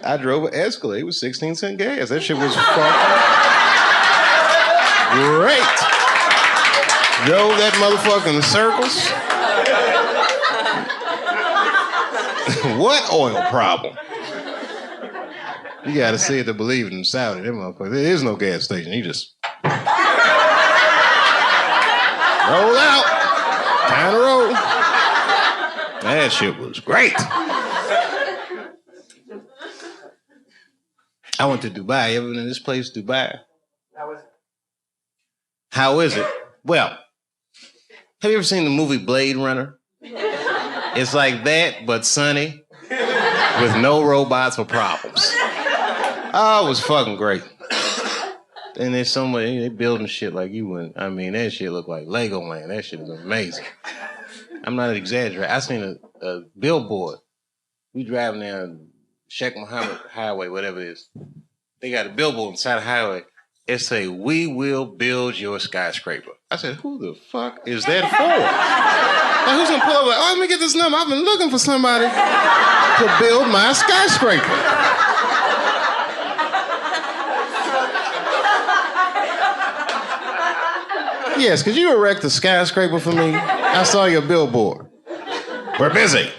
I drove an Escalade with 16-cent gas. That shit was fucking great. Drove that motherfucker in circles. What oil problem? You gotta see it to believe it in Saudi. Them motherfuckers. There is no gas station. You just roll out. Time to roll. That shit was great. I went to Dubai. You ever been in this place, Dubai? How is it? Well, have you ever seen the movie Blade Runner? It's like that, but sunny, with no robots or problems. Oh, it was fucking great. And there's so much, they building shit like you wouldn't. I mean, that shit look like Legoland. That shit is amazing. I'm not exaggerating. I seen a billboard. We driving down Sheikh Mohammed Highway, whatever it is. They got a billboard inside the highway. It say, "We will build your skyscraper." I said, who the fuck is that for? Like, who's gonna pull up like, oh, let me get this number. I've been looking for somebody to build my skyscraper. Yes, could you erect a skyscraper for me? I saw your billboard. We're busy.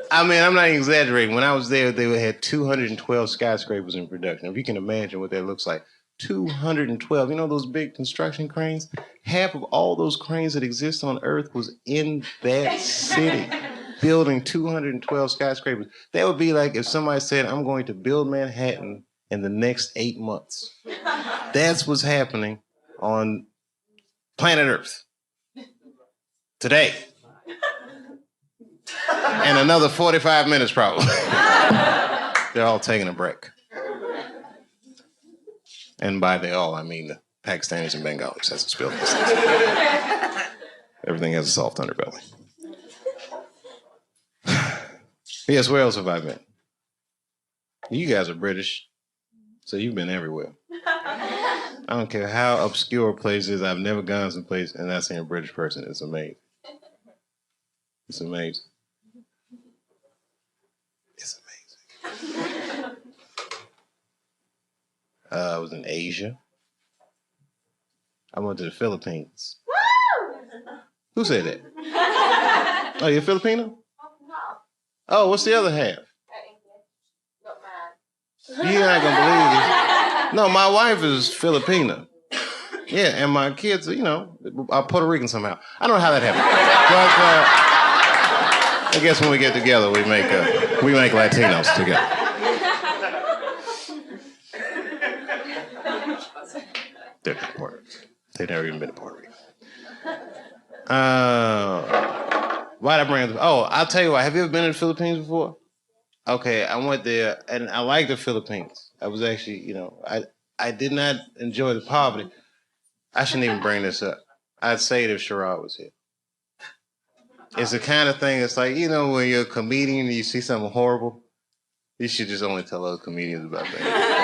I mean, I'm not exaggerating. When I was there, they had 212 skyscrapers in production. If you can imagine what that looks like. 212. You know those big construction cranes? Half of all those cranes that exist on Earth was in that city, building 212 skyscrapers. That would be like if somebody said, I'm going to build Manhattan in the next 8 months. That's what's happening on planet Earth today. And another 45 minutes probably. They're all taking a break. And by they all, I mean the Pakistanis and Bengalis as it's built. Everything has a soft underbelly. Yes, where else have I been? You guys are British, so you've been everywhere. I don't care how obscure a place is. I've never gone someplace and not seen a British person. It's amazing. It's amazing. It's amazing. I was in Asia. I went to the Philippines. Who said that? Oh, you're Filipino? Oh, what's the other half? You're not gonna believe it. No, my wife is Filipina. Yeah, and my kids, you know, are Puerto Rican somehow. I don't know how that happened, but I guess when we get together, we make Latinos together. They're not Puerto Rican. They've never even been to Puerto Rico. Why'd I bring it up? Oh, I'll tell you what. Have you ever been to the Philippines before? Okay, I went there, and I like the Philippines. I was actually, you know, I did not enjoy the poverty. I shouldn't even bring this up. I'd say it if Sherrod was here. It's the kind of thing, it's like, you know, when you're a comedian and you see something horrible, you should just only tell other comedians about that.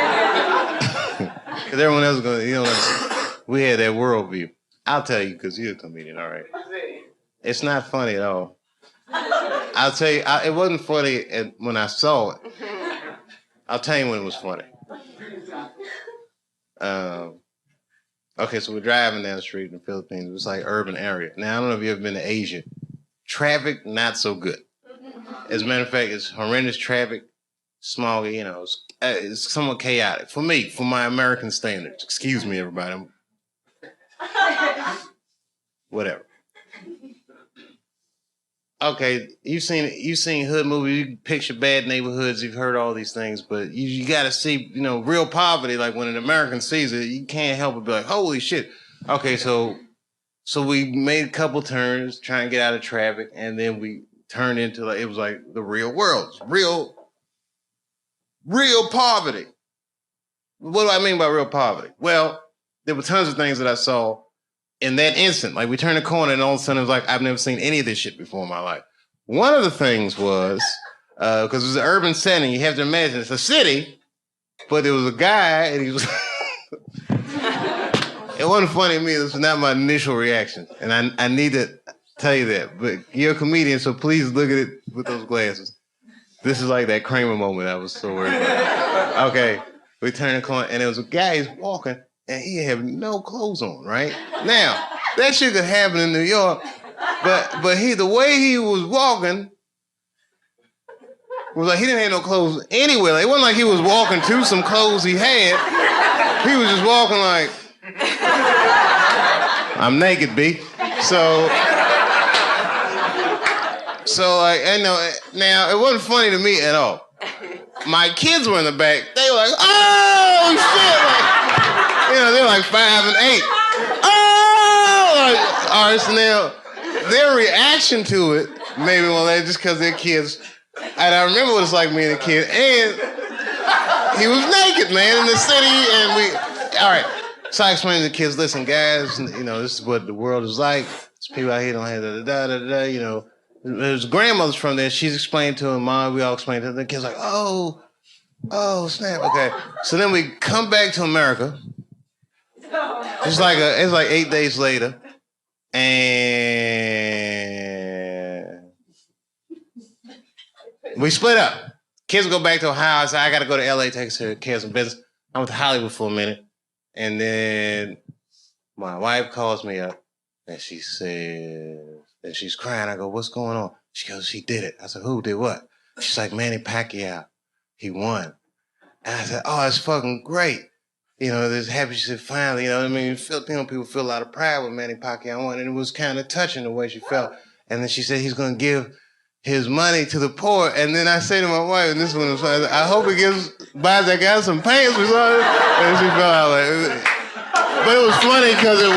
Because everyone else is going to, you know, we had that worldview. I'll tell you, because you're a comedian, all right. It's not funny at all. I'll tell you, it wasn't funny when I saw it. I'll tell you when it was funny. Okay, so we're driving down the street in the Philippines. It was like urban area. Now, I don't know if you've ever been to Asia. Traffic, not so good. As a matter of fact, it's horrendous traffic. Small, you know, it's somewhat chaotic. For me, for my American standards. Excuse me, everybody. Whatever. Okay, you've seen hood movies, you picture bad neighborhoods, you've heard all these things, but you got to see, you know, real poverty. Like when an American sees it, you can't help but be like, holy shit. Okay, so we made a couple turns trying to get out of traffic, and then we turned into it was like the real world, real poverty. What do I mean by real poverty? Well, there were tons of things that I saw in that instant. Like we turned a corner and all of a sudden it was like, I've never seen any of this shit before in my life. One of the things was, because it was an urban setting, you have to imagine it's a city, but there was a guy and he was, it wasn't funny to me, this was not my initial reaction. And I need to tell you that, but you're a comedian, so please look at it with those glasses. This is like that Kramer moment I was so worried about. Okay, we turned the corner and there was a guy, he's walking, and he had no clothes on, right? Now, that shit could happen in New York, but the way he was walking was like he didn't have no clothes anywhere. Like, it wasn't like he was walking to some clothes he had. He was just walking like, I'm naked, B. So like, I know, now, it wasn't funny to me at all. My kids were in the back. They were like, oh, shit. Like, you know, they're like 5 and 8. Oh! Like, all right, so now, their reaction to it made me well, just because they're kids. And I remember what it's like being a kid. And he was naked, man, in the city. And all right. So I explained to the kids, listen, guys, you know, this is what the world is like. There's people out here don't have da-da-da-da-da, you know. There's grandmothers from there. She's explained to her mom. We all explained to her. The kids like, oh, snap. Okay. So then we come back to America. It's like 8 days later, and we split up. Kids go back to Ohio. I said, I got to go to LA, take care of some business. I went to Hollywood for a minute, and then my wife calls me up, and she says. And she's crying. I go, what's going on? She goes, he did it. I said, who did what? She's like, Manny Pacquiao. He won. And I said, oh, that's fucking great. You know, there's happy. She said, finally, you know what I mean? Filipino people feel a lot of pride when Manny Pacquiao won. And it was kind of touching the way she felt. And then she said, he's going to give his money to the poor. And then I say to my wife, and this one was funny, I hope he buys that guy some pants or something. And she felt like, but it was funny because it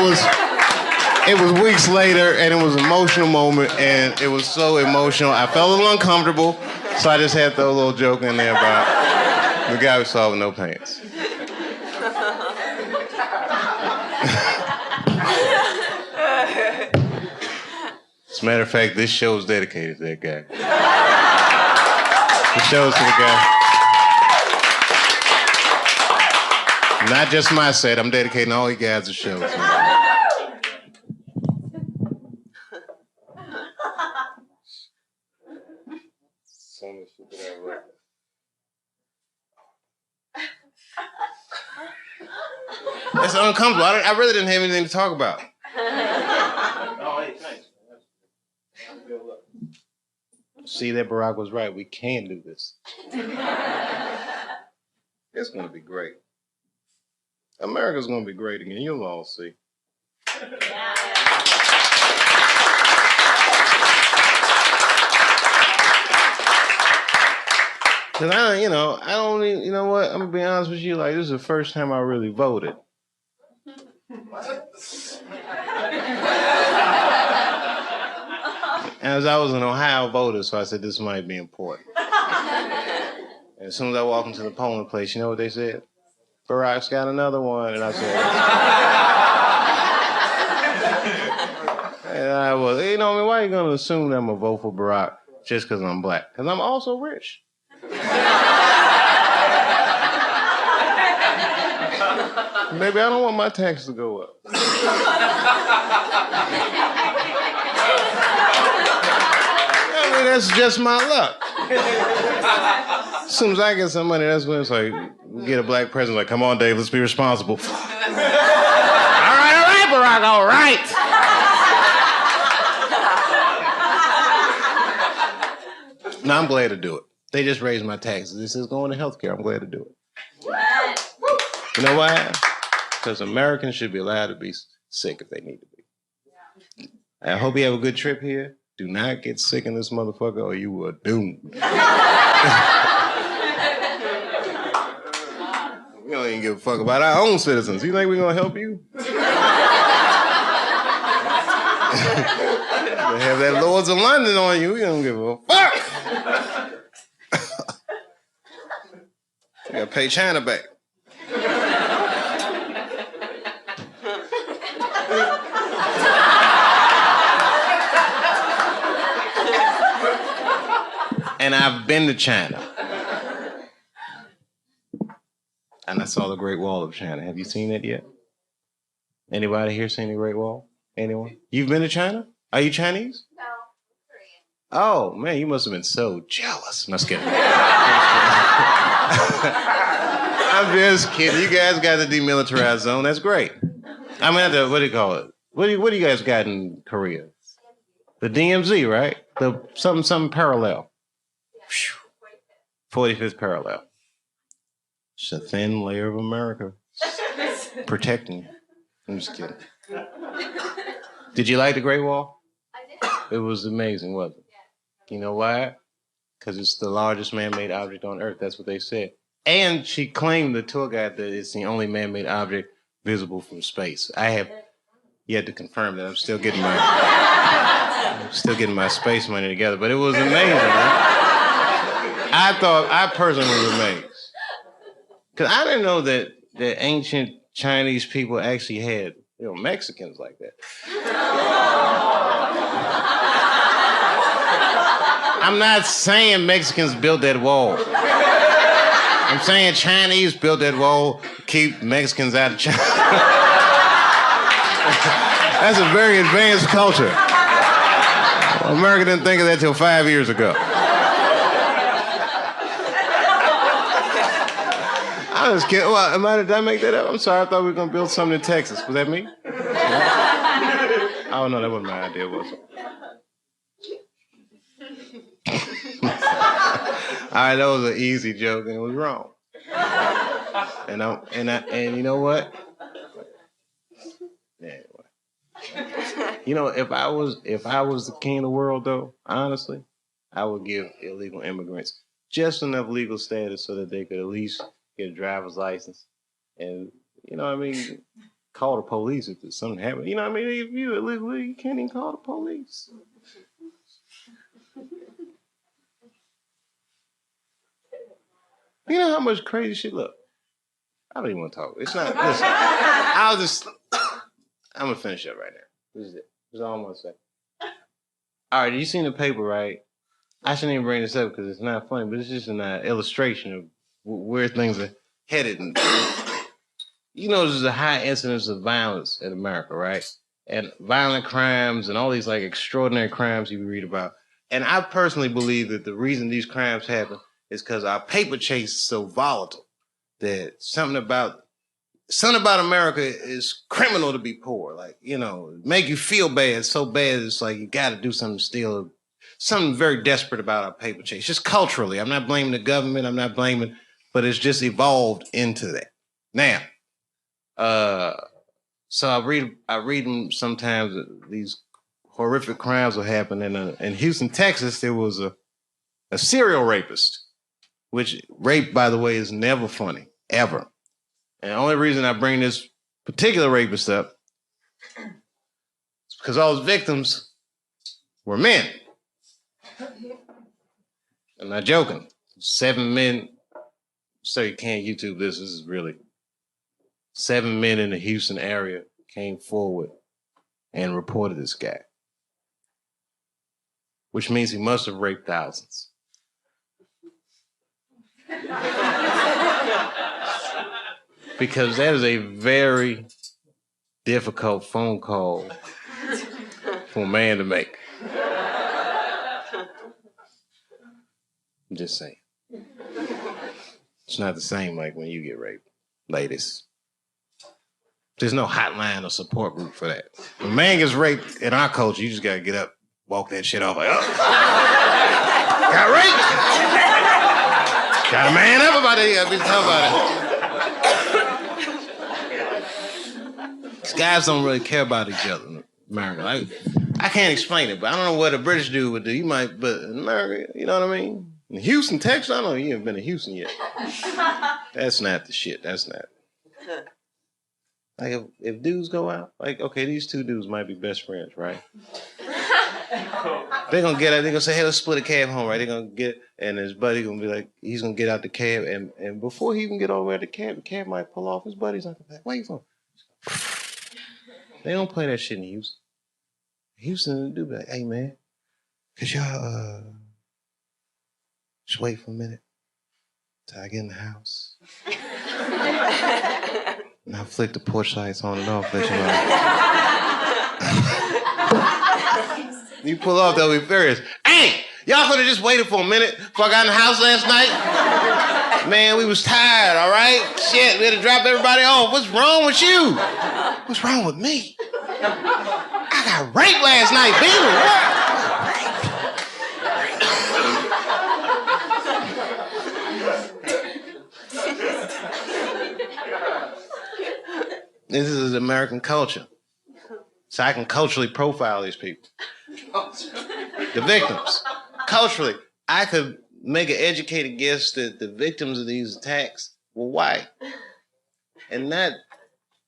was weeks later, and it was an emotional moment, and it was so emotional. I felt a little uncomfortable, so I just had to throw a little joke in there about the guy who saw with no pants. As a matter of fact, this show is dedicated to that guy. The show's to the guy. Not just my set, I'm dedicating all you guys to shows. It's uncomfortable. I really didn't have anything to talk about. Oh, hey, thanks. See that Barack was right. We can do this. It's going to be great. America's going to be great again. You'll all see. Because you know what? I'm going to be honest with you. Like, this is the first time I really voted. As I was an Ohio voter, so I said this might be important. And as soon as I walked into the polling place, you know what they said? Barack's got another one. And I said, and I was, you know, I mean, why are you going to assume that I'm going to vote for Barack just because I'm black? Because I'm also rich. Maybe I don't want my taxes to go up. I mean, that's just my luck. As soon as I get some money, that's when it's like, we get a black president, like, come on, Dave, let's be responsible. All right, Barack, all right. No, I'm glad to do it. They just raised my taxes. This is going to healthcare. I'm glad to do it. You know why? Because Americans should be allowed to be sick if they need to be. I hope you have a good trip here. Do not get sick in this motherfucker or you are doomed. We don't even give a fuck about our own citizens. You think we're going to help you? They have that Lords of London on you. We don't give a fuck. You got to pay China back. And I've been to China. And I saw the Great Wall of China. Have you seen it yet? Anybody here seen the Great Wall? Anyone? You've been to China? Are you Chinese? No, I'm Korean. Oh, man, you must have been so jealous. No, just kidding. I'm just kidding. You guys got the demilitarized zone. That's great. I mean, what do you call it? What do you guys got in Korea? The DMZ, right? The something parallel. 45th parallel. It's a thin layer of America protecting you. I'm just kidding. Did you like the Great Wall? I did. It was amazing, wasn't it? Yeah. You know why? Because it's the largest man-made object on Earth. That's what they said. And she claimed, the tour guide, that it's the only man-made object visible from space. I have yet to confirm that. I'm still getting my space money together. But it was amazing, man. I personally was amazed. Because I didn't know that ancient Chinese people actually had, Mexicans like that. I'm not saying Mexicans built that wall. I'm saying Chinese built that wall to keep Mexicans out of China. That's a very advanced culture. America didn't think of that till 5 years ago. I was kidding. Well, did I make that up? I'm sorry. I thought we were going to build something in Texas. Was that me? Oh, no, that wasn't my idea, was it? All right, that was an easy joke, and it was wrong. And you know what? Anyway. You know, if I was the king of the world, though, honestly, I would give illegal immigrants just enough legal status so that they could at least get a driver's license, and call the police if something happened. You know what I mean? If you're illegal, you can't even call the police. You know how much crazy shit? Look, I don't even want to talk. It's not. Listen, I'm gonna finish up right now. This is it. That's all I'm gonna say. All right, you seen the paper, right? I shouldn't even bring this up because it's not funny, but it's just an illustration of where things are headed. And, there's a high incidence of violence in America, right? And violent crimes and all these extraordinary crimes you read about. And I personally believe that the reason these crimes happen is because our paper chase is so volatile that something about America is criminal to be poor. Make you feel bad, so bad it's like you got to do something to steal. Something very desperate about our paper chase, just culturally. I'm not blaming the government. But it's just evolved into that. Now, so I read them sometimes. These horrific crimes will happen in Houston, Texas. There was a serial rapist, which rape, by the way, is never funny, ever. And the only reason I bring this particular rapist up is because all his victims were men. I'm not joking. 7 men. So you can't YouTube this. This is really 7 men in the Houston area came forward and reported this guy, which means he must have raped thousands. Because that is a very difficult phone call for a man to make. I'm just saying. It's not the same like when you get raped, ladies. There's no hotline or support group for that. When a man gets raped in our culture, you just gotta get up, walk that shit off like, oh, got raped. Got a man up about it. You gotta be talking about it. These guys don't really care about each other in America. I can't explain it, but I don't know what a British dude would do. You might, but in America, you know what I mean? In Houston, Texas, I don't know you haven't been to Houston yet. That's not the shit. That's not. Like, if dudes go out, like, okay, these two dudes might be best friends, right? They're gonna get out, they're gonna say, hey, let's split a cab home, right? They're gonna get, and his buddy gonna be like, he's gonna get out the cab, and before he even get over at the cab might pull off. His buddy's like, where you from? They don't play that shit in Houston. Houston, do be like, hey, man, could y'all, just wait for a minute till I get in the house? And I flick the porch lights on and off, let you know. You pull off, they'll be furious. Hey, y'all could have just waited for a minute before I got in the house last night. Man, we was tired, all right? Shit, we had to drop everybody off. What's wrong with you? What's wrong with me? I got raped last night, baby. This is American culture. So I can culturally profile these people. The victims. Culturally, I could make an educated guess that the victims of these attacks were white. And not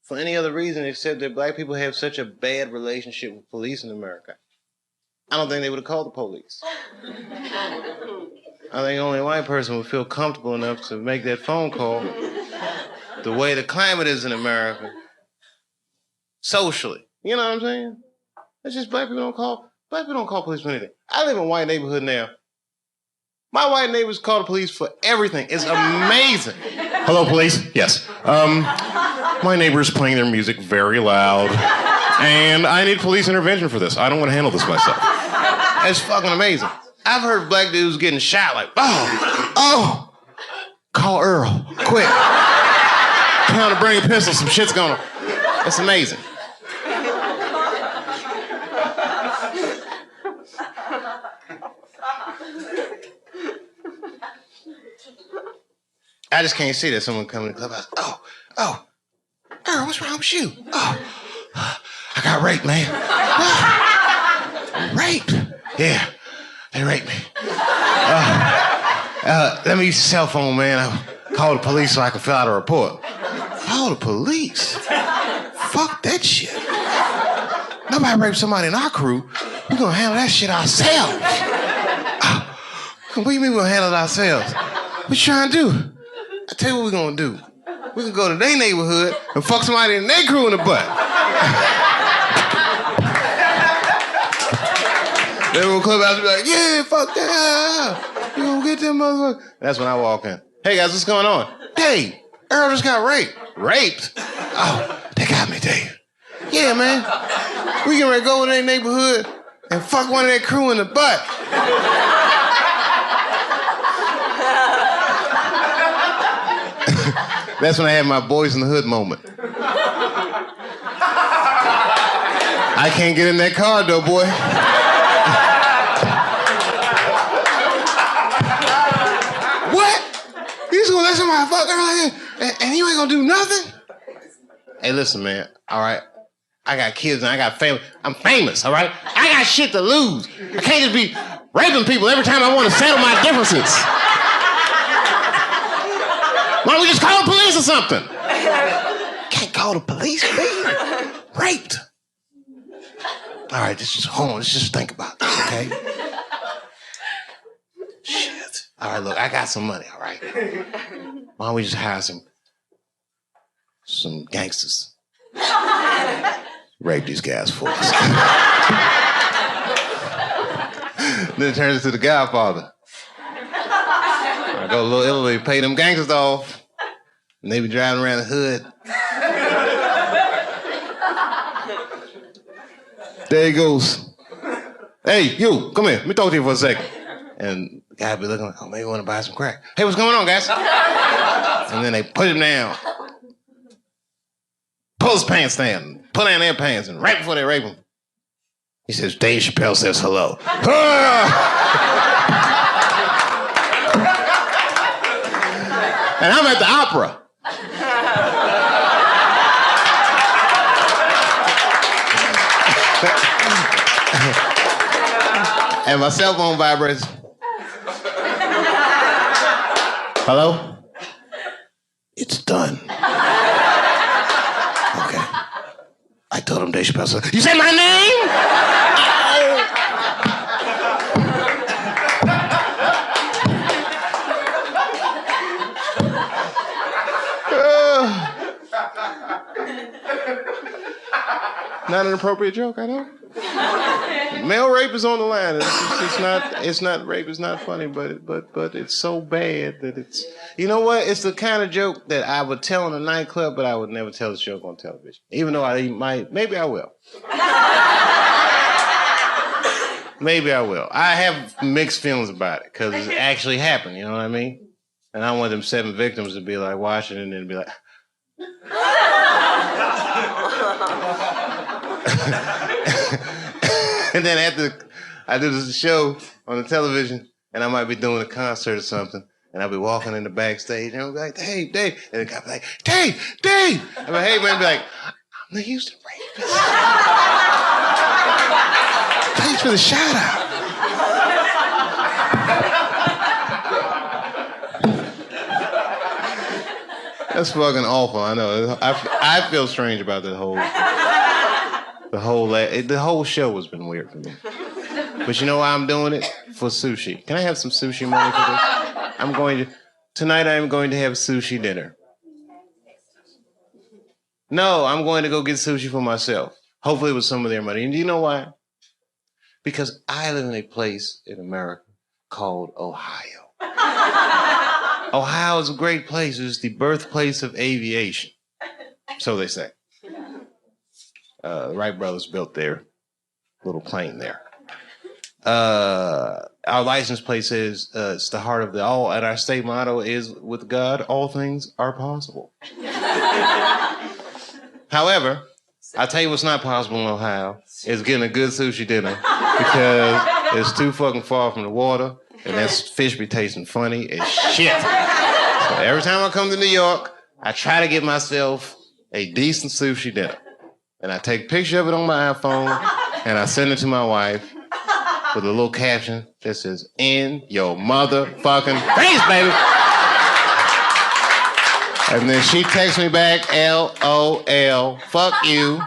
for any other reason except that black people have such a bad relationship with police in America. I don't think they would have called the police. I think only a white person would feel comfortable enough to make that phone call. The way the climate is in America, socially. You know what I'm saying? It's just black people don't call police for anything. I live in a white neighborhood now. My white neighbors call the police for everything. It's amazing. Hello, police? Yes. My neighbor's playing their music very loud, and I need police intervention for this. I don't want to handle this myself. It's fucking amazing. I've heard black dudes getting shot like, oh, call Earl, quick. Trying to bring a pistol, some shit's going on. It's amazing. I just can't see that someone coming to the clubhouse. Oh, Earl, what's wrong with you? Oh, I got raped, man. Raped? Yeah, they raped me. Let me use your cell phone, man. I'll call the police so I can fill out a report. Call the police? Fuck that shit. Nobody raped somebody in our crew. We're gonna handle that shit ourselves. What do you mean we're gonna handle it ourselves? What you trying to do? I tell you what we're gonna do. We can go to their neighborhood and fuck somebody in their crew in the butt. They will clubhouse and be like, yeah, fuck that. You gonna get them motherfuckers. That's when I walk in. Hey guys, what's going on? Dave, Earl just got raped. Raped? Oh, they got me, Dave. Yeah, man. We can go in their neighborhood and fuck one of their crew in the butt. That's when I had my boys in the hood moment. I can't get in that car though, boy. What? You just gonna let somebody fuck her and you ain't gonna do nothing? Hey, listen, man, all right? I got kids and I got family. I'm famous, all right? I got shit to lose. I can't just be raping people every time I want to settle my differences. Why don't we just call the police or something? Can't call the police, baby. Raped. All right, hold on. Let's just think about this, okay? Shit. All right, look, I got some money, all right? Why don't we just hire some some gangsters rape these guys for us. Then it turns into The Godfather. I go to Little Italy, pay them gangsters off, and they be driving around the hood. There he goes. Hey, you, come here. Let me talk to you for a second. And the guy be looking like, oh, maybe you want to buy some crack. Hey, what's going on, guys? And then they put him down. Pull his pants down. Pull down their pants. And right before they rape him, he says, Dave Chappelle says hello. And I'm at the opera. And my cell phone vibrates. Hello? It's done. Okay. I told him Dave Chappelle said, you said my name? Not an appropriate joke, I know. Male rape is on the line. It's not rape. It's not funny, but it's so bad that it's. You know what? It's the kind of joke that I would tell in a nightclub, but I would never tell this joke on television. Even though I might, maybe I will. Maybe I will. I have mixed feelings about it because it actually happened. You know what I mean? And I want them 7 victims to be like watching it and then be like. And then after I do this show on the television, and I might be doing a concert or something, and I'll be walking in the backstage, and I'll be like, Dave, Dave. And the guy be like, Dave. I'm like, hey, man, be like, I'm the Houston rapist. Thanks for the shout out. That's fucking awful, I know. I feel strange about the whole show has been weird for me. But you know why I'm doing it? For sushi. Can I have some sushi money for this? Tonight I am going to have sushi dinner. No, I'm going to go get sushi for myself. Hopefully with some of their money. And do you know why? Because I live in a place in America called Ohio. Ohio is a great place. It's the birthplace of aviation. So they say. The Wright brothers built their little plane there. Our license plate says it's the heart of the all, and our state motto is, with God, all things are possible. However, I'll tell you what's not possible in Ohio is getting a good sushi dinner because it's too fucking far from the water, and that fish be tasting funny as shit. So every time I come to New York, I try to get myself a decent sushi dinner. And I take a picture of it on my iPhone, and I send it to my wife with a little caption that says, in your motherfucking face, baby. And then she texts me back, LOL, fuck you.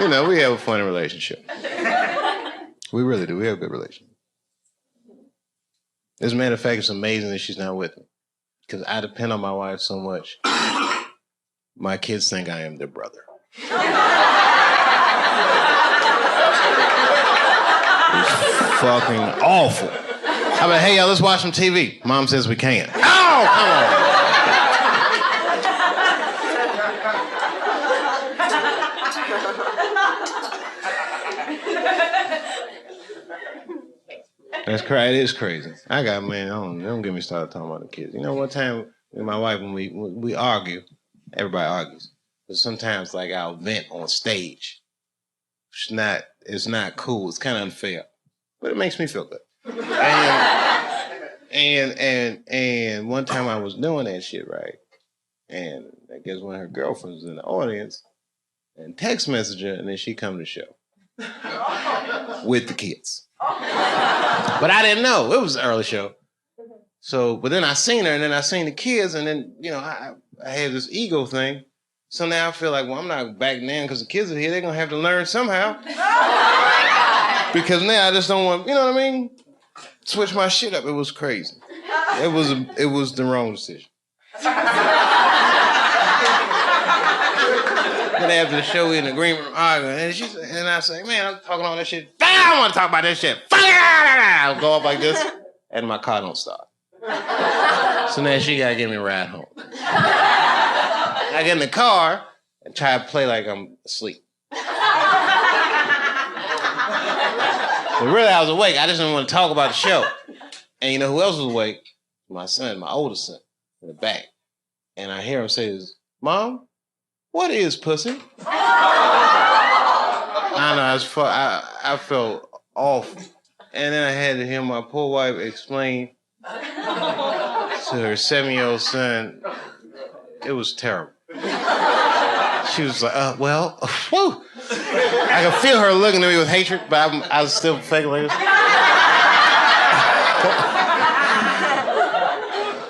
You know, we have a funny relationship. We really do. We have a good relationship. As a matter of fact, it's amazing that she's not with me. Because I depend on my wife so much. My kids think I am their brother. It's fucking awful. I'm like, hey, y'all, let's watch some TV. Mom says we can't. Oh, come on. That's crazy. It is crazy. Don't get me started talking about the kids. You know, one time with my wife, when we argue, everybody argues. But sometimes, like, I'll vent on stage. It's not cool. It's kind of unfair. But it makes me feel good. And one time I was doing that shit, right? And I guess one of her girlfriends was in the audience and text messaged her, and then she come to the show. With the kids. But I didn't know. It was an early show. So, but then I seen her, and then I seen the kids, and then, you know, I had this ego thing. So now I feel like, well, I'm not backing down because the kids are here. They're going to have to learn somehow. Because now I just don't want, you know what I mean? Switch my shit up. It was crazy. It was the wrong decision. And after the show, we in the green room arguing. And I say, man, I'm talking all that shit. I don't want to talk about this shit. Fuck it! I'll go up like this, and my car don't start. So now she got to give me a ride home. I get in the car and try to play like I'm asleep. But really, I was awake. I just didn't want to talk about the show. And you know who else was awake? My son, my oldest son, in the back. And I hear him say, Mom, what is pussy? I know, I felt awful. And then I had to hear my poor wife explain to her 7-year-old son. It was terrible. She was like, well, whew. I could feel her looking at me with hatred, but I was still faking like this.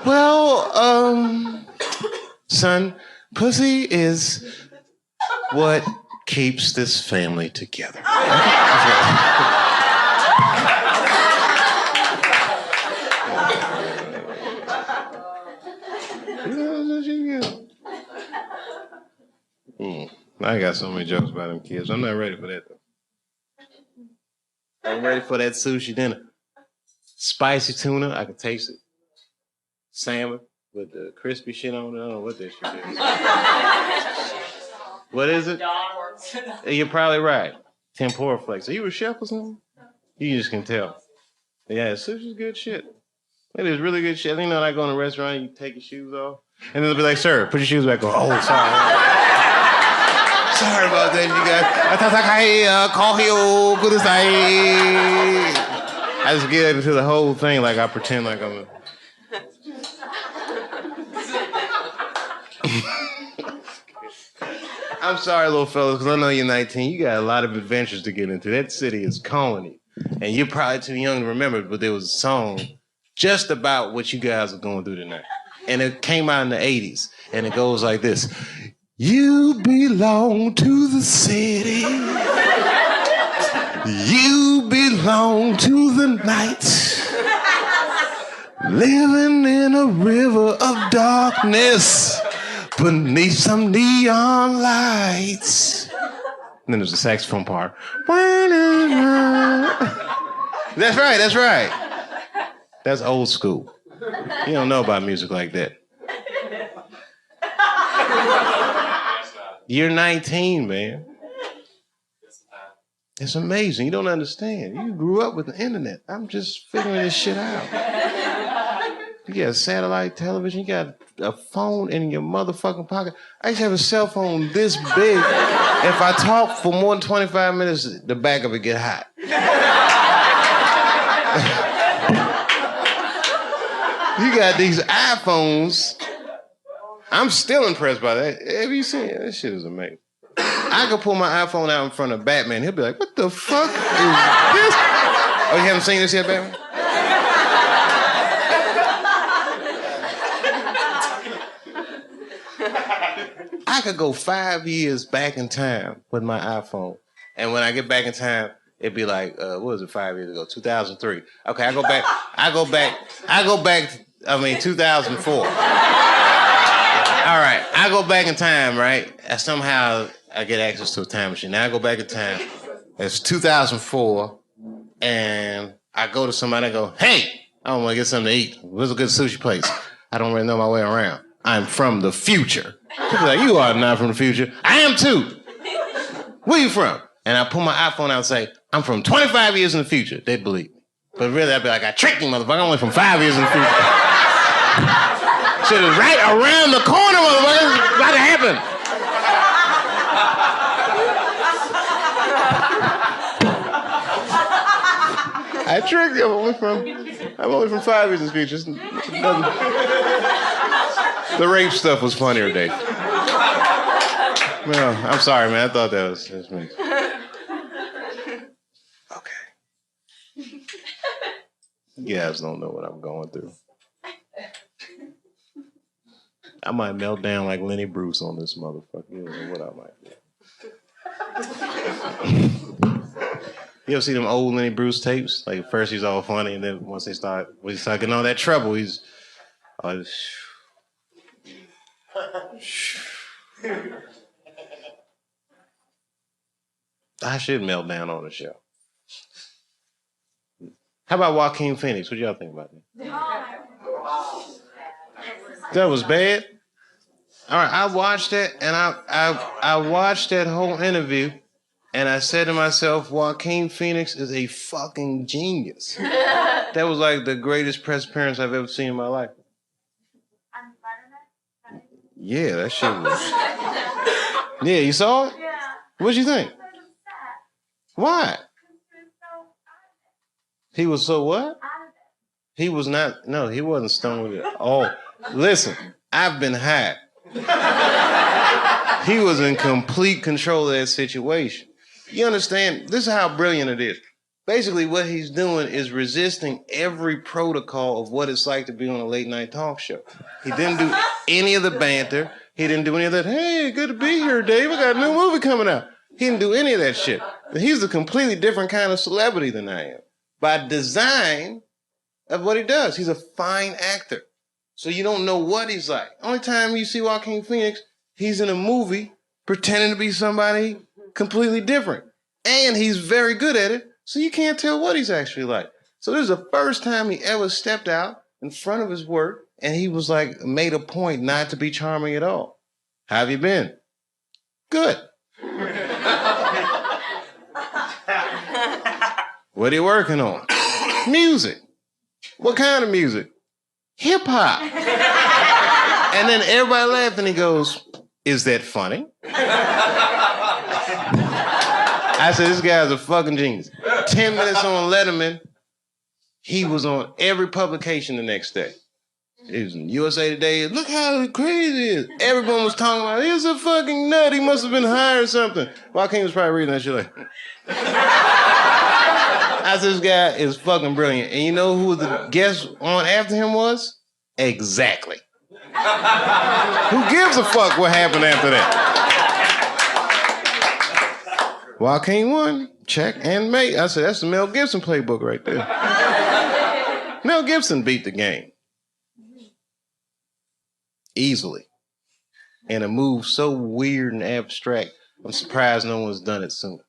Well, son, pussy is what keeps this family together. I got so many jokes about them kids. I'm not ready for that, though. I'm ready for that sushi dinner. Spicy tuna, I can taste it. Salmon with the crispy shit on it. I don't know what that shit is. What is it? You're probably right. Tempura flakes. Are you a chef or something? You just can tell. Yeah, sushi's good shit. It is really good shit. You know, I go in a restaurant, you take your shoes off, and then they'll be like, sir, put your shoes back on. Oh, sorry. Sorry about that, you guys. I just get into the whole thing like I pretend like I'm a... I'm sorry, little fellas, because I know you're 19. You got a lot of adventures to get into. That city is calling you. And you're probably too young to remember it, but there was a song just about what you guys are going through tonight. And it came out in the 80s. And it goes like this. You belong to the city. You belong to the night. Living in a river of darkness beneath some neon lights. And then there's the saxophone part. That's right, that's right. That's old school. You don't know about music like that. You're 19, man. It's amazing. You don't understand. You grew up with the internet. I'm just figuring this shit out. You got satellite television. You got a phone in your motherfucking pocket. I used to have a cell phone this big. If I talk for more than 25 minutes, the back of it get hot. You got these iPhones. I'm still impressed by that. Have you seen it? That shit is amazing. I could pull my iPhone out in front of Batman. He'll be like, what the fuck is this? Oh, you haven't seen this yet, Batman? I could go 5 years back in time with my iPhone. And when I get back in time, it'd be like, what was it 5 years ago? 2003. Okay, I go back, 2004. All right, I go back in time, right? And somehow I get access to a time machine. Now I go back in time. It's 2004, and I go to somebody and I go, hey, I want to get something to eat. Where's a good sushi place? I don't really know my way around. I'm from the future. People are like, you are not from the future. I am too. Where you from? And I pull my iPhone out and say, I'm from 25 years in the future. They'd believe me. But really, I'd be like, I tricked you, motherfucker. I'm only from 5 years in the future. Shit is right around the corner, motherfucker. It's about to happen. I tricked you. I'm only from 5 years in the future. The rape stuff was funnier, Dave. No, I'm sorry, man. I thought that was me. Okay. You guys don't know what I'm going through. I might melt down like Lenny Bruce on this motherfucker. You don't know what I might do. You ever see them old Lenny Bruce tapes? Like at first he's all funny, and then once he start getting all that trouble, he's I should melt down on the show. How about Joaquin Phoenix? What y'all think about that? That was bad? All right, I watched it, and I watched that whole interview, and I said to myself, Joaquin Phoenix is a fucking genius. That was like the greatest press appearance I've ever seen in my life. Yeah, that shit was... Yeah, you saw it? Yeah. What'd you think? Why? He was so what? He was not, no, he wasn't stoned with it. Oh, listen, I've been high. He was in complete control of that situation. You understand? This is how brilliant it is. Basically, what he's doing is resisting every protocol of what it's like to be on a late night talk show. He didn't do any of the banter. He didn't do any of that, hey, good to be here, Dave. I got a new movie coming out. He didn't do any of that shit. He's a completely different kind of celebrity than I am. By design of what he does. He's a fine actor. So you don't know what he's like. Only time you see Joaquin Phoenix, he's in a movie pretending to be somebody completely different. And he's very good at it, so you can't tell what he's actually like. So this is the first time he ever stepped out in front of his work, and he was like, made a point not to be charming at all. How have you been? Good. What are you working on? Music. What kind of music? Hip hop. And then everybody laughed and he goes, is that funny? I said, this guy's a fucking genius. 10 minutes on Letterman, he was on every publication the next day. He was in USA Today. Look how crazy it is. Everyone was talking about, he's a fucking nut. He must have been high or something. Joaquin was probably reading that shit like... I said, this guy is fucking brilliant. And you know who the guest on after him was? Exactly. Who gives a fuck what happened after that? Joaquin won. Check and mate. I said, that's the Mel Gibson playbook right there. Mel Gibson beat the game. Easily. And a move so weird and abstract, I'm surprised no one's done it sooner.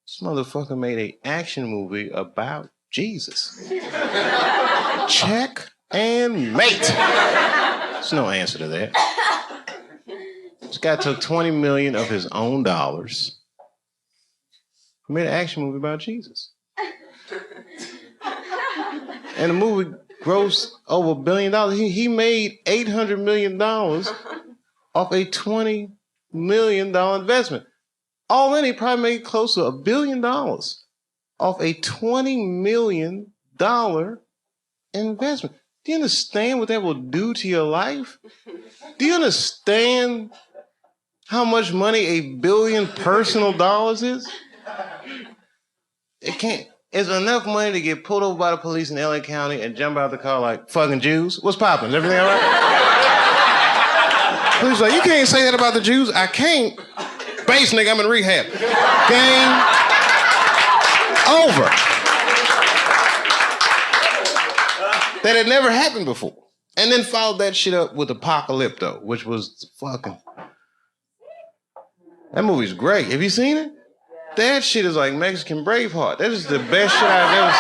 This motherfucker made an action movie about Jesus. Check and mate. There's no answer to that. This guy took $20 million of his own dollars, made an action movie about Jesus. And the movie grossed over $1 billion. He made $800 million off a $20 million investment. All in, he probably made close to $1 billion off a $20 million investment. Do you understand what that will do to your life? Do you understand how much money $1 billion personal dollars is? It can't. It's enough money to get pulled over by the police in LA County and jump out the car like, fucking Jews? What's poppin'? Is everything all right? Police like, you can't say that about the Jews. I can't. Base nigga, I'm in rehab. Game over. That had never happened before. And then followed that shit up with Apocalypto, which was fucking... That movie's great. Have you seen it? That shit is like Mexican Braveheart. That is the best shit I've ever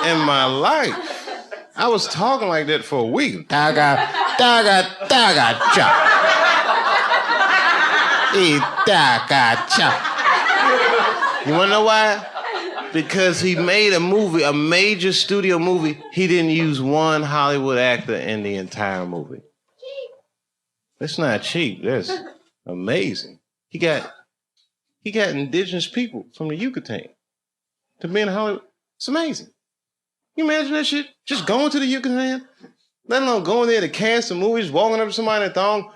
seen in my life. I was talking like that for a week. Daga, daga, daga, cha. You wanna know why? Because he made a movie, a major studio movie. He didn't use one Hollywood actor in the entire movie. That's not cheap. That's amazing. He got indigenous people from the Yucatan to be in Hollywood. It's amazing. You imagine that shit? Just going to the Yucatan? Let alone going there to cast some movies, walking up to somebody in a thong.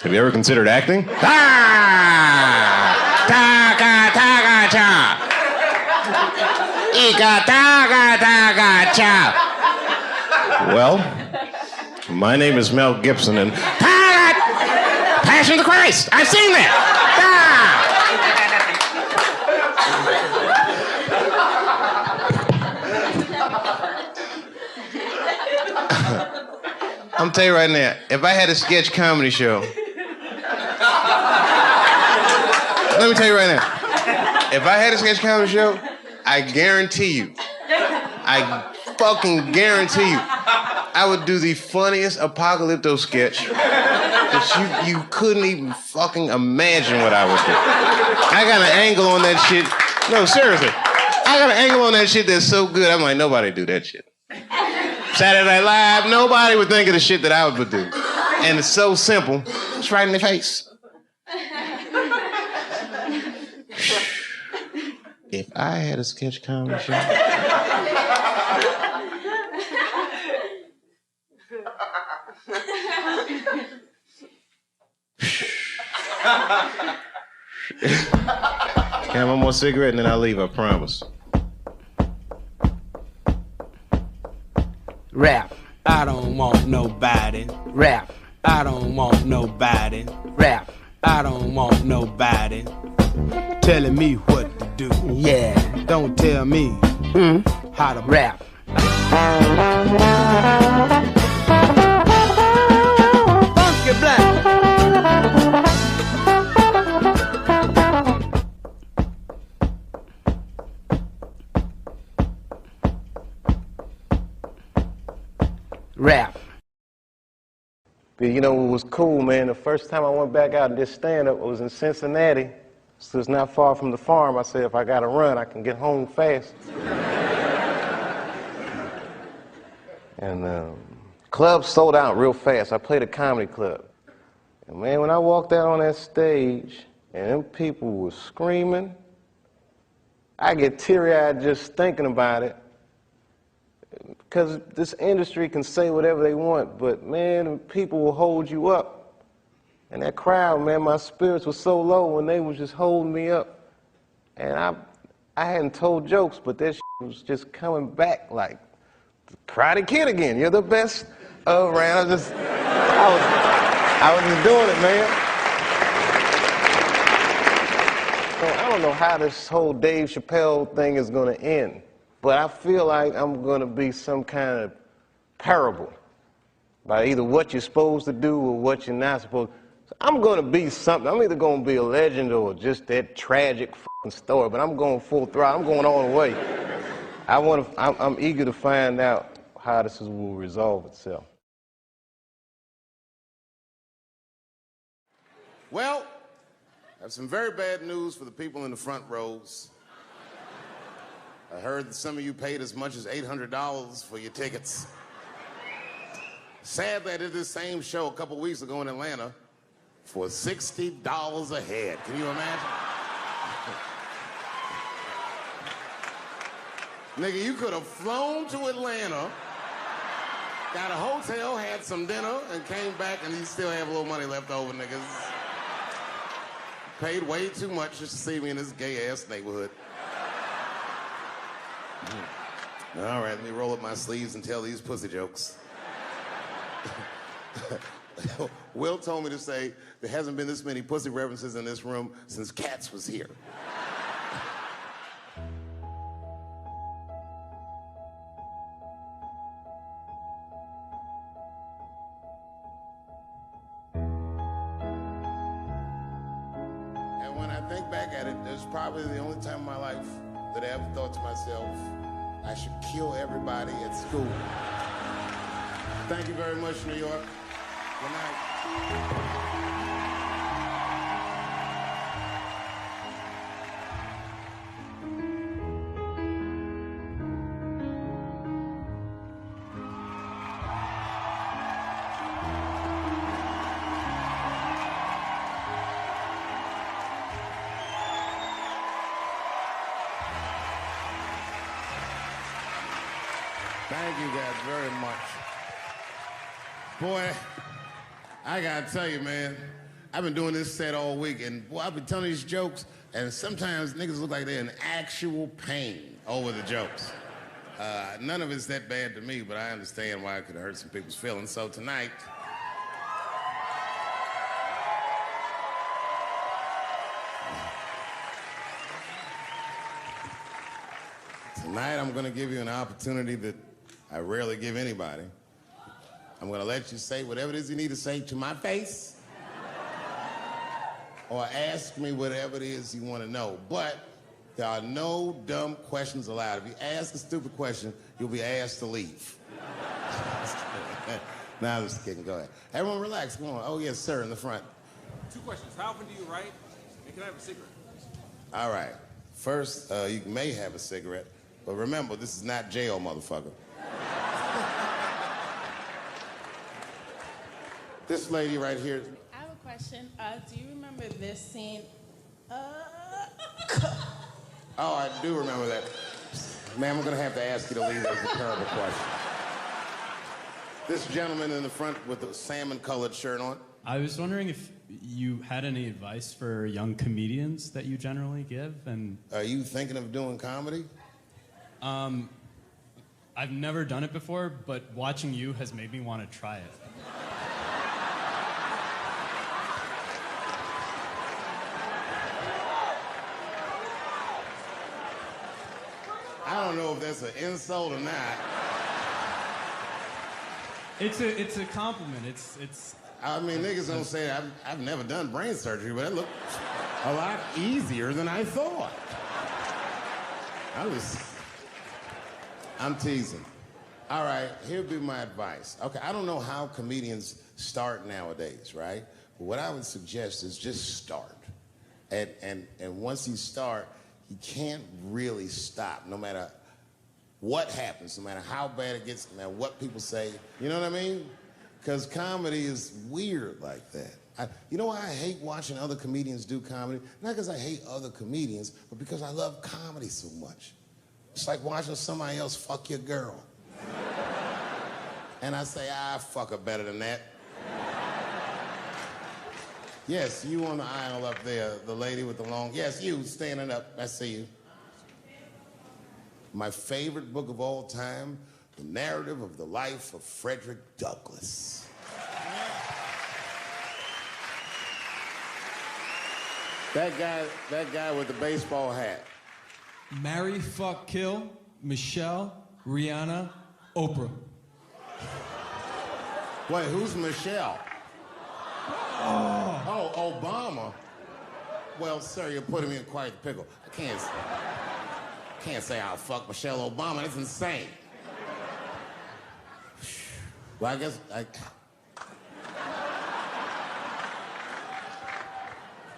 Have you ever considered acting? Well, my name is Mel Gibson and Passion of the Christ. I've seen that. I'm tell you right now, if I had a sketch comedy show, let me tell you right now, if I had a sketch comedy show, I guarantee you, I fucking guarantee you, I would do the funniest apocalypto sketch that you couldn't even fucking imagine what I would do. I got an angle on that shit. No, seriously. I got an angle on that shit that's so good, I'm like, nobody do that shit. Saturday Night Live, nobody would think of the shit that I would do. And it's so simple, it's right in the face. If I had a sketch comedy show, can I have one more cigarette and then I'll leave, I promise. Rap, I don't want nobody. Rap, I don't want nobody. Rap, I don't want nobody telling me what to do. Yeah, don't tell me how to rap. Funky Black. Rap. But you know what was cool, man? The first time I went back out and did stand-up was in Cincinnati. So it's not far from the farm. I said, if I gotta run, I can get home fast. And clubs sold out real fast. I played a comedy club. And man, when I walked out on that stage and them people were screaming, I get teary-eyed just thinking about it. Because this industry can say whatever they want, but man, people will hold you up. And that crowd, man, my spirits were so low when they was just holding me up. And I hadn't told jokes, but that shit was just coming back like the Karate Kid again. You're the best around. I was just doing it, man. So I don't know how this whole Dave Chappelle thing is gonna end, but I feel like I'm gonna be some kind of parable by either what you're supposed to do or what you're not supposed to. I'm gonna be something. I'm either gonna be a legend or just that tragic fucking story, but I'm going full throttle. I'm going all the way. I'm eager to find out how this will resolve itself. Well, I have some very bad news for the people in the front rows. I heard that some of you paid as much as $800 for your tickets. Sadly, I did this same show a couple weeks ago in Atlanta for $60 a head. Can you imagine? Nigga, you could have flown to Atlanta, got a hotel, had some dinner, and came back and you still have a little money left over, niggas. Paid way too much just to see me in this gay-ass neighborhood. All right, let me roll up my sleeves and tell these pussy jokes. Will told me to say there hasn't been this many pussy references in this room since Cats was here. And when I think back at it, it's probably the only time in my life that I ever thought to myself, I should kill everybody at school. Thank you very much, New York. Good night. Thank you guys very much. Boy, I gotta tell you, man, I've been doing this set all week, and boy, I've been telling these jokes, and sometimes niggas look like they're in actual pain over the jokes. None of it's that bad to me, but I understand why it could hurt some people's feelings. So tonight, I'm gonna give you an opportunity that I rarely give anybody. I'm gonna let you say whatever it is you need to say to my face, or ask me whatever it is you want to know. But there are no dumb questions allowed. If you ask a stupid question, you'll be asked to leave. Nah, I'm just kidding. Go ahead. Everyone relax. Come on. Oh, yes, sir, in the front. 2 questions. How often do you write? And can I have a cigarette? All right. First, you may have a cigarette, but remember, this is not jail, motherfucker. This lady right here. I have a question. Do you remember this scene? Oh, I do remember that. Ma'am, I'm gonna have to ask you to leave. That's a terrible question. This gentleman in the front with the salmon-colored shirt on. I was wondering if you had any advice for young comedians that you generally give, and... Are you thinking of doing comedy? I've never done it before, but watching you has made me want to try it. I don't know if that's an insult or not. It's a compliment. It's. I mean, niggas don't say I've never done brain surgery, but it looked a lot easier than I thought. I'm teasing. All right, here'd be my advice. Okay, I don't know how comedians start nowadays, right? But what I would suggest is just start. And once you start, you can't really stop, no matter what happens, no matter how bad it gets, no matter what people say. You know what I mean? Because comedy is weird like that. You know why I hate watching other comedians do comedy? Not because I hate other comedians, but because I love comedy so much. It's like watching somebody else fuck your girl. And I say, fuck her better than that. Yes, you on the aisle up there, the lady with the long... Yes, you, standing up. I see you. My favorite book of all time, The Narrative of the Life of Frederick Douglass. That guy with the baseball hat. Marry, fuck, kill, Michelle, Rihanna, Oprah. Wait, who's Michelle? Oh, Obama. Well, sir, you're putting me in quite the pickle. I can't say I'll fuck Michelle Obama. That's insane. Well, I guess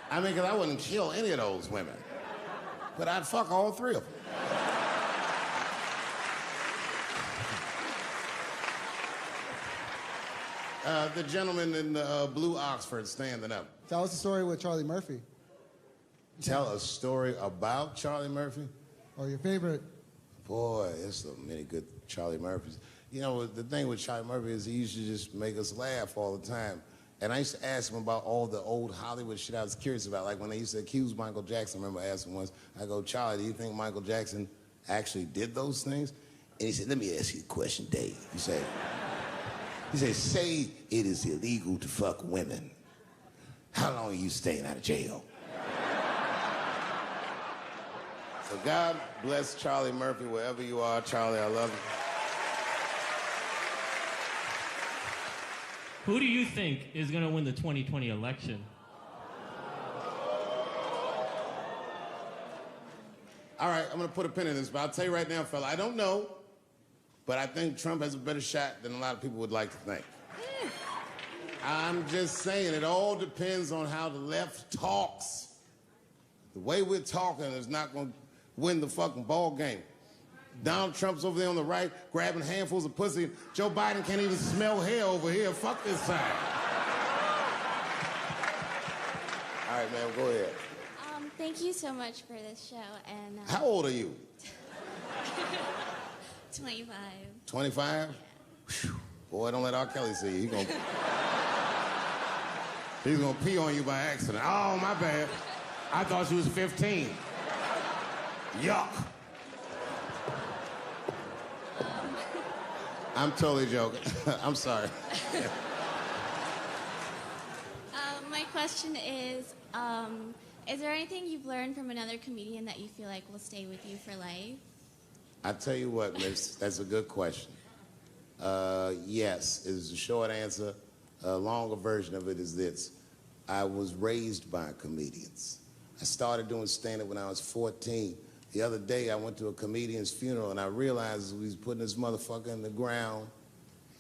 I mean, because I wouldn't kill any of those women. But I'd fuck all three of them. The gentleman in the blue Oxford standing up. Tell us the story with Charlie Murphy. Tell a story about Charlie Murphy? Or your favorite. Boy, there's so many good Charlie Murphys. You know, the thing with Charlie Murphy is he used to just make us laugh all the time. And I used to ask him about all the old Hollywood shit I was curious about. Like when they used to accuse Michael Jackson, I remember asking once, I go, Charlie, do you think Michael Jackson actually did those things? And he said, let me ask you a question, Dave. He said, say it is illegal to fuck women. How long are you staying out of jail? So God bless Charlie Murphy wherever you are. Charlie, I love you. Who do you think is going to win the 2020 election? All right, I'm going to put a pin in this, but I'll tell you right now, fella, I don't know, but I think Trump has a better shot than a lot of people would like to think. I'm just saying, it all depends on how the left talks. The way we're talking is not going to win the fucking ball game. Donald Trump's over there on the right, grabbing handfuls of pussy. Joe Biden can't even smell hair over here. Fuck this side. All right, man, go ahead. Thank you so much for this show. And How old are you? 25. 25? Yeah. Boy, don't let R. Kelly see you. He's gonna pee on you by accident. Oh, my bad. I thought she was 15. Yuck. I'm totally joking. I'm sorry. My question is there anything you've learned from another comedian that you feel like will stay with you for life? I tell you what, miss, that's a good question. Yes, is the short answer. A longer version of it is this. I was raised by comedians. I started doing stand-up when I was 14. The other day, I went to a comedian's funeral, and I realized as we was putting this motherfucker in the ground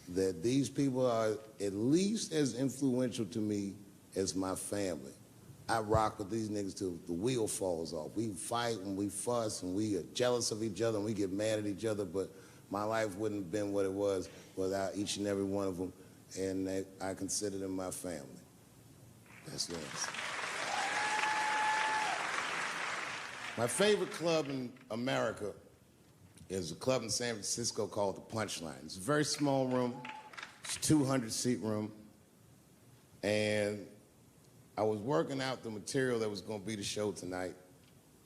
that these people are at least as influential to me as my family. I rock with these niggas till the wheel falls off. We fight and we fuss and we are jealous of each other and we get mad at each other, but my life wouldn't have been what it was without each and every one of them, and I consider them my family. That's the answer. My favorite club in America is a club in San Francisco called the Punchline. It's a very small room. It's a 200-seat room. And I was working out the material that was going to be the show tonight.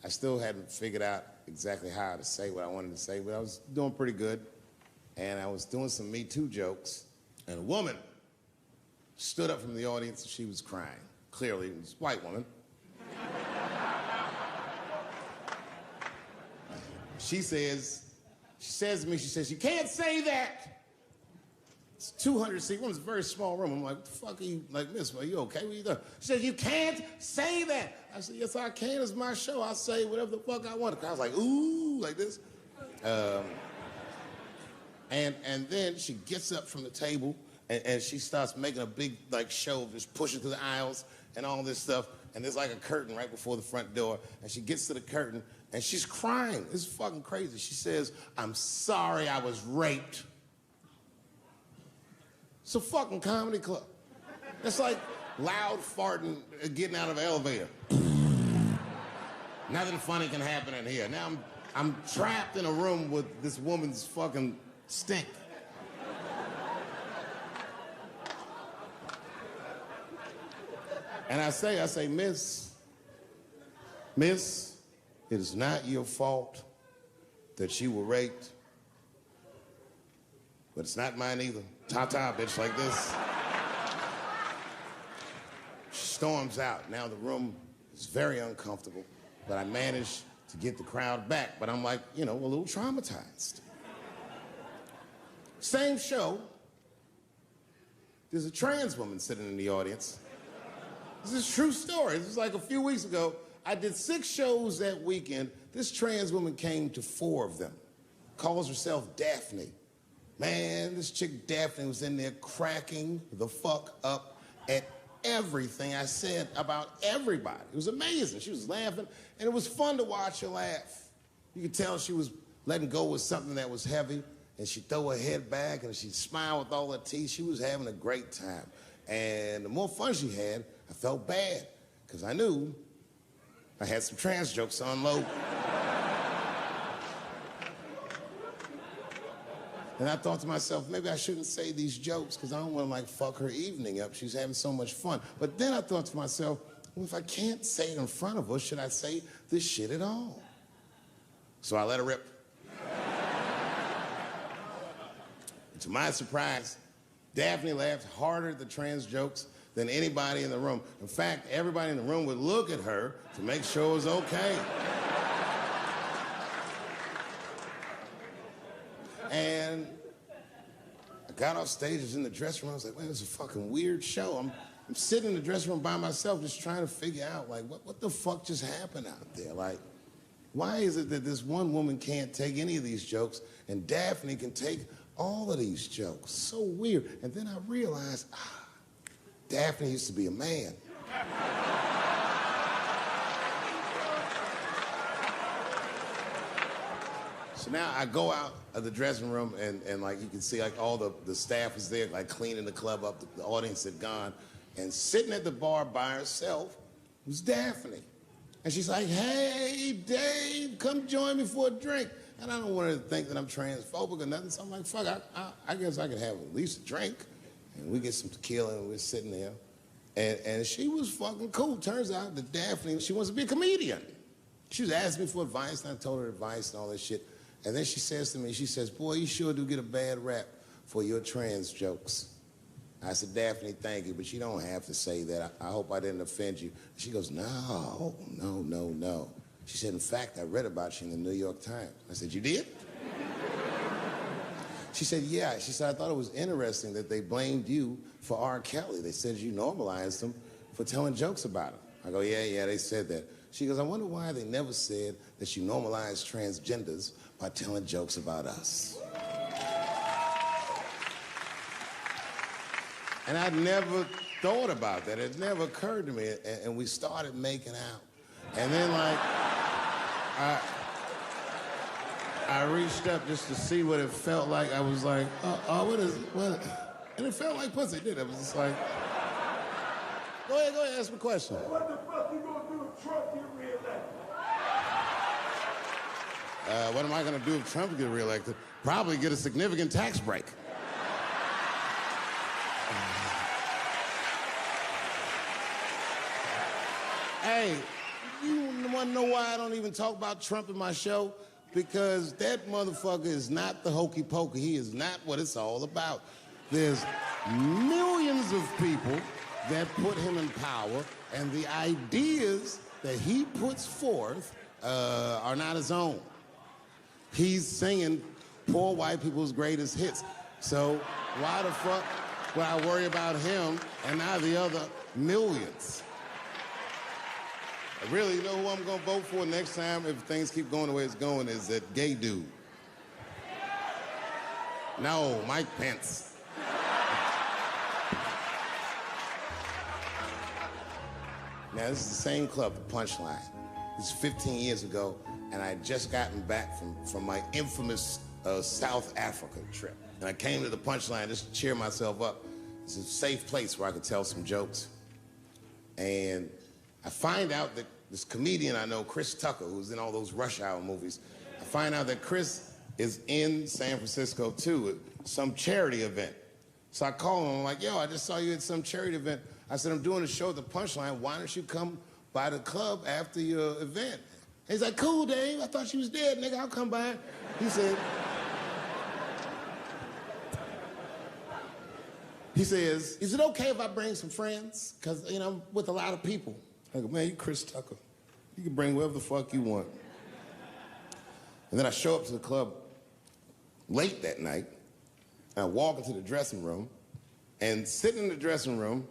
I still hadn't figured out exactly how to say what I wanted to say, but I was doing pretty good. And I was doing some Me Too jokes. And a woman stood up from the audience and she was crying. Clearly, it was a white woman. She says to me, you can't say that. It's 200-seat room, it's a very small room. I'm like, what the fuck are you, like, miss, are you okay? What are you doing? She says, you can't say that. I said, yes, I can, it's my show. I'll say whatever the fuck I want. I was like, ooh, like this. And then she gets up from the table and she starts making a big, like, show of just pushing through the aisles and all this stuff. And there's like a curtain right before the front door. And she gets to the curtain and she's crying. It's fucking crazy. She says, I'm sorry I was raped. It's a fucking comedy club. It's like loud farting getting out of an elevator. Nothing funny can happen in here. Now I'm trapped in a room with this woman's fucking stink. And I say, miss, it is not your fault that you were raped, but it's not mine either. Ta-ta, bitch, like this. She storms out. Now the room is very uncomfortable, but I managed to get the crowd back, but I'm like, you know, a little traumatized. Same show, there's a trans woman sitting in the audience. This is a true story. This is like a few weeks ago. I did 6 shows that weekend. This trans woman came to 4 of them. Calls herself Daphne. Man, this chick Daphne was in there cracking the fuck up at everything I said about everybody. It was amazing. She was laughing, and it was fun to watch her laugh. You could tell she was letting go of something that was heavy, and she'd throw her head back, and she'd smile with all her teeth. She was having a great time. And the more fun she had, I felt bad, because I knew I had some trans jokes to unload. And I thought to myself, maybe I shouldn't say these jokes, because I don't want to, like, fuck her evening up. She's having so much fun. But then I thought to myself, well, if I can't say it in front of her, should I say this shit at all? So I let her rip. To my surprise, Daphne laughed harder at the trans jokes than anybody in the room. In fact, everybody in the room would look at her to make sure it was okay. And I got off stage, I was in the dressing room, I was like, man, this is a fucking weird show. I'm sitting in the dressing room by myself just trying to figure out, like, what the fuck just happened out there? Like, why is it that this one woman can't take any of these jokes and Daphne can take all of these jokes? So weird. And then I realized, Daphne used to be a man. So now I go out of the dressing room and like you can see like all the staff is there like cleaning the club up, the audience had gone, and sitting at the bar by herself was Daphne. And she's like, hey, Dave, come join me for a drink. And I don't want her to think that I'm transphobic or nothing, so I'm like, fuck, I guess I could have at least a drink. And we get some tequila and we're sitting there. And she was fucking cool. Turns out that Daphne, she wants to be a comedian. She was asking me for advice, and I told her advice and all that shit. And then she says to me, she says, boy, you sure do get a bad rap for your trans jokes. I said, Daphne, thank you, but you don't have to say that. I hope I didn't offend you. She goes, no. She said, in fact, I read about you in the New York Times. I said, you did? She said, yeah. She said, I thought it was interesting that they blamed you for R. Kelly. They said you normalized him for telling jokes about him. I go, yeah, they said that. She goes, I wonder why they never said that you normalized transgenders by telling jokes about us. And I'd never thought about that. It never occurred to me. And we started making out. And then, like, I reached up just to see what it felt like. I was like, what? And it felt like pussy, didn't it? It was just like, go ahead, ask me a question. What the fuck you gonna do if Trump get reelected? What am I gonna do if Trump gets reelected? Probably get a significant tax break. Hey, you wanna know why I don't even talk about Trump in my show? Because that motherfucker is not the hokey pokey. He is not what it's all about. There's millions of people that put him in power, and the ideas that he puts forth are not his own. He's singing poor white people's greatest hits. So why the fuck would I worry about him and not the other millions? I really know who I'm gonna vote for next time if things keep going the way it's going is that gay dude. No, Mike Pence. Now, this is the same club, the Punchline. This is 15 years ago, and I had just gotten back from my infamous South Africa trip. And I came to the Punchline just to cheer myself up. It's a safe place where I could tell some jokes. And I find out that this comedian I know, Chris Tucker, who's in all those Rush Hour movies, I find out that Chris is in San Francisco too, at some charity event. So I call him, I'm like, yo, I just saw you at some charity event. I said, I'm doing a show at the Punchline. Why don't you come by the club after your event? And he's like, cool, Dave. I thought you was dead, nigga. I'll come by. He says, is it okay if I bring some friends? Because, you know, I'm with a lot of people. I go, man, you Chris Tucker. You can bring whoever the fuck you want. And then I show up to the club late that night, and I walk into the dressing room, and sitting in the dressing room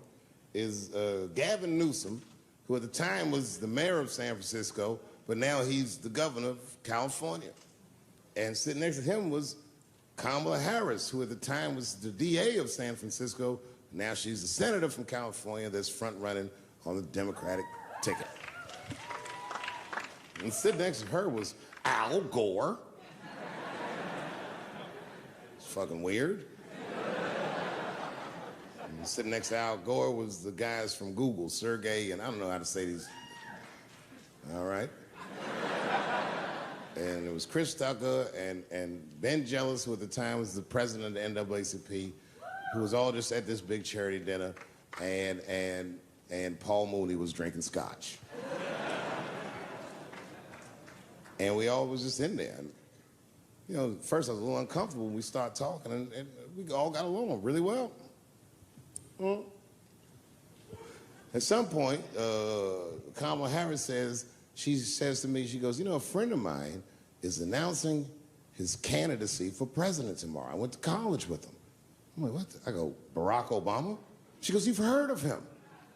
is Gavin Newsom, who at the time was the mayor of San Francisco, but now he's the governor of California. And sitting next to him was Kamala Harris, who at the time was the DA of San Francisco. Now she's the senator from California that's front-running on the Democratic ticket. And sitting next to her was Al Gore. It's fucking weird. And sitting next to Al Gore was the guys from Google, Sergey, and I don't know how to say these. All right. And it was Chris Tucker and Ben Jealous, who at the time was the president of the NAACP, who was all just at this big charity dinner, and Paul Mooney was drinking scotch. And we all was just in there. And, you know, first I was a little uncomfortable when we started talking, and we all got along really well. At some point, Kamala Harris she says to me, she goes, you know, a friend of mine is announcing his candidacy for president tomorrow. I went to college with him. I'm like, what? I go, Barack Obama? She goes, you've heard of him?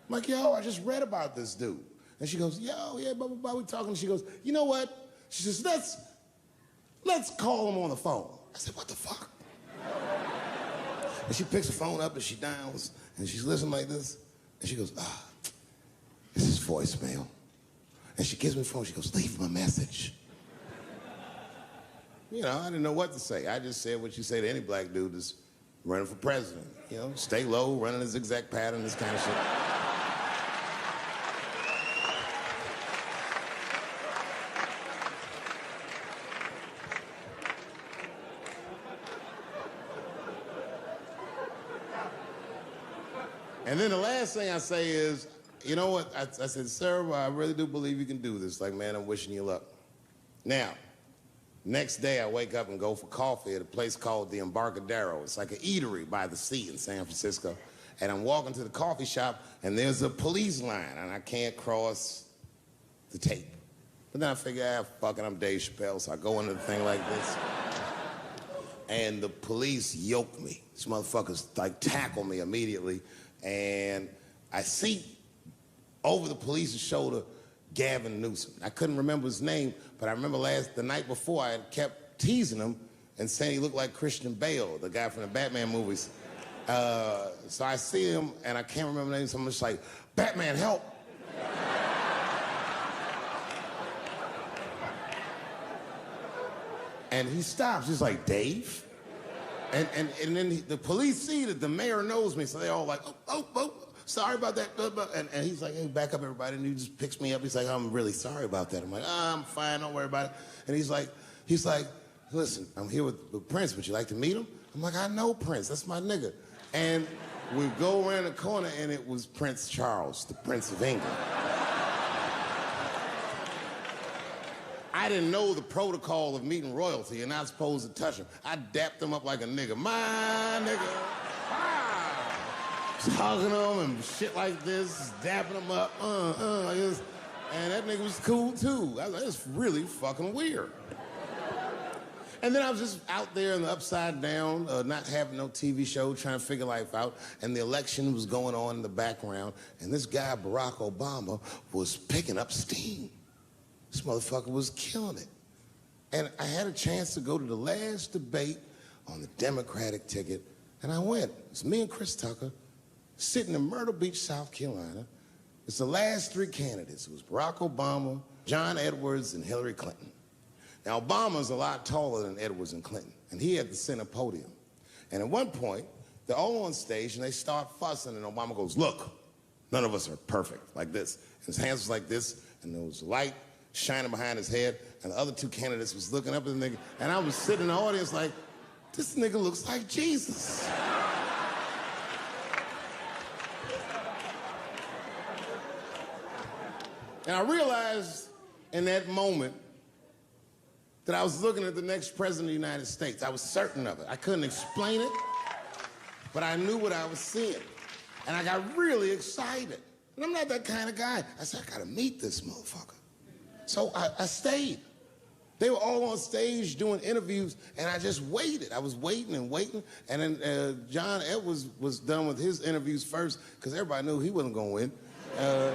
I'm like, yo, I just read about this dude. And she goes, yo, yeah, blah, blah, blah, we talking. She goes, you know what? She says, let's call him on the phone. I said, what the fuck? And she picks the phone up and she dials and she's listening like this. And she goes, this is voicemail. And she gives me the phone, she goes, leave him a message. You know, I didn't know what to say. I just said what you say to any black dude that's running for president. You know, stay low, running a zigzag pattern, this kind of shit. And then the last thing I say is, you know what? I said, sir, I really do believe you can do this. Like, man, I'm wishing you luck. Now, next day I wake up and go for coffee at a place called the Embarcadero. It's like an eatery by the sea in San Francisco. And I'm walking to the coffee shop, and there's a police line, and I can't cross the tape. But then I figure, fuck it, I'm Dave Chappelle, so I go into the thing like this. and the police yoked me. These motherfuckers like tackle me immediately, and I see over the police's shoulder Gavin Newsom. I couldn't remember his name, but I remember the night before I had kept teasing him and saying he looked like Christian Bale, the guy from the Batman movies. So I see him, and I can't remember the name, so I'm just like, Batman, help! And he stops, he's like, Dave? And then the police see that the mayor knows me, so they all like, oh, sorry about that. And he's like, hey, back up, everybody. And he just picks me up. He's like, I'm really sorry about that. I'm like, I'm fine, don't worry about it. And he's like, listen, I'm here with Prince. Would you like to meet him? I'm like, I know Prince. That's my nigga. And we go around the corner, and it was Prince Charles, the Prince of England. I didn't know the protocol of meeting royalty. You're not supposed to touch him. I dapped him up like a nigga. My nigga. Just hugging him and shit like this, dapping him up. Like this. And that nigga was cool, too. I was like, it's really fucking weird. And then I was just out there in the upside down, not having no TV show, trying to figure life out. And the election was going on in the background. And this guy, Barack Obama, was picking up steam. This motherfucker was killing it. And I had a chance to go to the last debate on the Democratic ticket, and I went. It's me and Chris Tucker sitting in Myrtle Beach, South Carolina. It's the last three candidates. It was Barack Obama, John Edwards, and Hillary Clinton. Now, Obama's a lot taller than Edwards and Clinton, and he had the center podium. And at one point, they're all on stage, and they start fussing, and Obama goes, look, none of us are perfect, like this. And his hands was like this, and there was light shining behind his head, and the other two candidates was looking up at the nigga, and I was sitting in the audience like, this nigga looks like Jesus. And I realized in that moment that I was looking at the next president of the United States. I was certain of it. I couldn't explain it, but I knew what I was seeing. And I got really excited. And I'm not that kind of guy. I said, I gotta meet this motherfucker. So I stayed. They were all on stage doing interviews, and I just waited. I was waiting and waiting, and then John Edwards was done with his interviews first, because everybody knew he wasn't gonna win. And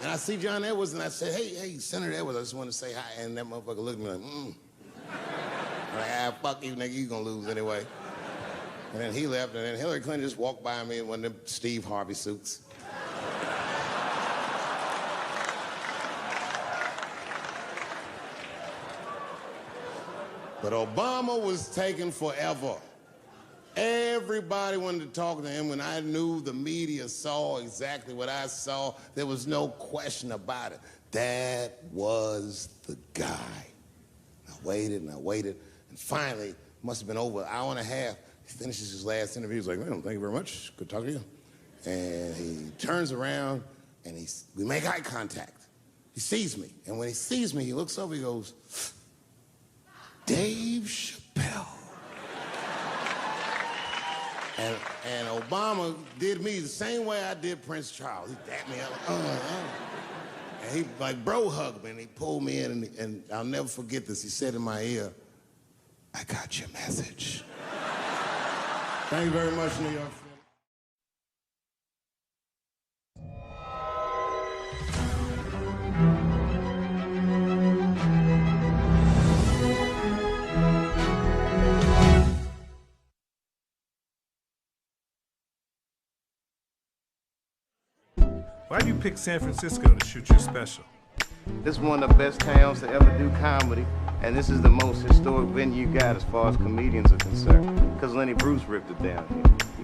I see John Edwards, and I said, hey, Senator Edwards, I just want to say hi. And that motherfucker looked at me like, I'm like, fuck you, nigga, you gonna lose anyway. And then he left, and then Hillary Clinton just walked by me in one of them Steve Harvey suits. But Obama was taking forever. Everybody wanted to talk to him. When I knew the media saw exactly what I saw, there was no question about it. That was the guy. I waited and I waited, and finally, it must have been over an hour and a half, he finishes his last interview. He's like, man, thank you very much. Good talking to you. And he turns around, and we make eye contact. He sees me, and when he sees me, he looks over, he goes, Dave Chappelle. And Obama did me the same way I did Prince Charles. He dapped me up, and he like bro hugged me, and he pulled me in, and I'll never forget this. He said in my ear, I got your message. Thank you very much, New York. Why do you pick San Francisco to shoot your special? This is one of the best towns to ever do comedy, and this is the most historic venue you got as far as comedians are concerned, because Lenny Bruce ripped it down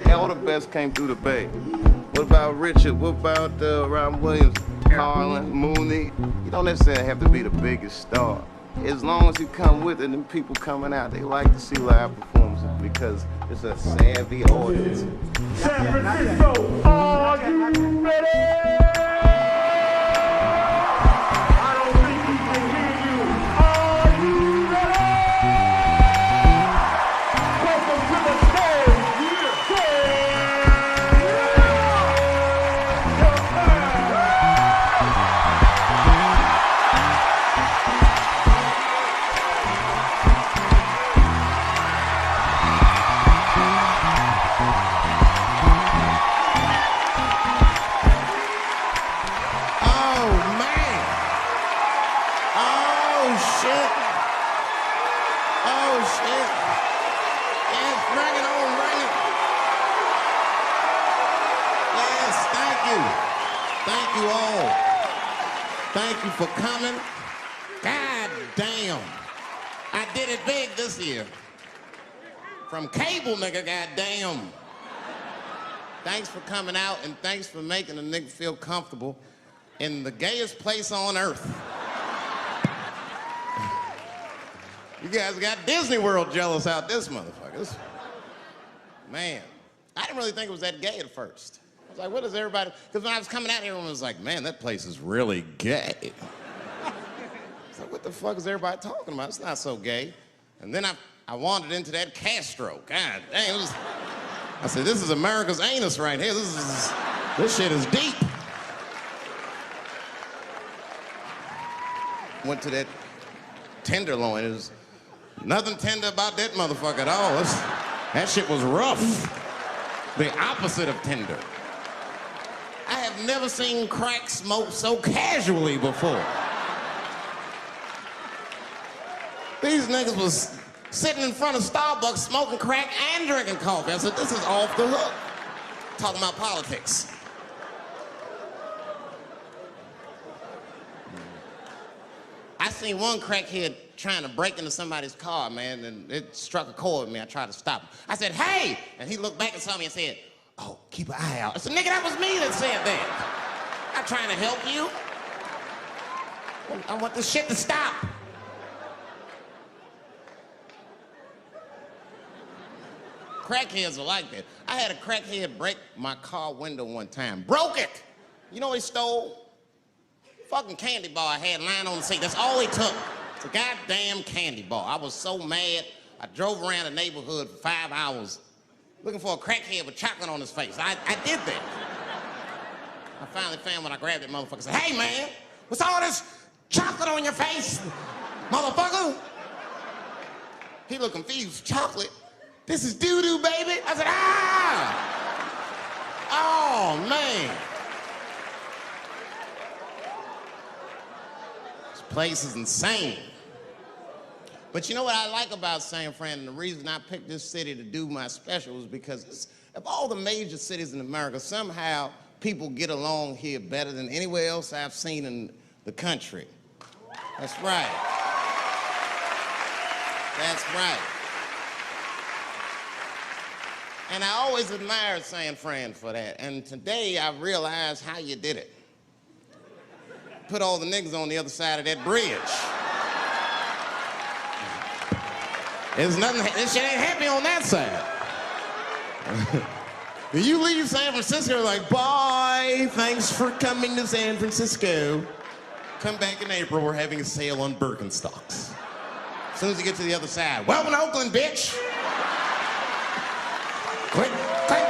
here. All the best came through the Bay. What about Richard? What about Robin Williams, Carlin, Mooney? You don't necessarily have to be the biggest star. As long as you come with it and people coming out, they like to see live performances because it's a savvy audience. San Francisco, are you ready? I don't think we can hear you. Are you ready? Welcome to the stage. shit. Oh, shit. Yes, bring it on, bring it. Yes, thank you. Thank you all. Thank you for coming. God damn. I did it big this year. From cable, nigga, goddamn. Thanks for coming out, and thanks for making a nigga feel comfortable in the gayest place on earth. You guys got Disney World jealous out this motherfucker. Man, I didn't really think it was that gay at first. I was like, what is everybody? Because when I was coming out here, everyone was like, man, that place is really gay. So what the fuck is everybody talking about? It's not so gay. And then I wandered into that Castro. God damn, I said, this is America's anus right here. This shit is deep. Went to that Tenderloin. There's nothing tender about that motherfucker at all. That shit was rough. The opposite of tender. I have never seen crack smoked so casually before. These niggas was sitting in front of Starbucks smoking crack and drinking coffee. I said, this is off the hook. Talking about politics. I seen one crackhead trying to break into somebody's car, man, and it struck a chord with me. I tried to stop him. I said, hey! And he looked back and saw me and said, oh, keep an eye out. I said, nigga, that was me that said that. I'm not trying to help you. I want this shit to stop. Crackheads are like that. I had a crackhead break my car window one time. Broke it! You know what he stole? Fucking candy bar I had lying on the seat. That's all he took. It's a goddamn candy bar. I was so mad. I drove around the neighborhood for 5 hours looking for a crackhead with chocolate on his face. I did that. I finally found when I grabbed that motherfucker and said, hey man, what's all this chocolate on your face, motherfucker? He looked confused. Chocolate? This is doo-doo, baby. I said, ah! Oh, man. This place is insane. But you know what I like about San Fran, and the reason I picked this city to do my special is because of all the major cities in America, somehow people get along here better than anywhere else I've seen in the country. That's right. That's right. And I always admired San Fran for that. And today I realized how you did it. Put all the niggas on the other side of that bridge. There's nothing, this shit ain't happy on that side. You leave San Francisco like, bye, thanks for coming to San Francisco. Come back in April, we're having a sale on Birkenstocks. As soon as you get to the other side, welcome to Oakland, bitch. Click, click.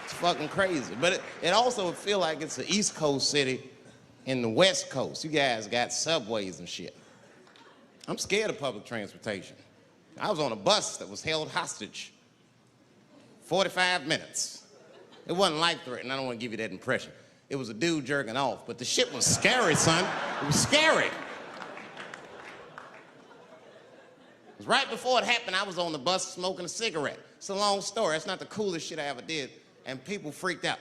It's fucking crazy. But it also would feel like it's the East Coast city in the West Coast. You guys got subways and shit. I'm scared of public transportation. I was on a bus that was held hostage 45 minutes. It wasn't life-threatening. I don't want to give you that impression. It was a dude jerking off, but the shit was scary, son. It was scary. It was right before it happened, I was on the bus smoking a cigarette. It's a long story. It's not the coolest shit I ever did. And people freaked out.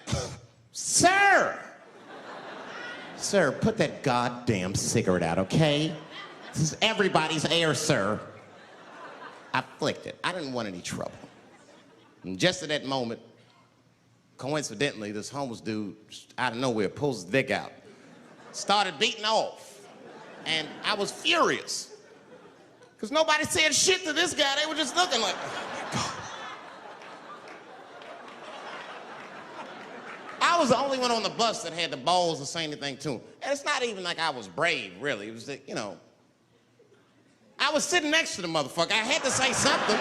Sir! Sir, put that goddamn cigarette out, okay? This is everybody's air, sir. I flicked it. I didn't want any trouble. And just at that moment, coincidentally, this homeless dude, out of nowhere, pulls his dick out, started beating off. And I was furious. Because nobody said shit to this guy. They were just looking like, oh my God. I was the only one on the bus that had the balls to say anything to him. And it's not even like I was brave, really. It was that, you know, I was sitting next to the motherfucker. I had to say something.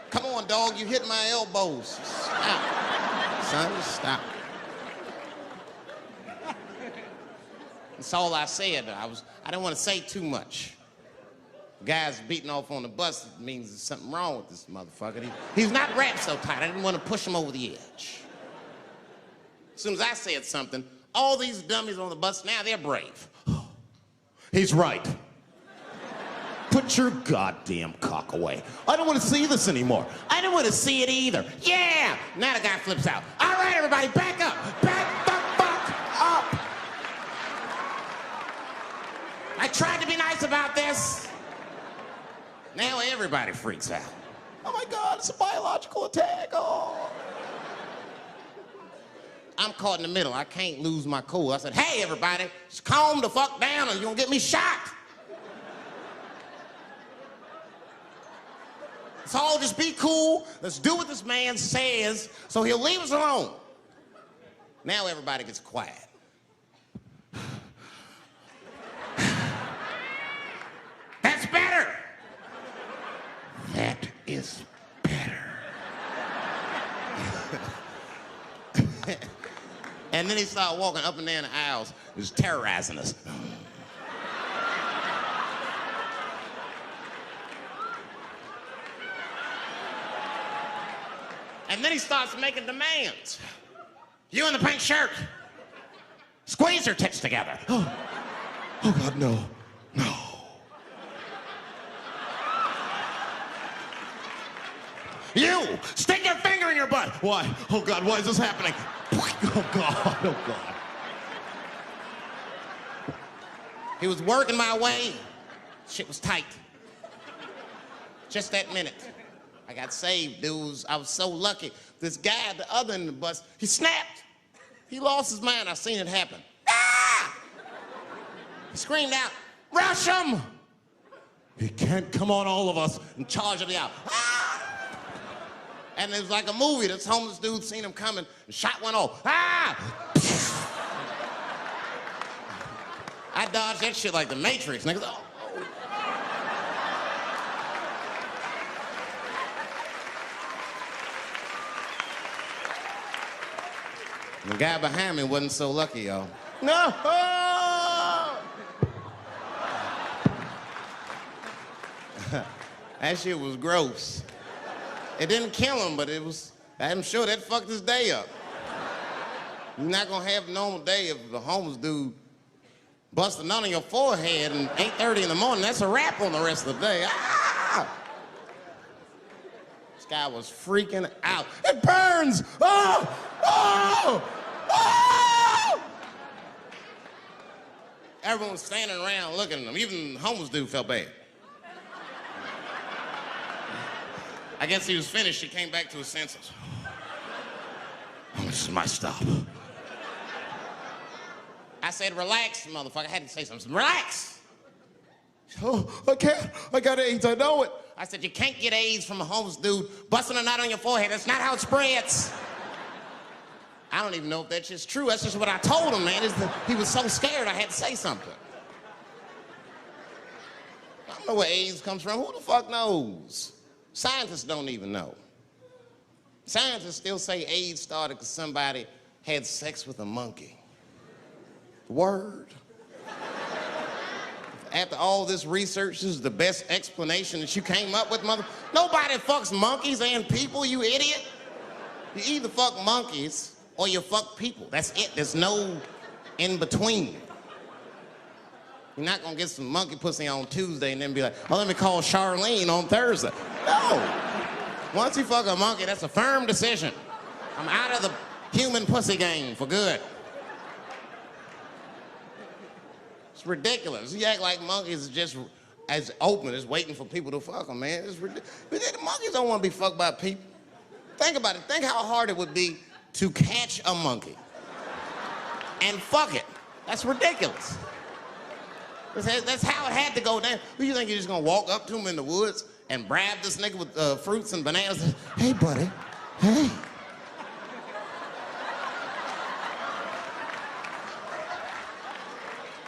Come on, dog, you hit my elbows. Stop. Son, stop. That's all I said. I didn't want to say too much. Guy's beating off on the bus, it means there's something wrong with this motherfucker. He's not wrapped so tight. I didn't want to push him over the edge. As soon as I said something, all these dummies on the bus, now they're brave. He's right. Put your goddamn cock away. I don't want to see this anymore. I don't want to see it either. Yeah! Now the guy flips out. All right, everybody, back up. Back the fuck up. I tried to be nice about this. Now everybody freaks out. Oh my God, it's a biological attack. Oh. I'm caught in the middle. I can't lose my cool. I said, hey, everybody, just calm the fuck down or you're gonna get me shot. Let's all just be cool. Let's do what this man says so he'll leave us alone. Now everybody gets quiet. That's better. That is better. And then he started walking up and down the aisles. He was terrorizing us. And then he starts making demands. You in the pink shirt, squeeze your tits together. Oh God, no, no. You, stick your finger in your butt. Why? Oh God, why is this happening? Oh God, oh God. He was working my way. Shit was tight. Just that minute. I got saved, dudes. I was so lucky. This guy at the other end of the bus, he snapped. He lost his mind. I seen it happen. Ah! He screamed out, rush him! He can't come on all of us and charge him out. Ah! And it was like a movie. This homeless dude seen him coming and shot one off. Ah! I dodged that shit like the Matrix, niggas. Oh. The guy behind me wasn't so lucky, y'all. No! That shit was gross. It didn't kill him, but it was, I'm sure that fucked his day up. You're not gonna have a normal day if the homeless dude busts a nut on your forehead at 8:30 in the morning. That's a wrap on the rest of the day. Ah! This guy was freaking out. It burns! Oh! Oh! Oh! Everyone was standing around looking at him. Even the homeless dude felt bad. I guess he was finished. He came back to his senses. Oh, this is my stop. I said, relax, motherfucker. I had to say something. Relax. Oh, I can't. I got AIDS. I know it. I said, you can't get AIDS from a homeless dude busting a nut on your forehead. That's not how it spreads. I don't even know if that's just true. That's just what I told him, man. He was so scared I had to say something. I don't know where AIDS comes from. Who the fuck knows? Scientists don't even know. Scientists still say AIDS started because somebody had sex with a monkey. Word. After all this research, this is the best explanation that you came up with, mother. Nobody fucks monkeys and people, you idiot. You either fuck monkeys or you fuck people. That's it. There's no in between. You're not gonna get some monkey pussy on Tuesday and then be like, oh, let me call Charlene on Thursday. No. Once you fuck a monkey, that's a firm decision. I'm out of the human pussy game for good. It's ridiculous. You act like monkeys are just as open as waiting for people to fuck them, man. It's ridiculous. Monkeys don't want to be fucked by people. Think about it. Think how hard it would be to catch a monkey and fuck it. That's ridiculous. That's how it had to go down. Who you think you're just gonna walk up to him in the woods and brab this nigga with fruits and bananas? Hey, buddy. Hey.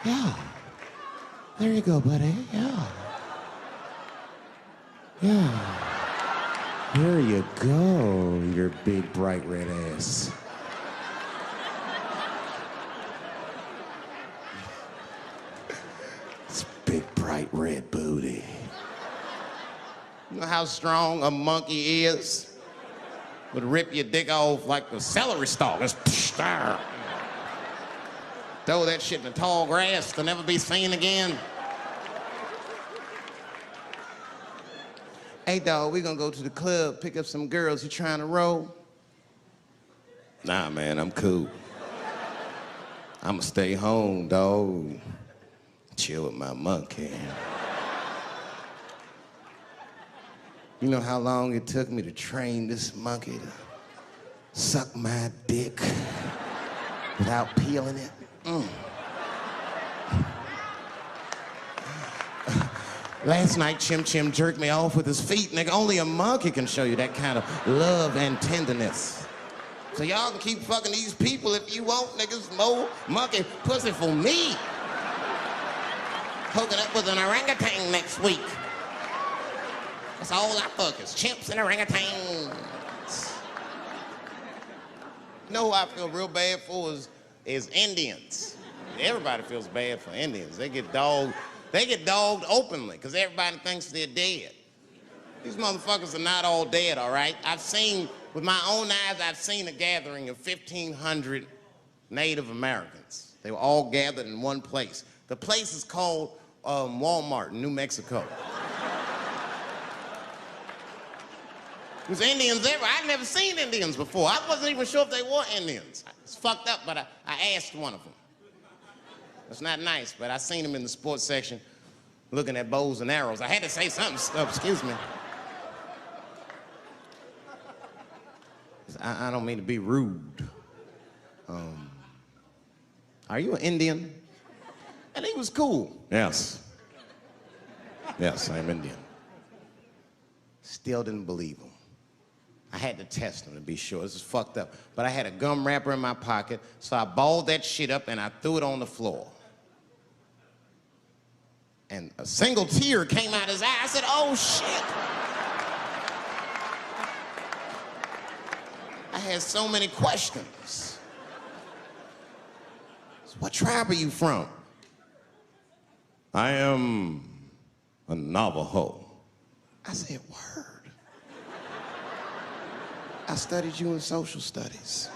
Yeah. There you go, buddy. Yeah. Yeah. There you go, your big, bright red ass. It's big, bright red booty. know how strong a monkey is? Would rip your dick off like a celery stalk. Just throw that shit in the tall grass to never be seen again. Hey, dog, we gonna go to the club, pick up some girls. You trying to roll? Nah, man, I'm cool. I'ma stay home, dog. Chill with my monkey. You know how long it took me to train this monkey to suck my dick without peeling it? Last night, Chim Chim jerked me off with his feet. Nigga, only a monkey can show you that kind of love and tenderness. So y'all can keep fucking these people if you want, niggas. More monkey pussy for me. Hooking up with an orangutan next week. That's all I fuck is chimps and orangutans. You know who I feel real bad for is Indians. Everybody feels bad for Indians. They get dogged openly because everybody thinks they're dead. These motherfuckers are not all dead, all right? I've seen, with my own eyes, I've seen a gathering of 1,500 Native Americans. They were all gathered in one place. The place is called Walmart in New Mexico. There's Indians everywhere. I'd never seen Indians before. I wasn't even sure if they were Indians. It's fucked up, but I asked one of them. It's not nice, but I seen him in the sports section looking at bows and arrows. I had to say something. Excuse me. I don't mean to be rude. Are you an Indian? And he was cool. Yes. Yes, I'm Indian. Still didn't believe him. I had to test him to be sure. This is fucked up. But I had a gum wrapper in my pocket, so I balled that shit up and I threw it on the floor. And a single tear came out his eye. I said, oh, shit. I had so many questions. So what tribe are you from? I am a Navajo. I said, word. I studied you in social studies.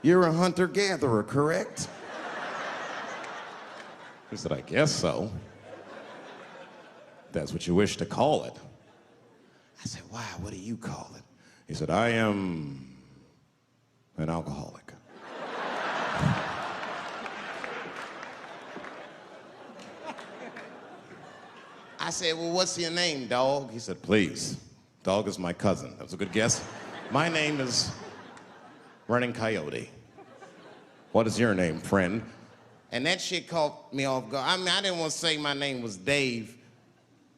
You're a hunter-gatherer, correct? He said, I guess so. That's what you wish to call it. I said, why? What do you call it? He said, I am an alcoholic. I said, well, what's your name, dog? He said, please. Dog is my cousin. That was a good guess. My name is Running Coyote. What is your name, friend? And that shit caught me off guard. I mean, I didn't want to say my name was Dave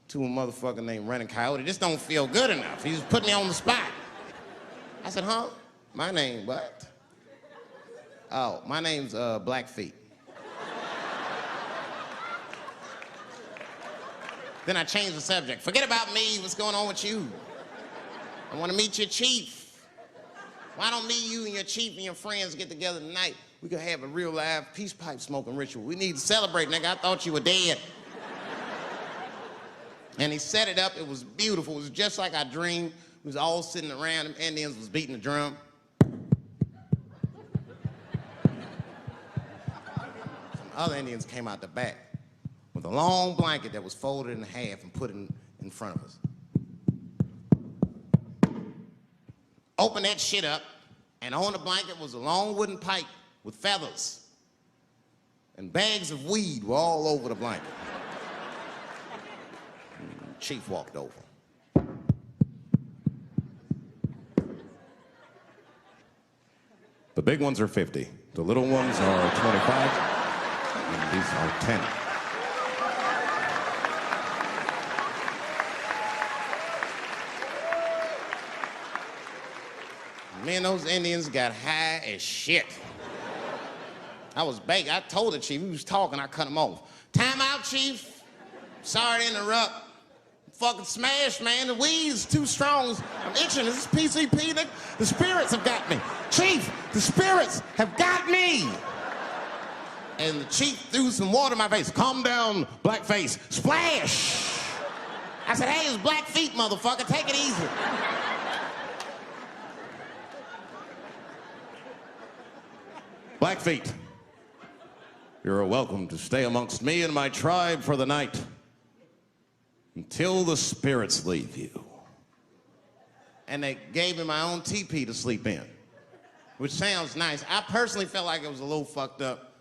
to a motherfucker named Running Coyote. This don't feel good enough. He just put me on the spot. I said, huh? My name, what? Oh, my name's Blackfeet. Then I changed the subject. Forget about me, what's going on with you? I want to meet your chief. Why don't me, you, and your chief and your friends get together tonight? We could have a real live peace pipe smoking ritual. We need to celebrate, nigga. I thought you were dead. And he set it up. It was beautiful. It was just like I dreamed. We was all sitting around. Them Indians was beating the drum. Some other Indians came out the back with a long blanket that was folded in half and put in front of us. Open that shit up, and on the blanket was a long wooden pipe with feathers. And bags of weed were all over the blanket. Chief walked over. The big ones are 50. The little ones are 25. And these are 10. Me and those Indians got high as shit. I was baked. I told the chief, we was talking, I cut him off. Time out, chief. Sorry to interrupt. Fucking smashed, man. The weed's too strong. I'm itching. This is PCP, nigga. The spirits have got me. Chief, the spirits have got me. And the chief threw some water in my face. Calm down, blackface. Splash! I said, hey, it's black feet, motherfucker. Take it easy. Blackfeet, you're welcome to stay amongst me and my tribe for the night until the spirits leave you. And they gave me my own teepee to sleep in, which sounds nice. I personally felt like it was a little fucked up,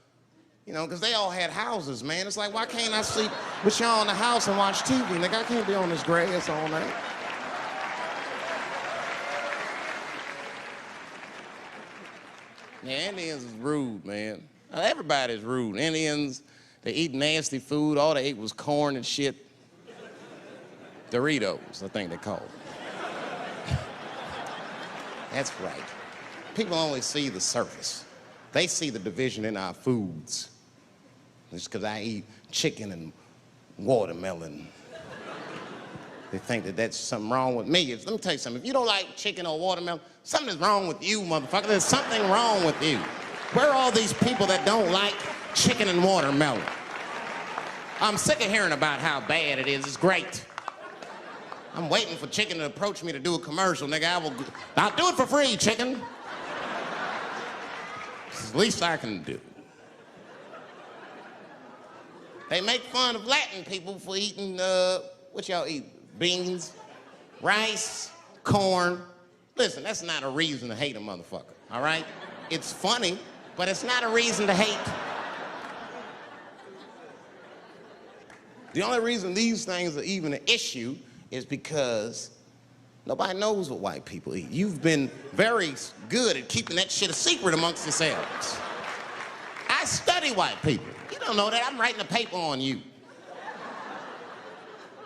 you know, because they all had houses, man. It's like, why can't I sleep with y'all in the house and watch TV? Nigga, I can't be on this grass all night. Yeah, Indians is rude, man. Everybody's rude. Indians, they eat nasty food. All they ate was corn and shit. Doritos, I think they call it. That's right. People only see the surface. They see the division in our foods. Just because I eat chicken and watermelon. They think that that's something wrong with me. Let me tell you something. If you don't like chicken or watermelon, something is wrong with you, motherfucker. There's something wrong with you. Where are all these people that don't like chicken and watermelon? I'm sick of hearing about how bad it is. It's great. I'm waiting for chicken to approach me to do a commercial, nigga. I'll do it for free, chicken. It's the least I can do. They make fun of Latin people for eating, what y'all eat? Beans, rice, corn. Listen, that's not a reason to hate a motherfucker, all right? It's funny, but it's not a reason to hate. The only reason these things are even an issue is because nobody knows what white people eat. You've been very good at keeping that shit a secret amongst yourselves. I study white people. You don't know that. I'm writing a paper on you.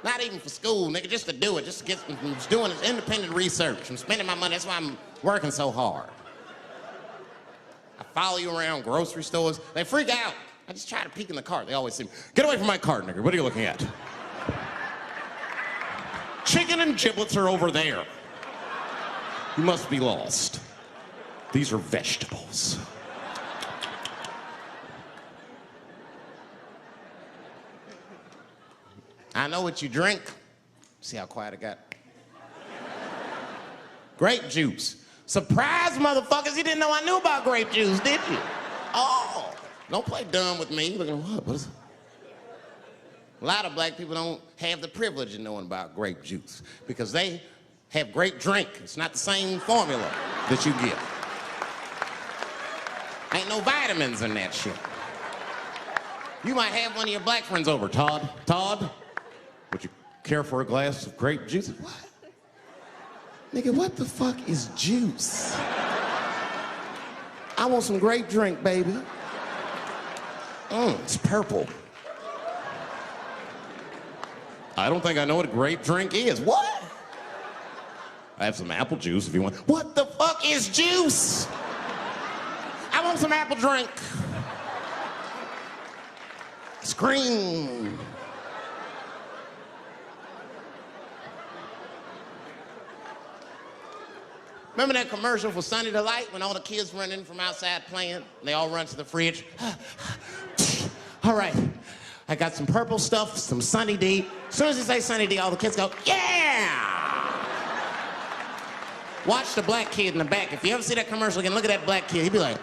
Not even for school, nigga, just to do it, just to get, I'm just doing this independent research. I'm spending my money, that's why I'm working so hard. I follow you around grocery stores. They freak out. I just try to peek in the cart. They always say, get away from my cart, nigga. What are you looking at? Chicken and giblets are over there. You must be lost. These are vegetables. I know what you drink. See how quiet I got? Grape juice. Surprise, motherfuckers, you didn't know I knew about grape juice, did you? Oh, don't play dumb with me. Look at what is it? A lot of black people don't have the privilege of knowing about grape juice because they have grape drink. It's not the same formula that you get. Ain't no vitamins in that shit. You might have one of your black friends over. Todd, would you care for a glass of grape juice? What? Nigga, what the fuck is juice? I want some grape drink, baby. It's purple. I don't think I know what a grape drink is. What? I have some apple juice if you want. What the fuck is juice? I want some apple drink. Scream. Remember that commercial for Sunny Delight when all the kids run in from outside playing? And they all run to the fridge. All right, I got some purple stuff, some Sunny D. As soon as you say Sunny D, all the kids go, yeah! Watch the black kid in the back. If you ever see that commercial again, look at that black kid. He'd be like,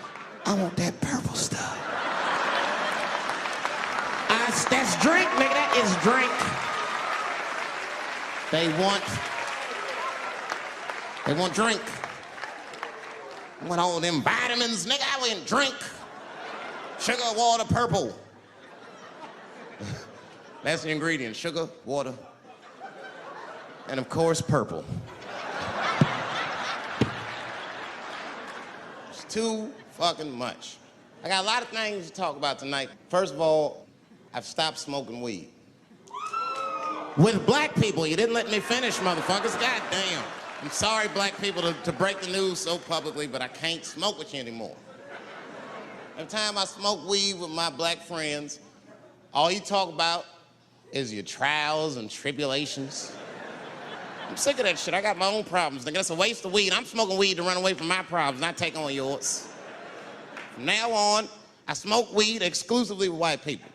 I want that purple stuff. That's drink, nigga, that is drink. They want drink. I want all them vitamins, nigga, I want drink. Sugar, water, purple. That's the ingredient, sugar, water, and of course, purple. It's too fucking much. I got a lot of things to talk about tonight. First of all, I've stopped smoking weed. With black people, you didn't let me finish, motherfuckers. God damn. I'm sorry, black people, to break the news so publicly, but I can't smoke with you anymore. Every time I smoke weed with my black friends, all you talk about is your trials and tribulations. I'm sick of that shit. I got my own problems. Nigga, that's a waste of weed. I'm smoking weed to run away from my problems, not take on yours. From now on, I smoke weed exclusively with white people.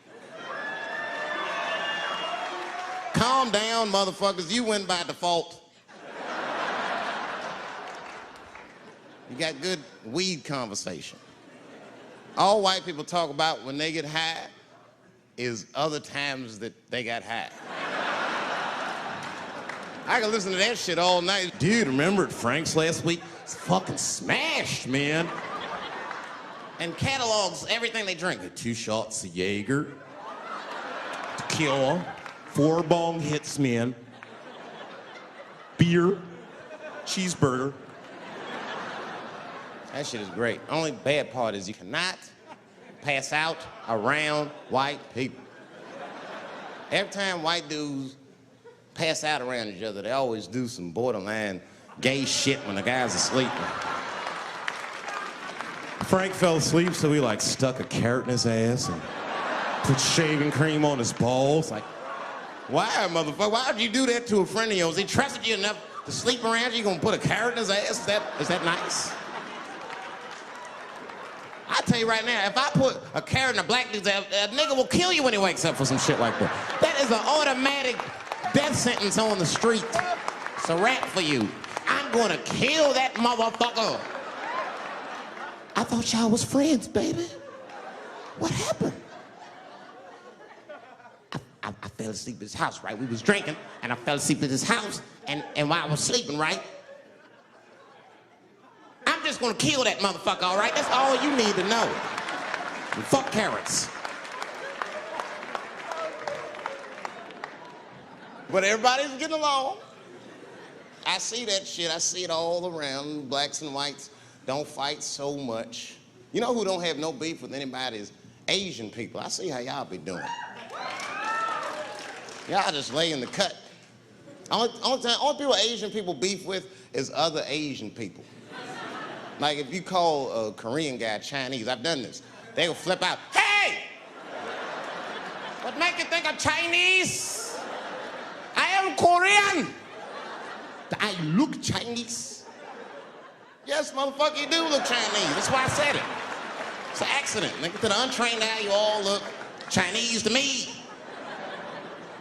Calm down, motherfuckers. You win by default. You got good weed conversation. All white people talk about when they get high is other times that they got high. I can listen to that shit all night. Dude, remember at Frank's last week? It's fucking smashed, man. And catalogs everything they drink. 2 shots of Jaeger, tequila, 4 bong hits, man, beer, cheeseburger. That shit is great. Only bad part is you cannot pass out around white people. Every time white dudes pass out around each other, they always do some borderline gay shit when the guy's asleep. Frank fell asleep, so he like stuck a carrot in his ass and put shaving cream on his balls. Like, why, motherfucker? Why would you do that to a friend of yours? He trusted you enough to sleep around you. You gonna put a carrot in his ass? Is that nice? I tell you right now, if I put a carrot in a black dude's ass, a nigga will kill you when he wakes up for some shit like that. That is an automatic death sentence on the street. It's a rap for you. I'm gonna kill that motherfucker. I thought y'all was friends, baby. What happened? I fell asleep at his house, right? We was drinking, and I fell asleep at his house, and while I was sleeping, right? I'm just gonna kill that motherfucker, all right? That's all you need to know. And fuck carrots. But everybody's getting along. I see that shit. I see it all around. Blacks and whites don't fight so much. You know who don't have no beef with anybody is Asian people. I see how y'all be doing. Y'all just lay in the cut. Only people Asian people beef with is other Asian people. Like if you call a Korean guy Chinese, I've done this. They will flip out, hey! What make you think I'm Chinese? I am Korean. I look Chinese. Yes, motherfucker, you do look Chinese. That's why I said it. It's an accident. Nigga, to the untrained eye, you all look Chinese to me.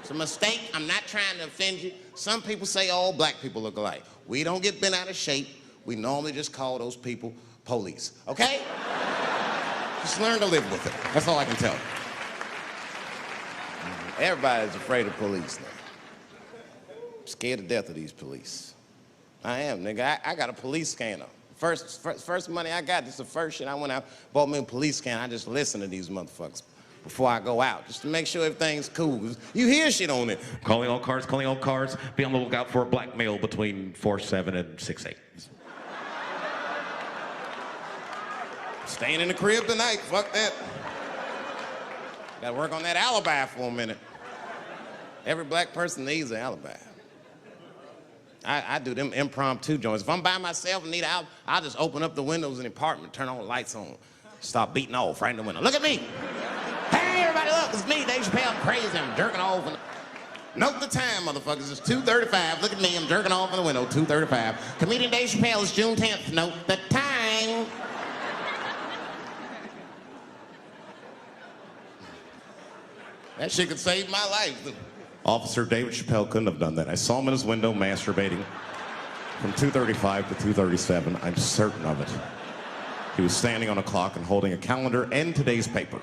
It's a mistake. I'm not trying to offend you. Some people say all black people look alike. We don't get bent out of shape. We normally just call those people police, okay? Just learn to live with it. That's all I can tell you. Everybody's afraid of police now. I'm scared to death of these police. I am, nigga. I got a police scanner. First money I got, this is the first shit I went out, bought me a police scanner. I just listen to these motherfuckers before I go out, just to make sure everything's cool. You hear shit on it. Calling all cars, be on the lookout for a black male between 4'7" and 6'8". Staying in the crib tonight, fuck that. Gotta work on that alibi for a minute. Every black person needs an alibi. I do them impromptu joints. If I'm by myself and need an alibi, I'll just open up the windows in the apartment, turn all the lights on, start beating off right in the window. Look at me. Hey, everybody, look, it's me, Dave Chappelle. I'm crazy, I'm jerking off. Note the time, motherfuckers. It's 2:35. Look at me, I'm jerking off in the window, 2:35. Comedian Dave Chappelle is June 10th. Note the time. That shit could save my life. Officer David Chappelle couldn't have done that. I saw him in his window masturbating from 2:35 to 2:37. I'm certain of it. He was standing on a clock and holding a calendar and today's paper.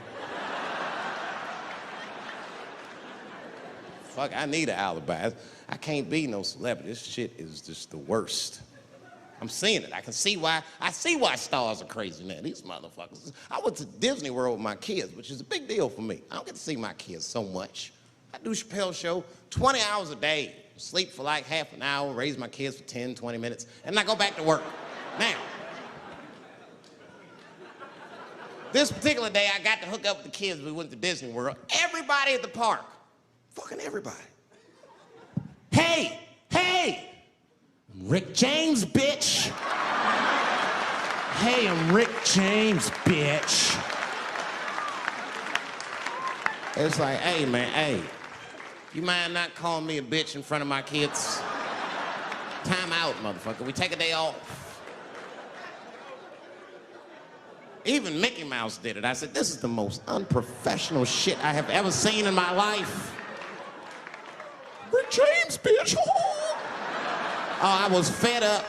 Fuck, I need an alibi. I can't be no celebrity. This shit is just the worst. I'm seeing it. I see why stars are crazy, man. These motherfuckers. I went to Disney World with my kids, which is a big deal for me. I don't get to see my kids so much. I do Chappelle show 20 hours a day, sleep for like half an hour, raise my kids for 10, 20 minutes, and I go back to work. Now, this particular day, I got to hook up with the kids. We went to Disney World. Everybody at the park, fucking everybody. Hey, Rick James, bitch. Hey, I'm Rick James, bitch. It's like, hey, man, hey. You mind not calling me a bitch in front of my kids? Time out, motherfucker. We take a day off. Even Mickey Mouse did it. I said, this is the most unprofessional shit I have ever seen in my life. Rick James, bitch. Oh, I was fed up.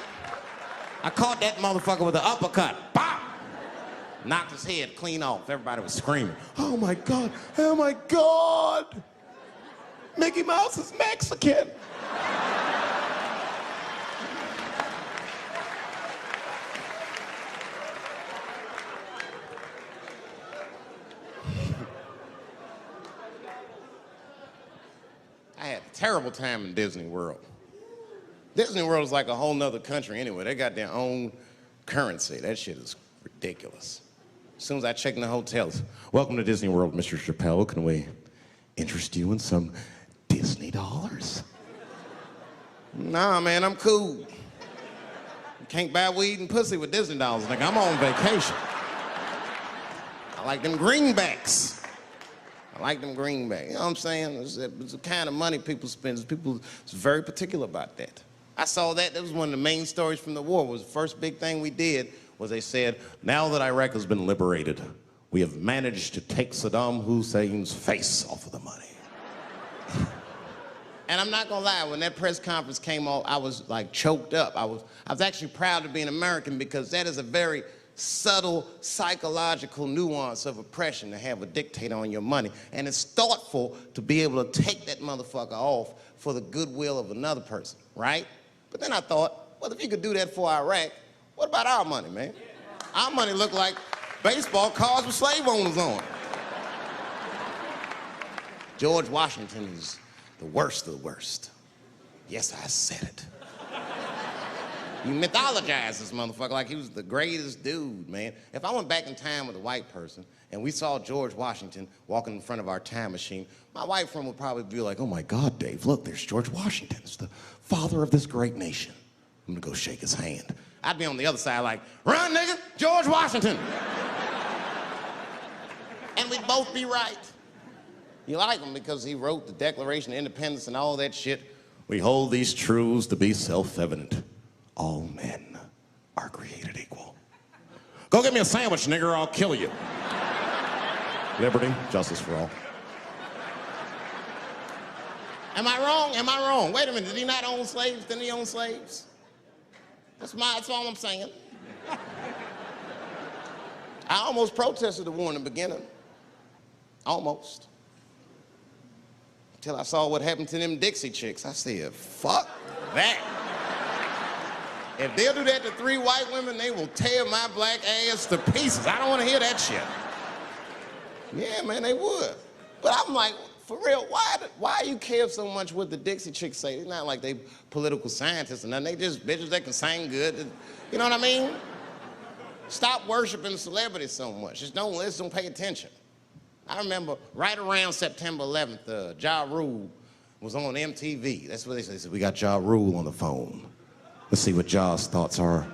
I caught that motherfucker with an uppercut. Bop! Knocked his head clean off. Everybody was screaming. Oh my God, oh my God. Mickey Mouse is Mexican. I had a terrible time in Disney World. Disney World is like a whole nother country anyway. They got their own currency. That shit is ridiculous. As soon as I check in the hotels, welcome to Disney World, Mr. Chappelle. Can we interest you in some Disney dollars? Nah, man, I'm cool. You can't buy weed and pussy with Disney dollars. Like, I'm on vacation. I like them greenbacks. I like them greenbacks. You know what I'm saying? It's the kind of money people spend. People is very particular about that. I saw that. That was one of the main stories from the war. Was the first big thing we did was they said, now that Iraq has been liberated, we have managed to take Saddam Hussein's face off of the money. And I'm not gonna lie, when that press conference came off, I was like choked up. I was actually proud to be an American because that is a very subtle psychological nuance of oppression to have a dictator on your money. And it's thoughtful to be able to take that motherfucker off for the goodwill of another person, right? But then I thought, well, if you could do that for Iraq, what about our money, man? Our money looked like baseball cards with slave owners on. George Washington is the worst of the worst. Yes, I said it. You mythologize this motherfucker like he was the greatest dude, man. If I went back in time with a white person and we saw George Washington walking in front of our time machine, my white friend would probably be like, oh my God, Dave, look, there's George Washington. It's the father of this great nation. I'm gonna go shake his hand. I'd be on the other side like, run, nigga, George Washington. And we'd both be right. You like him because he wrote the Declaration of Independence and all that shit. We hold these truths to be self-evident. All men are created equal. Go get me a sandwich, nigger, or I'll kill you. Liberty, justice for all. Am I wrong? Am I wrong? Wait a minute, did he not own slaves? Didn't he own slaves? That's all I'm saying. I almost protested the war in the beginning. Almost. Until I saw what happened to them Dixie chicks. I said, fuck that. If they'll do that to 3 white women, they will tear my black ass to pieces. I don't want to hear that shit. Yeah, man, they would. But I'm like, for real, why you care so much what the Dixie chicks say? It's not like they political scientists or nothing. They just bitches that can sing good. You know what I mean? Stop worshiping celebrities so much. Just don't listen, don't pay attention. I remember right around September 11th, Ja Rule was on MTV. That's what they said. They said, we got Ja Rule on the phone. Let's see what Ja's thoughts are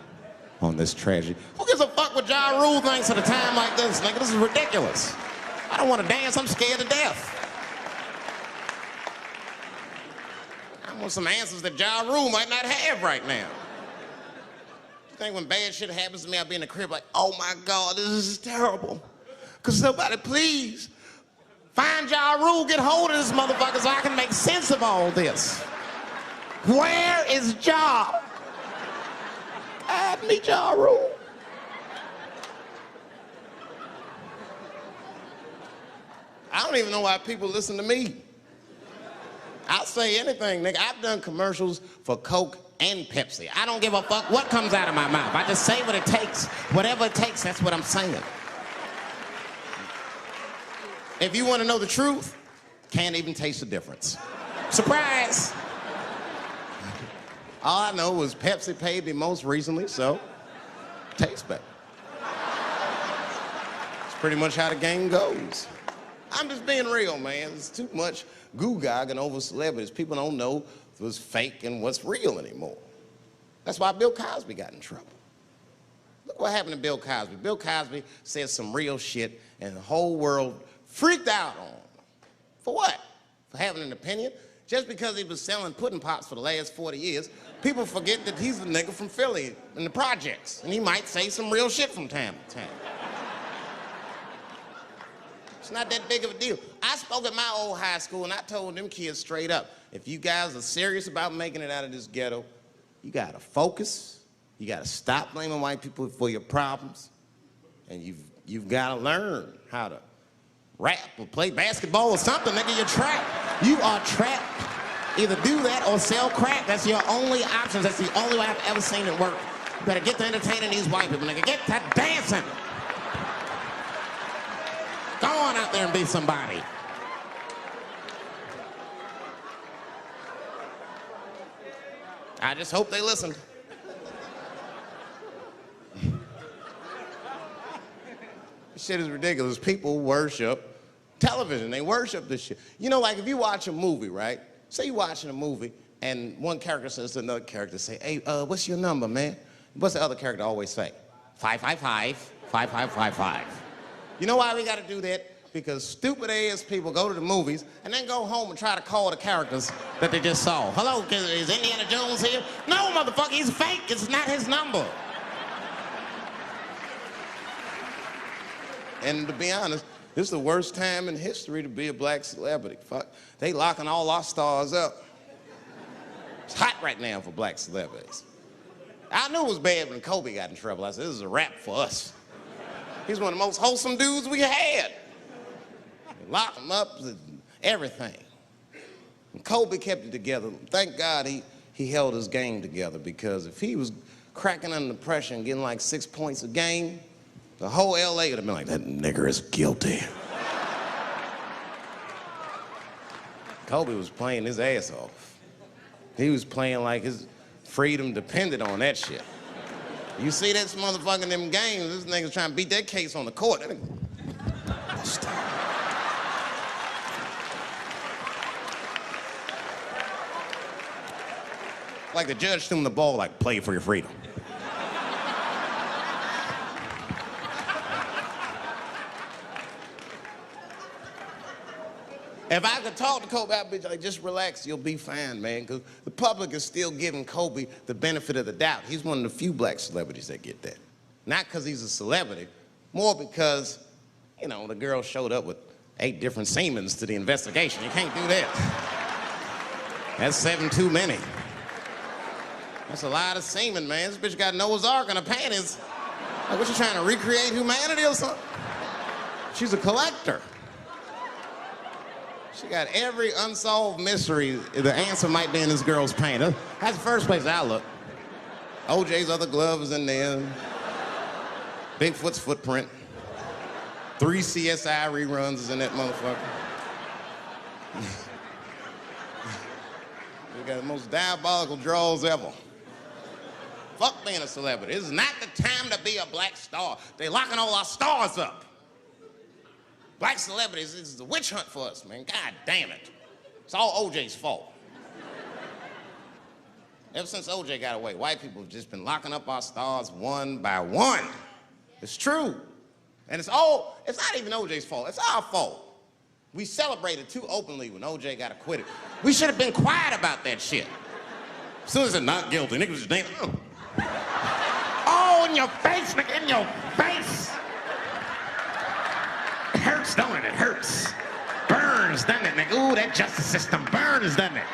on this tragedy. Who gives a fuck what Ja Rule thinks at a time like this, nigga? This is ridiculous. I don't want to dance, I'm scared to death. I want some answers that Ja Rule might not have right now. You think when bad shit happens to me, I'll be in the crib like, oh my God, this is terrible. Could somebody please find Ja Rule, get hold of this motherfucker so I can make sense of all this. Where is Ja? Guide me, Ja Rule. I don't even know why people listen to me. I'll say anything, nigga. I've done commercials for Coke and Pepsi. I don't give a fuck what comes out of my mouth. I just say what it takes. Whatever it takes, that's what I'm saying. If you want to know the truth, can't even taste the difference. Surprise! All I know was Pepsi paid me most recently, so tastes better. It's pretty much how the game goes. I'm just being real, man. There's too much goo-gagging over celebrities. People don't know what's fake and what's real anymore. That's why Bill Cosby got in trouble. Look what happened to Bill Cosby. Bill Cosby said some real shit, and the whole world freaked out on him. For what? For having an opinion? Just because he was selling pudding pops for the last 40 years, people forget that he's the nigga from Philly in the projects, and he might say some real shit from time to time. It's not that big of a deal. I spoke at my old high school and I told them kids straight up, if you guys are serious about making it out of this ghetto, you gotta focus, you gotta stop blaming white people for your problems, and you've gotta learn how to rap or play basketball or something, nigga, you're trapped. You are trapped. Either do that or sell crack. That's your only options. That's the only way I've ever seen it work. You better get to entertaining these white people, nigga. Get to dancing. Go on out there and be somebody. I just hope they listen. This shit is ridiculous. People worship television. They worship this shit. You know, like if you watch a movie, right? Say you're watching a movie and one character says to another character, say, hey, what's your number, man? What's the other character always say? 555, 5555. You know why we gotta do that? Because stupid ass people go to the movies and then go home and try to call the characters that they just saw. Hello, is Indiana Jones here? No, motherfucker, he's fake. It's not his number. And to be honest, this is the worst time in history to be a black celebrity. Fuck, they locking all our stars up. It's hot right now for black celebrities. I knew it was bad when Kobe got in trouble. I said, this is a wrap for us. He's one of the most wholesome dudes we had. They locked him up, everything. And Kobe kept it together. Thank God he held his game together, because if he was cracking under pressure and getting like 6 points a game, the whole LA would have been like, that nigger is guilty. Kobe was playing his ass off. He was playing like his freedom depended on that shit. You see this motherfucker in them games, this nigga's trying to beat that case on the court. Like the judge threw him the ball, like, play for your freedom. If I could talk to Kobe, I'd be like, just relax, you'll be fine, man, because the public is still giving Kobe the benefit of the doubt. He's one of the few black celebrities that get that. Not because he's a celebrity, more because, you know, the girl showed up with 8 different semens to the investigation. You can't do that. That's 7 too many. That's a lot of semen, man. This bitch got Noah's Ark in her panties. Like, what, you trying to recreate humanity or something? She's a collector. She got every unsolved mystery. The answer might be in this girl's paint. That's the first place I look. OJ's other glove is in there. Bigfoot's footprint. 3 CSI reruns is in that motherfucker. We got the most diabolical draws ever. Fuck being a celebrity. This is not the time to be a black star. They locking all our stars up. Black celebrities, this is a witch hunt for us, man. God damn it. It's all OJ's fault. Ever since OJ got away, white people have just been locking up our stars one by one. It's true. And it's not even OJ's fault, it's our fault. We celebrated too openly when OJ got acquitted. We should have been quiet about that shit. As soon as it's not guilty, niggas just damn. Oh, in your face, nigga, in your face. It hurts, don't it? It hurts. Burns, doesn't it, nigga? Ooh, that justice system burns, doesn't it?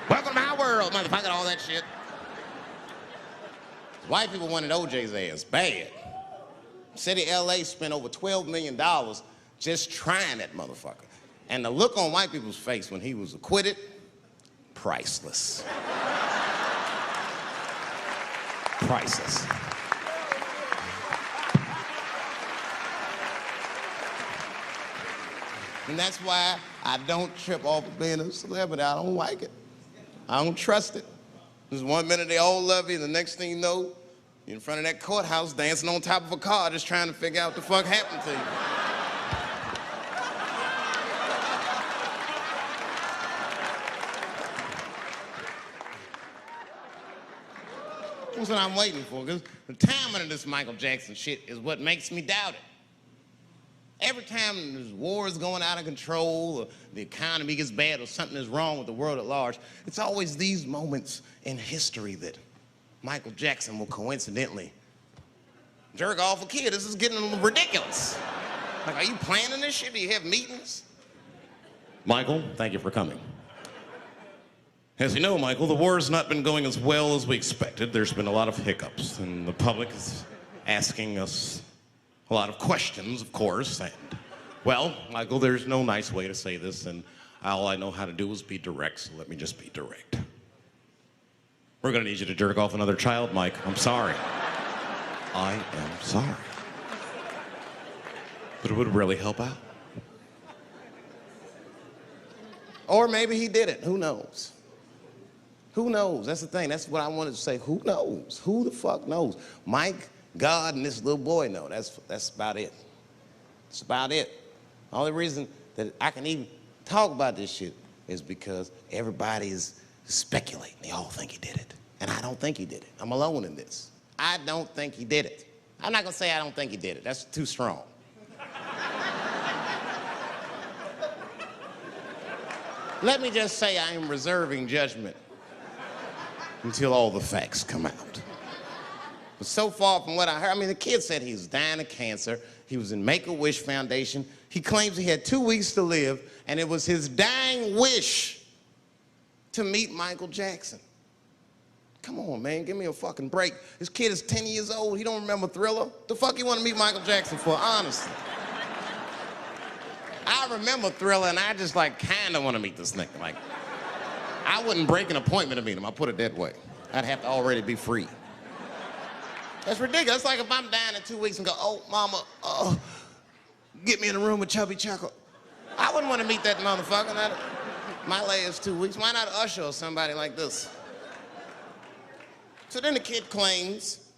Welcome to my world, motherfucker, all that shit. White people wanted OJ's ass bad. City of LA spent over $12 million just trying that motherfucker. And the look on white people's face when he was acquitted, priceless. Priceless. And that's why I don't trip off of being a celebrity. I don't like it. I don't trust it. There's 1 minute they all love you, and the next thing you know, you're in front of that courthouse dancing on top of a car just trying to figure out what the fuck happened to you. That's what I'm waiting for, because the timing of this Michael Jackson shit is what makes me doubt it. Every time this war is going out of control, or the economy gets bad, or something is wrong with the world at large, it's always these moments in history that Michael Jackson will coincidentally jerk off a kid. This is getting ridiculous. Like, are you planning this shit? Do you have meetings? Michael, thank you for coming. As you know, Michael, the war has not been going as well as we expected. There's been a lot of hiccups, and the public is asking us a lot of questions, of course. And, well, Michael, there's no nice way to say this, and all I know how to do is be direct, so let me just be direct. We're gonna need you to jerk off another child, Mike. I'm sorry. I am sorry. But it would really help out. Or maybe he did it. Who knows? Who knows? That's the thing. That's what I wanted to say. Who knows? Who the fuck knows? Mike, God, and this little boy know. That's about it. That's about it. The only reason that I can even talk about this shit is because everybody is speculating. They all think he did it. And I don't think he did it. I'm alone in this. I don't think he did it. I'm not gonna say I don't think he did it. That's too strong. Let me just say I am reserving judgment until all the facts come out. But so far from what I heard, I mean, the kid said he was dying of cancer. He was in Make-A-Wish Foundation. He claims he had 2 weeks to live, and it was his dying wish to meet Michael Jackson. Come on, man, give me a fucking break. This kid is 10 years old. He don't remember Thriller. The fuck you want to meet Michael Jackson for, honestly? I remember Thriller, and I just, like, kind of want to meet this nigga. Like, I wouldn't break an appointment to meet him. I'll put it that way. I'd have to already be free. That's ridiculous. It's like if I'm dying in 2 weeks and go, oh, mama, get me in a room with Chubby Chuckle. I wouldn't want to meet that motherfucker. My last 2 weeks. Why not Usher or somebody like this? So then the kid claims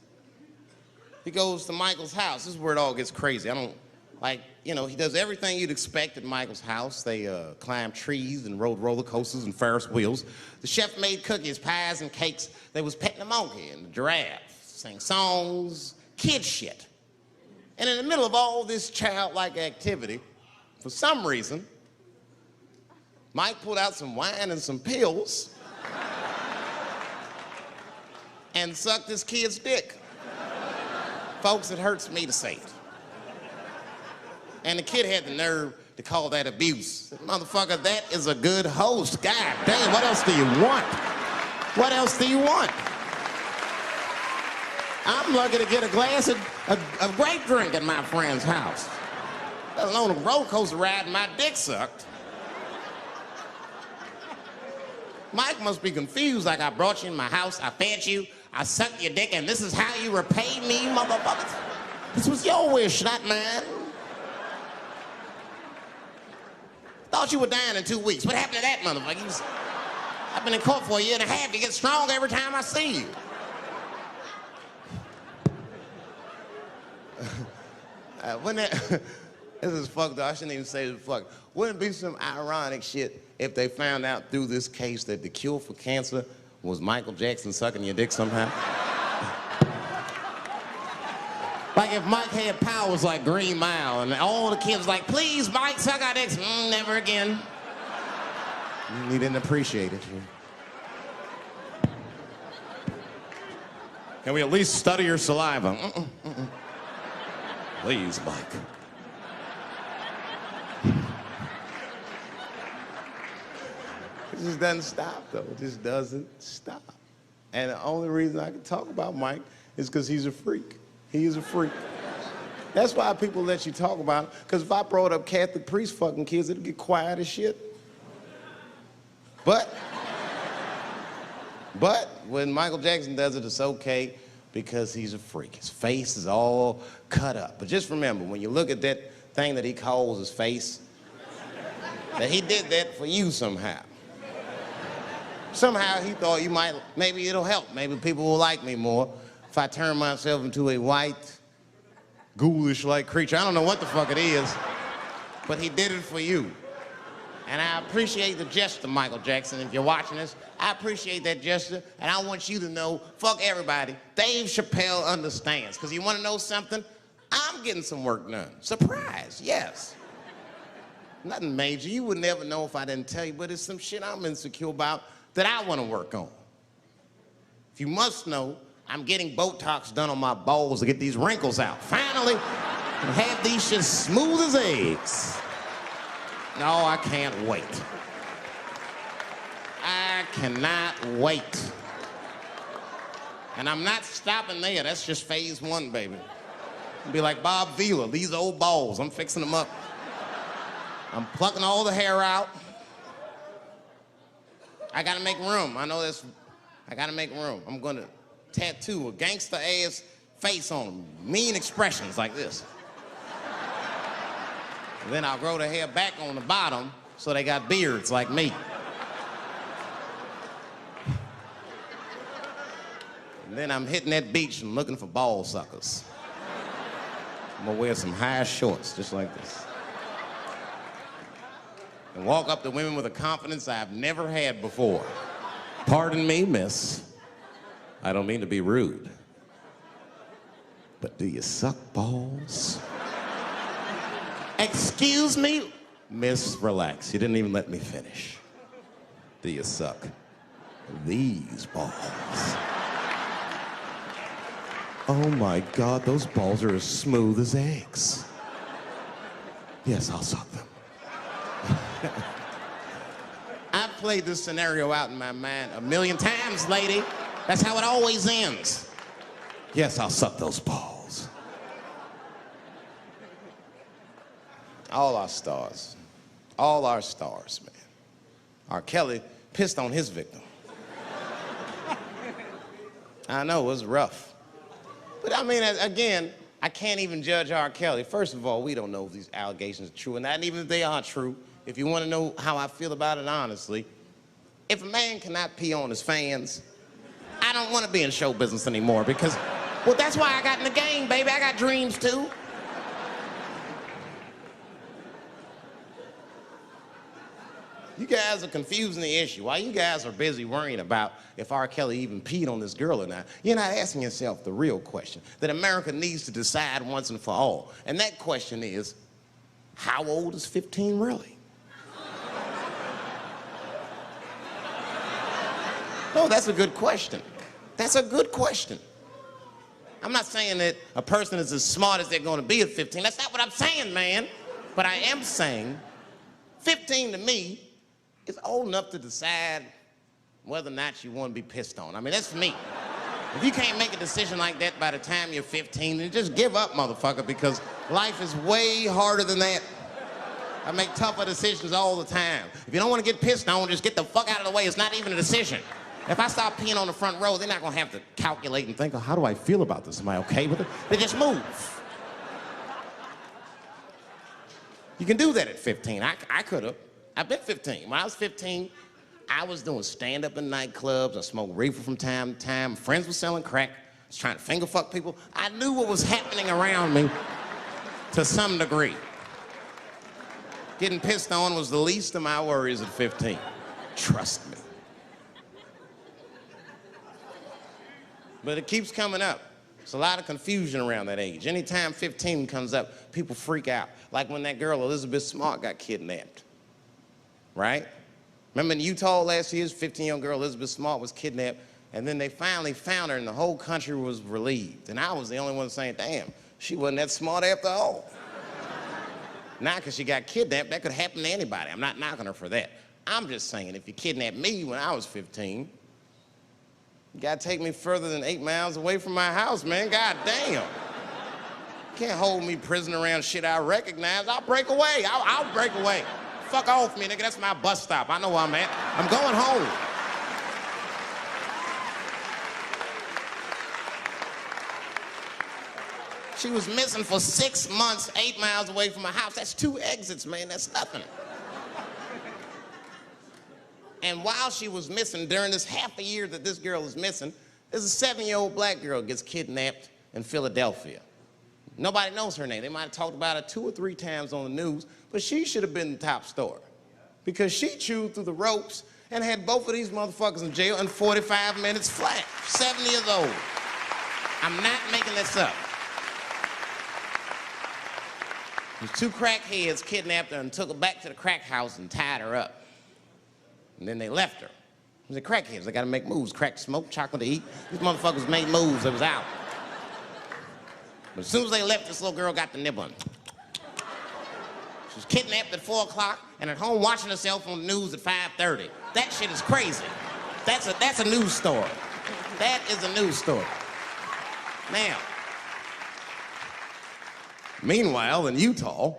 he goes to Michael's house. This is where it all gets crazy. I don't, like, you know, he does everything you'd expect at Michael's house. They climb trees and rode roller coasters and Ferris wheels. The chef made cookies, pies, and cakes. They was petting the monkey and the giraffe, sang songs, kid shit. And in the middle of all this childlike activity, for some reason, Mike pulled out some wine and some pills and sucked his kid's dick. Folks, it hurts me to say it. And the kid had the nerve to call that abuse. Motherfucker, that is a good host. God damn, what else do you want? What else do you want? I'm lucky to get a glass of grape drink at my friend's house. Let alone a roller coaster ride and my dick sucked. Mike must be confused, like I brought you in my house, I fed you, I sucked your dick, and this is how you repay me, motherfuckers? This was your wish, not mine. Thought you were dying in 2 weeks. What happened to that motherfucker? I've been in court for a year and a half. You get stronger every time I see you. This is fucked up. I shouldn't even say this fuck. Wouldn't it be some ironic shit if they found out through this case that the cure for cancer was Michael Jackson sucking your dick somehow? Like if Mike had powers like Green Mile and all the kids like, please, Mike, suck our dicks. Never again. He didn't appreciate it. Can we at least study your saliva? Please, Mike. It just doesn't stop, though. It just doesn't stop. And the only reason I can talk about Mike is because he's a freak. He is a freak. That's why people let you talk about him. Because if I brought up Catholic priest fucking kids, it'd get quiet as shit. But when Michael Jackson does it, it's okay because he's a freak. His face is all cut up. But just remember, when you look at that thing that he calls his face, that he did that for you somehow. Somehow he thought you might, maybe it'll help. Maybe people will like me more if I turn myself into a white, ghoulish-like creature. I don't know what the fuck it is, but he did it for you. And I appreciate the gesture, Michael Jackson. If you're watching this, I appreciate that gesture, and I want you to know, fuck everybody, Dave Chappelle understands. Because you want to know something? I'm getting some work done. Surprise, yes. Nothing major. You would never know if I didn't tell you, but it's some shit I'm insecure about that I want to work on. If you must know, I'm getting Botox done on my balls to get these wrinkles out. Finally, and have these shits smooth as eggs. No, I can't wait. I cannot wait. And I'm not stopping there. That's just phase one, baby. Be like Bob Vila, these old balls, I'm fixing them up. I'm plucking all the hair out. I gotta make room. I know this. I gotta make room. I'm gonna tattoo a gangster ass face on them. Mean expressions like this. And then I'll grow the hair back on the bottom so they got beards like me. And then I'm hitting that beach and looking for ball suckers. I'm gonna wear some high shorts just like this. And walk up to women with a confidence I've never had before. Pardon me, miss. I don't mean to be rude. But do you suck balls? Excuse me? Miss, relax. You didn't even let me finish. Do you suck these balls? Oh my God, those balls are as smooth as eggs. Yes, I'll suck them. I've played this scenario out in my mind a million times, lady. That's how it always ends. Yes, I'll suck those balls. All our stars, man. R. Kelly pissed on his victim. I know, it was rough. But I mean, again, I can't even judge R. Kelly. First of all, we don't know if these allegations are true, and not even if they are true. If you want to know how I feel about it honestly, if a man cannot pee on his fans, I don't want to be in show business anymore because, well, that's why I got in the game, baby. I got dreams too. You guys are confusing the issue. While you guys are busy worrying about if R. Kelly even peed on this girl or not, you're not asking yourself the real question that America needs to decide once and for all. And that question is, how old is 15 really? No, that's a good question. That's a good question. I'm not saying that a person is as smart as they're going to be at 15. That's not what I'm saying, man. But I am saying 15 to me is old enough to decide whether or not you want to be pissed on. I mean, that's for me. If you can't make a decision like that by the time you're 15, then just give up, motherfucker, because life is way harder than that. I make tougher decisions all the time. If you don't want to get pissed on, just get the fuck out of the way. It's not even a decision. If I start peeing on the front row, they're not going to have to calculate and think, oh, how do I feel about this? Am I okay with it? They just move. You can do that at 15. I could have. I've been 15. When I was 15, I was doing stand-up in nightclubs. I smoked reefer from time to time. Friends were selling crack. I was trying to finger fuck people. I knew what was happening around me to some degree. Getting pissed on was the least of my worries at 15. Trust me. But it keeps coming up. There's a lot of confusion around that age. Anytime 15 comes up, people freak out. Like when that girl, Elizabeth Smart, got kidnapped. Right? Remember in Utah last year, 15-year-old girl, Elizabeth Smart, was kidnapped, and then they finally found her, and the whole country was relieved. And I was the only one saying, damn, she wasn't that smart after all. Now, because she got kidnapped, that could happen to anybody. I'm not knocking her for that. I'm just saying, if you kidnapped me when I was 15, you gotta take me further than 8 miles away from my house, man. God damn. You can't hold me prisoner around shit I recognize. I'll break away. I'll break away. Fuck off me, nigga. That's my bus stop. I know where I'm at. I'm going home. She was missing for 6 months, 8 miles away from my house. That's 2 exits, man. That's nothing. And while she was missing, during this half a year that this girl is missing, there's a 7-year-old black girl gets kidnapped in Philadelphia. Nobody knows her name. They might have talked about her 2 or 3 times on the news, but she should have been the top story because she chewed through the ropes and had both of these motherfuckers in jail in 45 minutes flat. 7 years old. I'm not making this up. These 2 crackheads kidnapped her and took her back to the crack house and tied her up. And then they left her. They crackheads. They got to make moves. Crack to smoke, chocolate to eat. These motherfuckers made moves. It was out. But as soon as they left, this little girl got the nibbling. She was kidnapped at 4 o'clock and at home watching herself on the news at 5:30. That shit is crazy. That's a news story. That is a news story. Now, meanwhile, in Utah,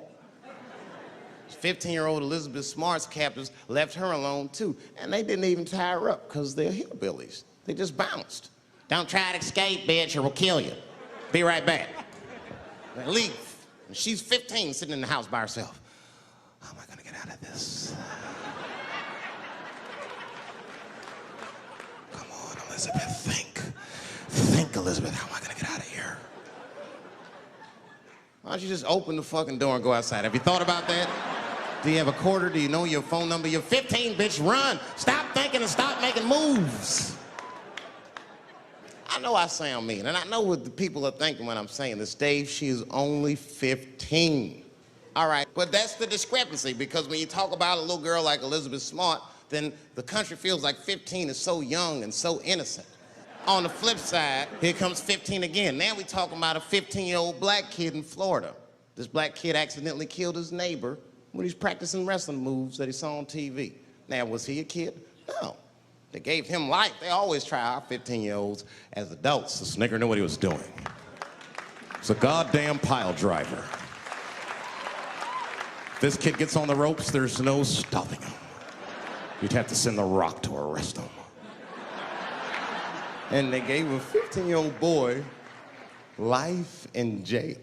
15-year-old Elizabeth Smart's captors left her alone, too. And they didn't even tie her up, because they're hillbillies. They just bounced. Don't try to escape, bitch, or we'll kill you. Be right back. They leave. And she's 15, sitting in the house by herself. How am I going to get out of this? Come on, Elizabeth, think. Think, Elizabeth, how am I going to get out of here? Why don't you just open the fucking door and go outside? Have you thought about that? Do you have a quarter? Do you know your phone number? You're 15, bitch, run. Stop thinking and stop making moves. I know I sound mean, and I know what the people are thinking when I'm saying this. Dave, she is only 15. All right, but that's the discrepancy, because when you talk about a little girl like Elizabeth Smart, then the country feels like 15 is so young and so innocent. On the flip side, here comes 15 again. Now we talking about a 15-year-old black kid in Florida. This black kid accidentally killed his neighbor when he's practicing wrestling moves that he saw on TV. Now, was he a kid? No. They gave him life. They always try our 15-year-olds as adults. The Snicker knew what he was doing. It's a goddamn pile driver. If this kid gets on the ropes, there's no stopping him. You'd have to send the Rock to arrest him. And they gave a 15-year-old boy life in jail.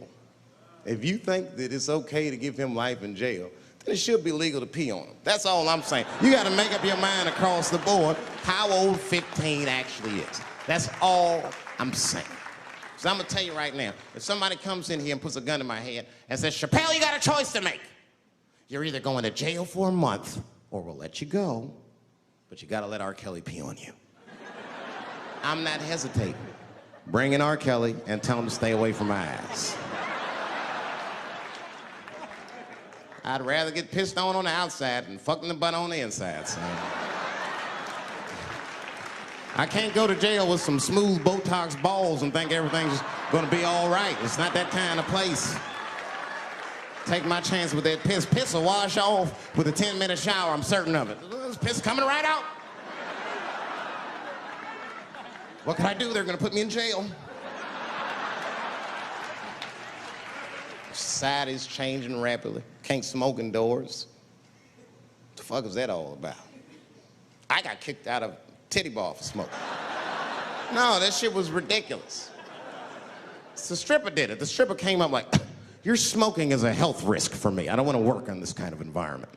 If you think that it's okay to give him life in jail, then it should be legal to pee on him. That's all I'm saying. You got to make up your mind across the board how old 15 actually is. That's all I'm saying. So I'm going to tell you right now, if somebody comes in here and puts a gun in my head and says, Chappelle, you got a choice to make. You're either going to jail for a month or we'll let you go, but you got to let R. Kelly pee on you. I'm not hesitating. Bring in R. Kelly and tell him to stay away from my ass. I'd rather get pissed on the outside than fucking the butt on the inside, son. I can't go to jail with some smooth Botox balls and think everything's gonna be all right. It's not that kind of place. Take my chance with that piss. Piss will wash off with a 10-minute shower, I'm certain of it. This piss coming right out. What can I do? They're gonna put me in jail. Society's changing rapidly. Can't smoke indoors. What the fuck is that all about? I got kicked out of titty bar for smoking. No, that shit was ridiculous. The stripper did it. The stripper came up like, your smoking is a health risk for me. I don't want to work in this kind of environment.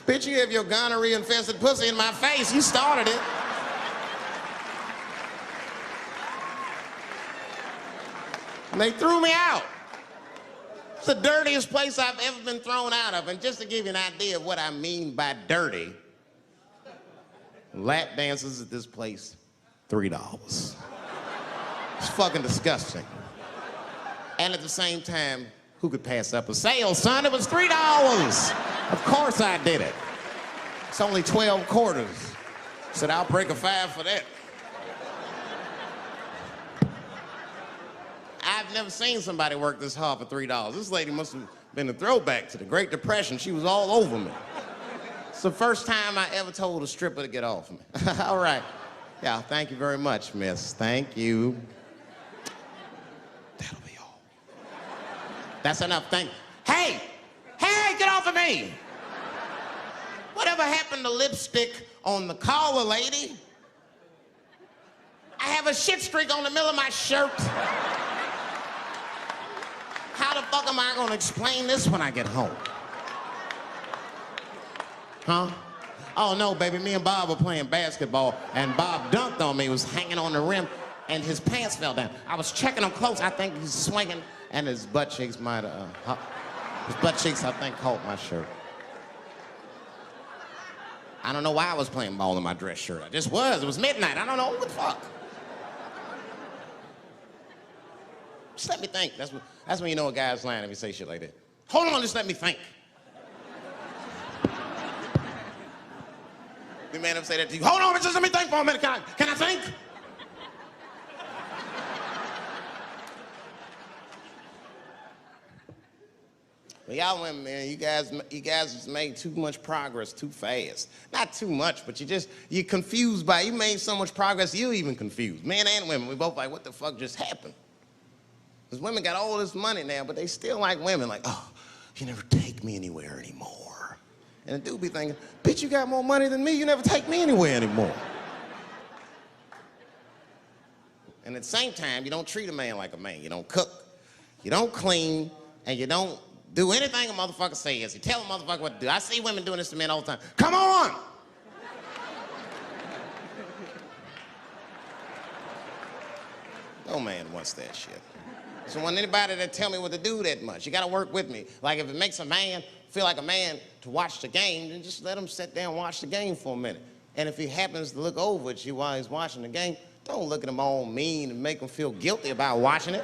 Bitch, you have your gonorrhea-infested pussy in my face. You started it. And they threw me out. It's the dirtiest place I've ever been thrown out of. And just to give you an idea of what I mean by dirty, lap dances at this place, $3. It's fucking disgusting. And at the same time, who could pass up a sale, son? It was $3. Of course I did it. It's only 12 quarters. Said, I'll break a 5 for that. I've never seen somebody work this hard for $3. This lady must have been a throwback to the Great Depression. She was all over me. It's the first time I ever told a stripper to get off me. All right. Yeah, thank you very much, miss. Thank you. That'll be all. That's enough. Thank you. Hey! Hey, get off of me! Whatever happened to lipstick on the collar, lady? I have a shit streak on the middle of my shirt. How the fuck am I gonna explain this when I get home? Huh? Oh no, baby, me and Bob were playing basketball and Bob dunked on me, was hanging on the rim, and his pants fell down. I was checking him close, I think he's swinging, and his butt cheeks might have, his butt cheeks, I think, caught my shirt. I don't know why I was playing ball in my dress shirt. I just was. It was midnight. I don't know. What the fuck? Just let me think. That's when you know a guy's lying if he say shit like that. Hold on, just let me think. The man ever say that to you? Hold on, just let me think for a minute. Can I think? But y'all women, man, you guys just made too much progress too fast. Not too much, but you're confused by it. You made so much progress, you're even confused. Men and women, we both like, what the fuck just happened? Because women got all this money now, but they still like women, like, oh, you never take me anywhere anymore. And the dude be thinking, bitch, you got more money than me, you never take me anywhere anymore. And at the same time, you don't treat a man like a man. You don't cook, you don't clean, and you don't do anything a motherfucker says. You tell a motherfucker what to do. I see women doing this to men all the time. Come on! No man wants that shit. So want anybody that tell me what to do that much. You gotta work with me. Like if it makes a man feel like a man to watch the game, then just let him sit down and watch the game for a minute. And if he happens to look over at you while he's watching the game, don't look at him all mean and make him feel guilty about watching it.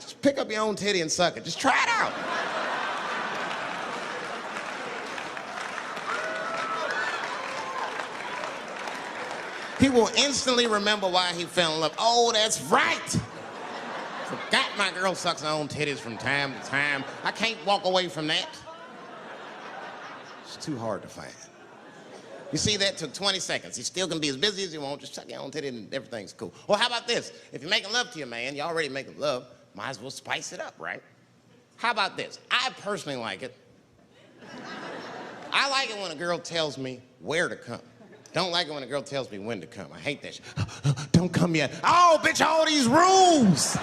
Just pick up your own titty and suck it. Just try it out. He will instantly remember why he fell in love. Oh, that's right. Forgot my girl sucks her own titties from time to time. I can't walk away from that. It's too hard to find. You see, that took 20 seconds. You still can be as busy as you want, just suck your own titty and everything's cool. Well, how about this? If you're making love to your man, you're already making love, might as well spice it up, right? How about this? I personally like it. I like it when a girl tells me where to come. Don't like it when a girl tells me when to come. I hate that shit. Don't come yet. Oh, bitch, all these rules.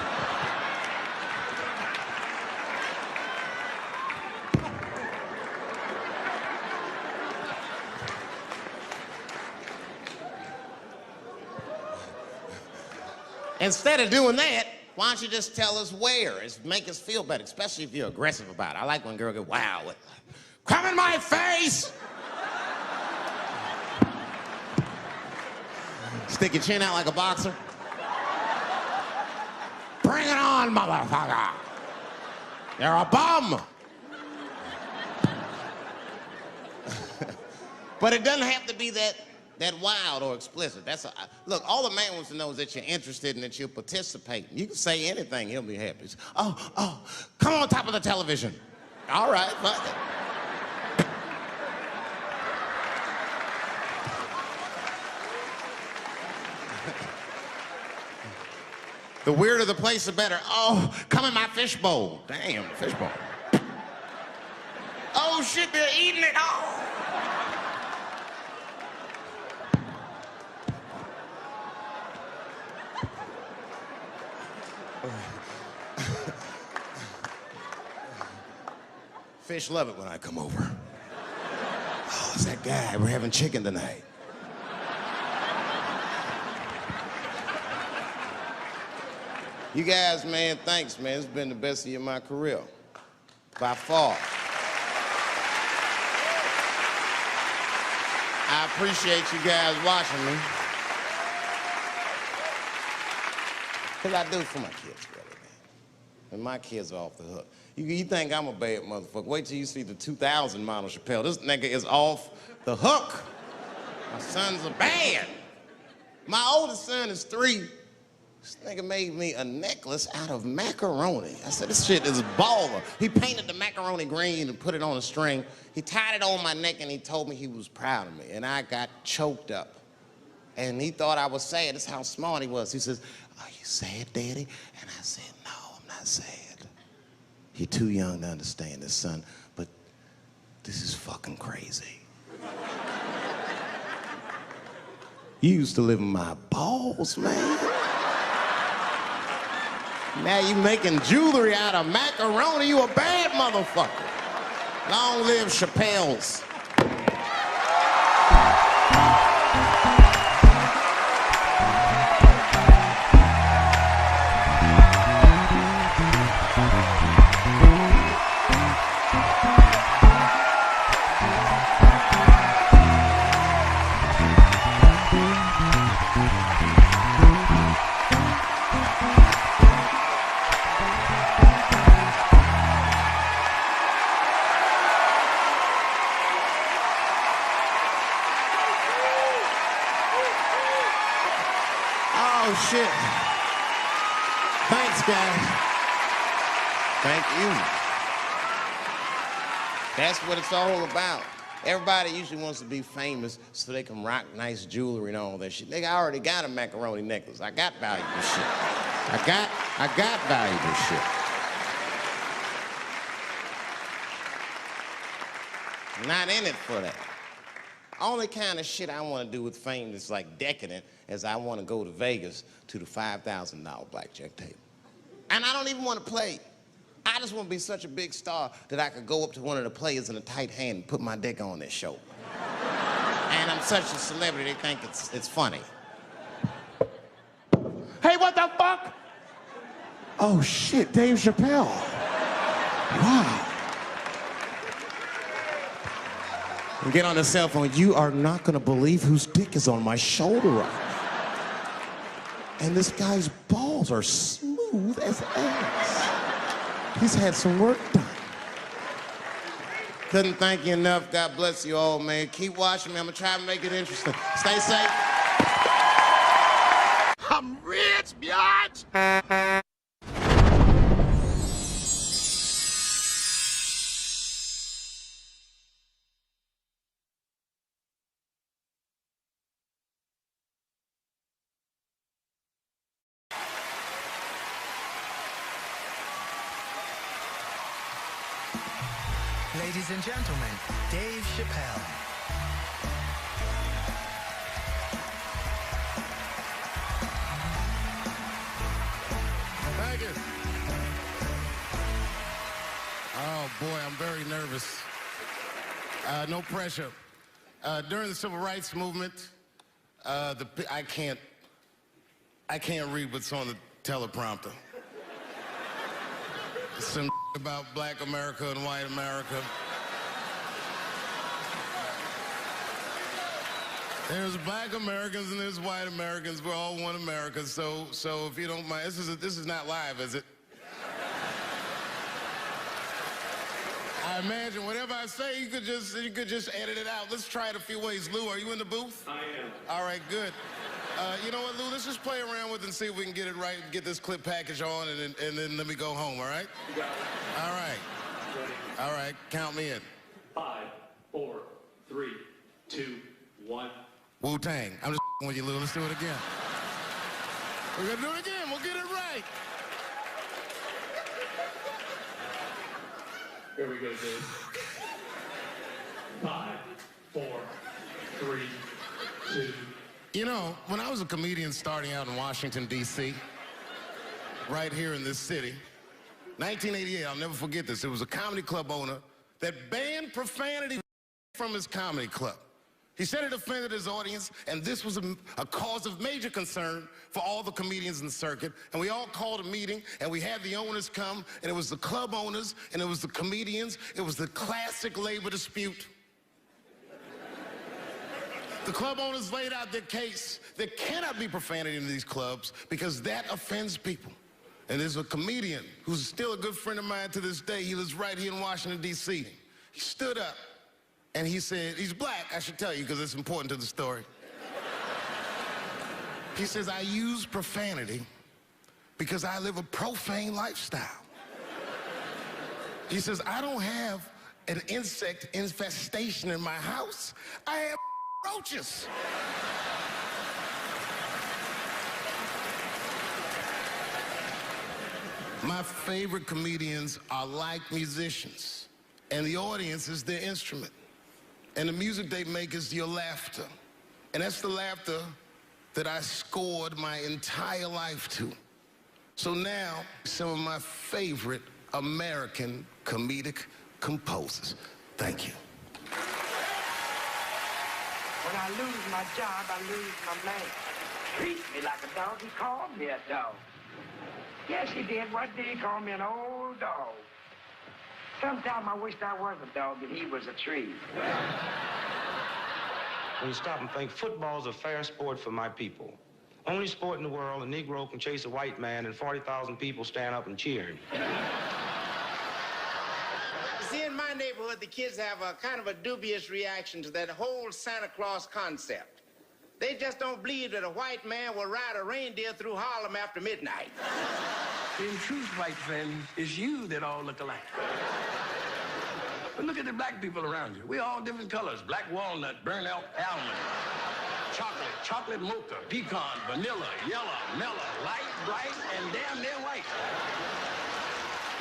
Instead of doing that, why don't you just tell us where? It's make us feel better, especially if you're aggressive about it. I like when a girl goes, wow, come in my face! Stick your chin out like a boxer. Bring it on, motherfucker! You're a bum! But it doesn't have to be that wild or explicit. Look, all the man wants to know is that you're interested and that you're participating. You can say anything, he'll be happy. Oh, come on top of the television. All right, fuck it. The weirder the place, the better. Oh, come in my fishbowl. Damn, fishbowl. Oh shit, they're eating it. Oh. Fish love it when I come over. Oh, it's that guy. We're having chicken tonight. You guys, man, thanks, man. It's been the best year of my career. By far. I appreciate you guys watching me. Because I do for my kids, really, man. And my kids are off the hook. You think I'm a bad motherfucker. Wait till you see the 2000 model Chappelle. This nigga is off the hook. My sons are bad. My oldest son is 3. This nigga made me a necklace out of macaroni. I said, this shit is baller. He painted the macaroni green and put it on a string. He tied it on my neck and he told me he was proud of me. And I got choked up. And he thought I was sad. That's how smart he was. He says, are you sad, Daddy? And I said, no, I'm not sad. You're too young to understand this, son, but this is fucking crazy. You used to live in my balls, man. Now you making jewelry out of macaroni. You a bad motherfucker. Long live Chappelle's. Oh, shit. Thanks, guys. Thank you. That's what it's all about. Everybody usually wants to be famous so they can rock nice jewelry and all that shit. Nigga, I already got a macaroni necklace. I got valuable shit. I got valuable shit. Not in it for that. Only kind of shit I want to do with fame that's like decadent is I want to go to Vegas to the $5,000 blackjack table. And I don't even want to play. I just want to be such a big star that I could go up to one of the players in a tight hand and put my dick on their show. And I'm such a celebrity, they think it's funny. Hey, what the fuck? Oh, shit, Dave Chappelle. Wow. Get on the cell phone. You are not going to believe whose dick is on my shoulder right now. And this guy's balls are smooth as ass. He's had some work done. Couldn't thank you enough. God bless you all, man. Keep watching me. I'm going to try to make it interesting. Stay safe. I'm rich, biatch. Ladies and gentlemen, Dave Chappelle. Thank you. Oh boy, I'm very nervous. No pressure. During the Civil Rights Movement, I can't read what's on the teleprompter. Some about black America and white America. There's black Americans and there's white Americans. We're all one America. So if you don't mind, this is not live, is it? I imagine whatever I say, you could just edit it out. Let's try it a few ways. Lou, are you in the booth? I am. All right, good. You know what, Lou? Let's just play around with it and see if we can get it right, get this clip package on, and then let me go home, all right? You got it. All right. Ready. All right, count me in. 5, 4, 3, 2, 1. Wu-Tang. I'm just with you, Lou. Let's do it again. We're gonna do it again. We'll get it right. Here we go, Dave. 5, 4, 3, 2. You know, when I was a comedian starting out in Washington, D.C., right here in this city, 1988, I'll never forget this. It was a comedy club owner that banned profanity from his comedy club. He said it offended his audience, and this was a cause of major concern for all the comedians in the circuit. And we all called a meeting, and we had the owners come, and it was the club owners, and it was the comedians. It was the classic labor dispute. The club owners laid out their case. There cannot be profanity in these clubs because that offends people. And there's a comedian who's still a good friend of mine to this day. He lives right here in Washington, D.C. He stood up and he said, he's black, I should tell you because it's important to the story. He says, I use profanity because I live a profane lifestyle. He says, I don't have an insect infestation in my house. I have roaches. My favorite comedians are like musicians, and the audience is their instrument. And the music they make is your laughter. And that's the laughter that I scored my entire life to. So now, some of my favorite American comedic composers. Thank you. When I lose my job, I lose my man. Treat me like a dog. He called me a dog. Yes, he did. What did he call me? An old dog. Sometimes I wished I was a dog and he was a tree. When you stop and think, football's a fair sport for my people. Only sport in the world a Negro can chase a white man and 40,000 people stand up and cheer him. See, in my neighborhood, the kids have a kind of a dubious reaction to that whole Santa Claus concept. They just don't believe that a white man will ride a reindeer through Harlem after midnight. In truth, white friend, it's you that all look alike. But look at the black people around you. We're all different colors. Black walnut, burnt almond, chocolate mocha, pecan, vanilla, yellow, mellow, light, bright, and damn near white.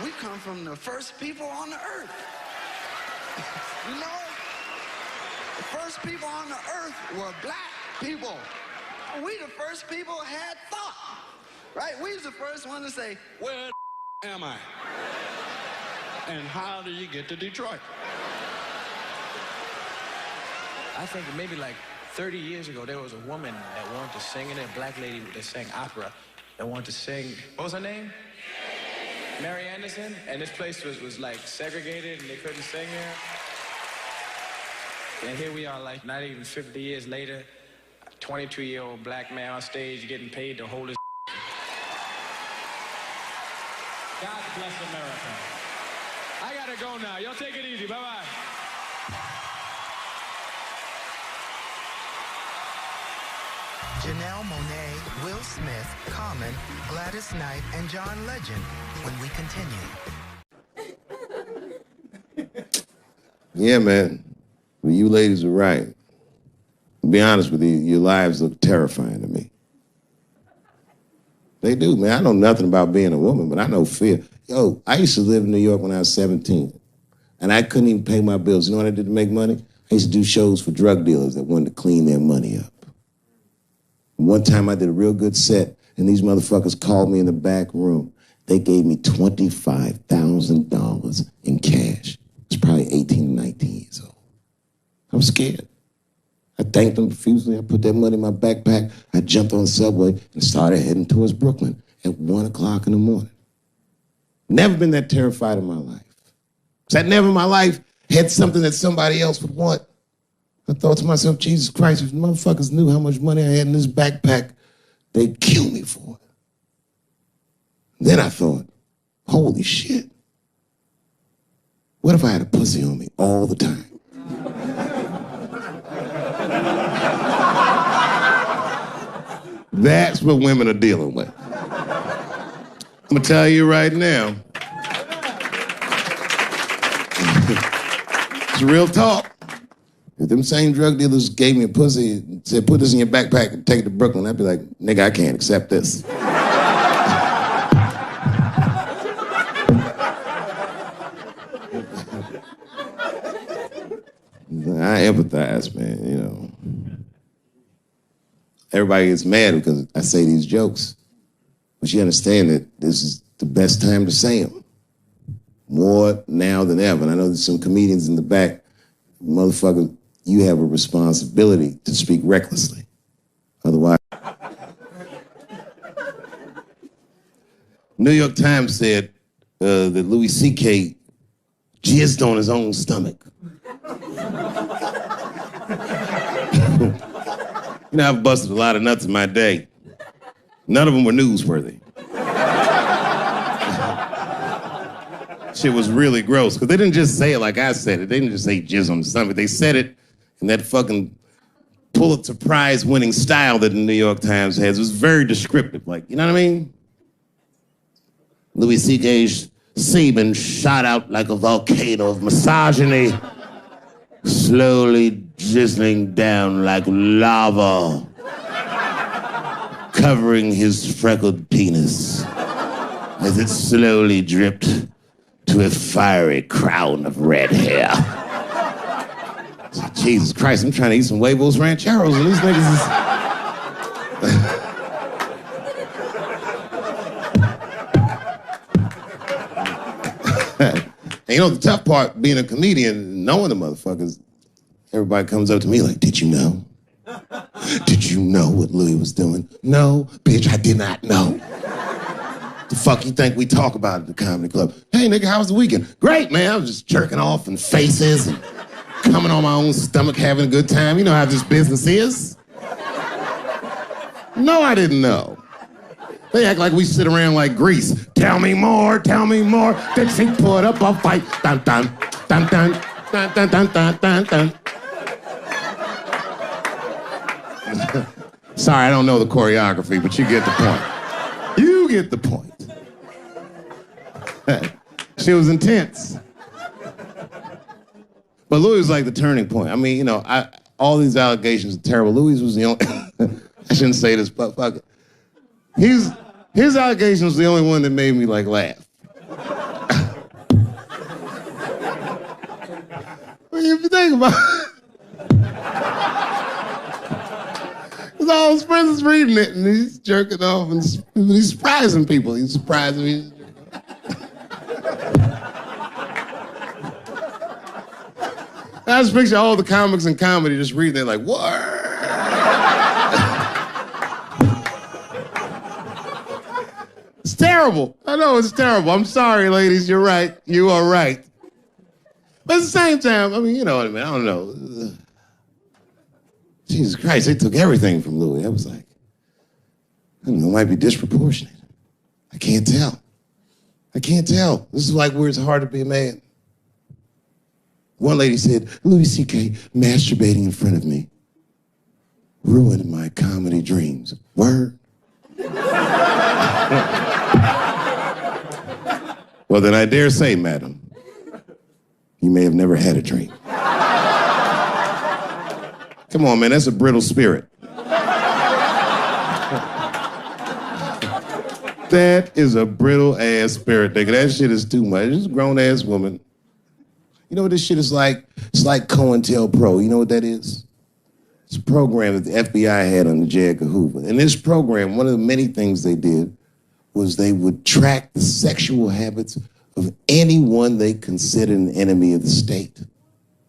We come from the first people on the earth. You know, the first people on the earth were black people. We the first people had thought, right? We was the first one to say, where the am I? And how do you get to Detroit? I think maybe like 30 years ago, there was a woman that wanted to sing, and a black lady that sang opera that wanted to sing. What was her name? Mary Anderson. And this place was like segregated, and they couldn't sing here. And here we are, like not even 50 years later, a 22-year-old black man on stage getting paid to hold his. God bless America. I gotta go now. Y'all take it easy. Bye-bye. Janelle Monáe, Will Smith, Common, Gladys Knight, and John Legend when we continue. Yeah, man. Well, you ladies are right. To be honest with you, your lives look terrifying to me. They do, man. I know nothing about being a woman, but I know fear. Yo, I used to live in New York when I was 17, and I couldn't even pay my bills. You know what I did to make money? I used to do shows for drug dealers that wanted to clean their money up. One time I did a real good set, and these motherfuckers called me in the back room. They gave me $25,000 in cash. I was probably 18, 19 years old. I was scared. I thanked them profusely. I put that money in my backpack. I jumped on the subway and started heading towards Brooklyn at 1 o'clock in the morning. Never been that terrified in my life. Because I never in my life had something that somebody else would want. I thought to myself, Jesus Christ, if motherfuckers knew how much money I had in this backpack, they'd kill me for it. Then I thought, holy shit. What if I had a pussy on me all the time? That's what women are dealing with. I'm gonna tell you right now. It's real talk. If them same drug dealers gave me a pussy and said, put this in your backpack and take it to Brooklyn, I'd be like, nigga, I can't accept this. I empathize, man, you know. Everybody gets mad because I say these jokes. But you understand that this is the best time to say them. More now than ever. And I know there's some comedians in the back. Motherfucker, you have a responsibility to speak recklessly. Otherwise. New York Times said that Louis C.K. jizzed on his own stomach. You know, I've busted a lot of nuts in my day. None of them were newsworthy. Shit was really gross, because they didn't just say it like I said it. They didn't just say jizz on the stomach. They said it in that fucking Pulitzer Prize winning style that the New York Times has. It was very descriptive, like, you know what I mean? Louis C.K.'s semen shot out like a volcano of misogyny, slowly drizzling down like lava, covering his freckled penis as it slowly dripped to a fiery crown of red hair. Jesus Christ, I'm trying to eat some huevos rancheros and these niggas is... And you know, the tough part, being a comedian, knowing the motherfuckers, everybody comes up to me like, did you know? Did you know what Louis was doing? No, bitch, I did not know. The fuck you think we talk about at the comedy club? Hey, nigga, how was the weekend? Great, man. I was just jerking off in faces and coming on my own stomach, having a good time. You know how this business is. No, I didn't know. They act like we sit around like Grease. Tell me more, tell me more. Then she put up a fight. Dun, dun, dun, dun, dun, dun, dun, dun, dun, dun. Sorry, I don't know the choreography, but you get the point. You get the point. She was intense. But Louis was like the turning point. I mean, you know, all these allegations are terrible. Louis was the only, I shouldn't say this, but fuck it. His allegation was the only one that made me like laugh. Well, if you think about it, because all his friends is reading it and he's jerking off and he's surprising people. He's surprising me. I just picture all the comics in comedy just reading it like, what? It's terrible. I know it's terrible. I'm sorry, ladies. You're right. You are right. But at the same time, I mean, you know what I mean? I don't know. Jesus Christ, they took everything from Louis. I was like, I don't know, it might be disproportionate. I can't tell. I can't tell. This is like where it's hard to be a man. One lady said, Louis C.K. masturbating in front of me ruined my comedy dreams. Word? Well, then I dare say, madam, you may have never had a dream. Come on, man, that's a brittle spirit. That is a brittle-ass spirit, nigga. That shit is too much. This is a grown-ass woman. You know what this shit is like? It's like COINTELPRO. You know what that is? It's a program that the FBI had under J. Edgar Hoover. In this program, one of the many things they did was they would track the sexual habits of anyone they considered an enemy of the state. It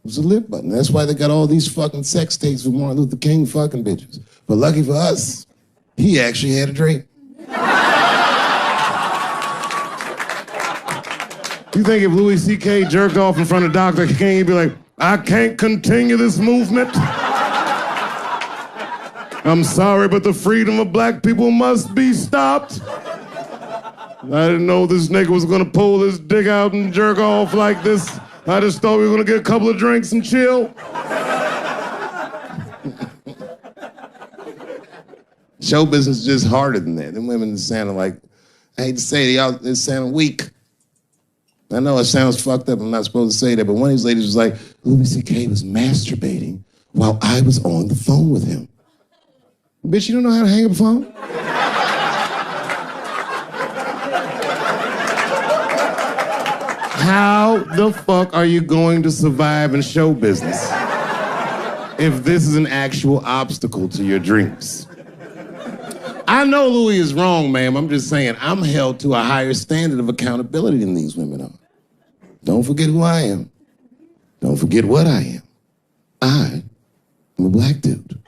was a lit button. That's why they got all these fucking sex tapes with Martin Luther King fucking bitches. But lucky for us, he actually had a dream. You think if Louis C.K. jerked off in front of Dr. King, he'd be like, I can't continue this movement. I'm sorry, but the freedom of black people must be stopped. I didn't know this nigga was gonna pull his dick out and jerk off like this. I just thought we were gonna get a couple of drinks and chill. Show business is just harder than that. Them women sounding like, I hate to say it, y'all, they sound weak. I know it sounds fucked up, I'm not supposed to say that, but one of these ladies was like, Louis C.K. was masturbating while I was on the phone with him. Bitch, you don't know how to hang up a phone? How the fuck are you going to survive in show business if this is an actual obstacle to your dreams? I know Louis is wrong, ma'am. I'm just saying I'm held to a higher standard of accountability than these women are. Don't forget who I am. Don't forget what I am. I am a black dude.